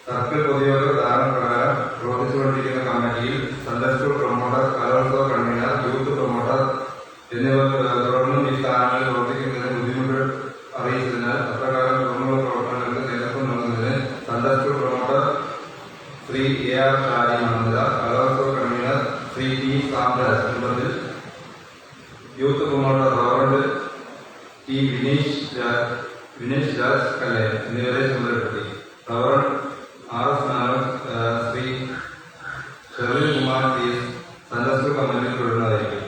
Speaker 5: സർക്കിൾ പൊതുയോഗ ധാരണ പ്രകാരം പ്രവർത്തിച്ചുകൊണ്ടിരിക്കുന്ന കമ്മിറ്റിയിൽ സൺഡേ സ്കൂൾ പ്രൊമോട്ടർ, കലോത്സവ കൺവീനർ, യൂത്ത് പ്രൊമോട്ടർ എന്നിവർ തുടർന്നും ഈ സ്ഥാനങ്ങളിൽ പ്രവർത്തിക്കുന്നതിന് ബുദ്ധിമുട്ട് അറിയിച്ചതിനാൽ അപ്രകാരം തുടർന്നുള്ള പ്രവർത്തനങ്ങൾക്ക് നേതൃത്വം നൽകുന്നതിന് Sunday school promoter Shri AR Shari മണന്തല, കലോത്സവ കൺവീനർ ശ്രീ T സാംരാജ് കുടുംബത്തിൽ, youth promoter reverend T Vineesh Raj കല്ലേൻ എന്നിവരെ ചുമതലപ്പെടുത്തി. റവറൻഡ് RS നാനോസ് Shri Sheril Kumar TS Sunday school കമ്മിറ്റിയിൽ തുടരുന്നതായിരിക്കും.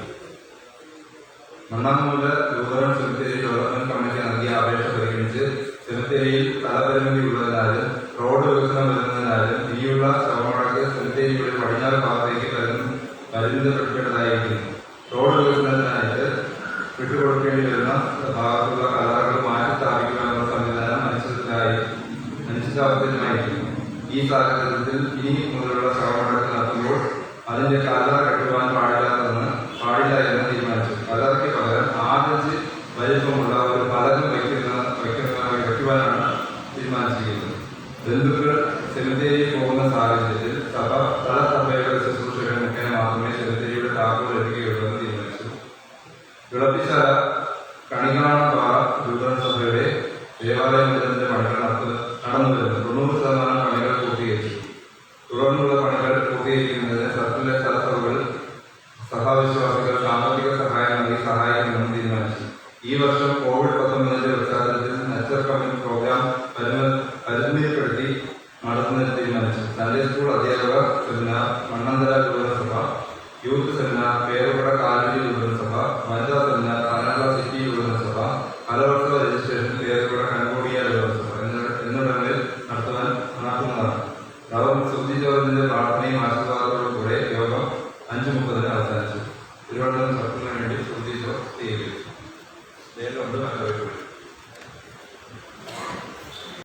Speaker 5: Mannamoola Lutheran cemetery development committee നൽകിയ അപേക്ഷ പരിഗണിച്ച് സെമിത്തേരിയിൽ സ്ഥലപരിമിതി ഉള്ളതിനാലും റോഡ് വികസനം വരുന്നതിനാലും ഇനിയുള്ള ശവമടക്ക് സെമിത്തേരിയുടെ പടിഞ്ഞാറ് ഭാഗത്തേക്ക് പരിമിതപ്പെടുത്തേണ്ടതായിരിക്കുന്നു. റോഡ് വികസനത്തിനായിട്ട് വിട്ടുകൊടുക്കേണ്ടി വരുന്ന ഭാഗത്തുള്ള കലറകൾ മാറ്റി സ്ഥാപിക്കുവാനുള്ള സംവിധാനം അനിശ്ചിതാവസ്ഥയിലായിരിക്കുന്നു. ഈ സാഹചര്യത്തിൽ ഇനി മുതലുള്ള ശവമടക്ക് നടത്തുമ്പോൾ അതിന്റെ കലറ കെട്ടുവാൻ പാടില്ല എന്ന് തീരുമാനിച്ചു. കലറയ്ക്ക് പകരം 6 ഇഞ്ച് വലിപ്പമുള്ള ഒരു പലകം വയ്ക്കുവാനാണ് തീരുമാനിച്ചിരിക്കുന്നത്. ബന്ധുക്കൾ സെമിത്തേരിയിൽ പോകുന്ന സാഹചര്യത്തിൽ സ്ഥലസഭയുടെ ശുശ്രൂഷകൻ മുഖേന മാത്രമേ സെമിത്തേരിയുടെ താക്കോൽ ലഭിക്കുകയുള്ളൂ എന്ന് തീരുമാനിച്ചു. വിളപ്പിശാല കണികാണപ്പാറ ലൂതറൻ സഭയുടെ ദേവാലയ മന്ദിരത്തിന്റെ പണികൾ നടന്നു വരുന്നു. 90% പണികൾ പൂർത്തീകരിച്ചു. തുടർന്നുള്ള പണികൾ പൂർത്തീകരിക്കുന്നതിന് സർക്കിളിലെ സ്ഥലസഭകൾ സഭാവിശ്വാസികൾ സാമ്പത്തിക സഹായം നൽകി സഹായിക്കണമെന്ന് തീരുമാനിച്ചു. ഈ വർഷം COVID-19 പശ്ചാത്തലത്തിൽ നെച്ചർ കമ്മിറ്റി പ്രോഗ്രാം പരിമിതിപ്പെടുത്തി നടത്തുന്നതിന് തീരുമാനിച്ചു. സൺഡേ സ്കൂൾ അധ്യാപക സെമിനാർ, മണ്ണന്തല ലൂതറൻ സഭ, യൂത്ത് സെമിനാർ, പേരുപട കാലടി ലൂതറൻ സഭ, വനിതാ സെമിനാർ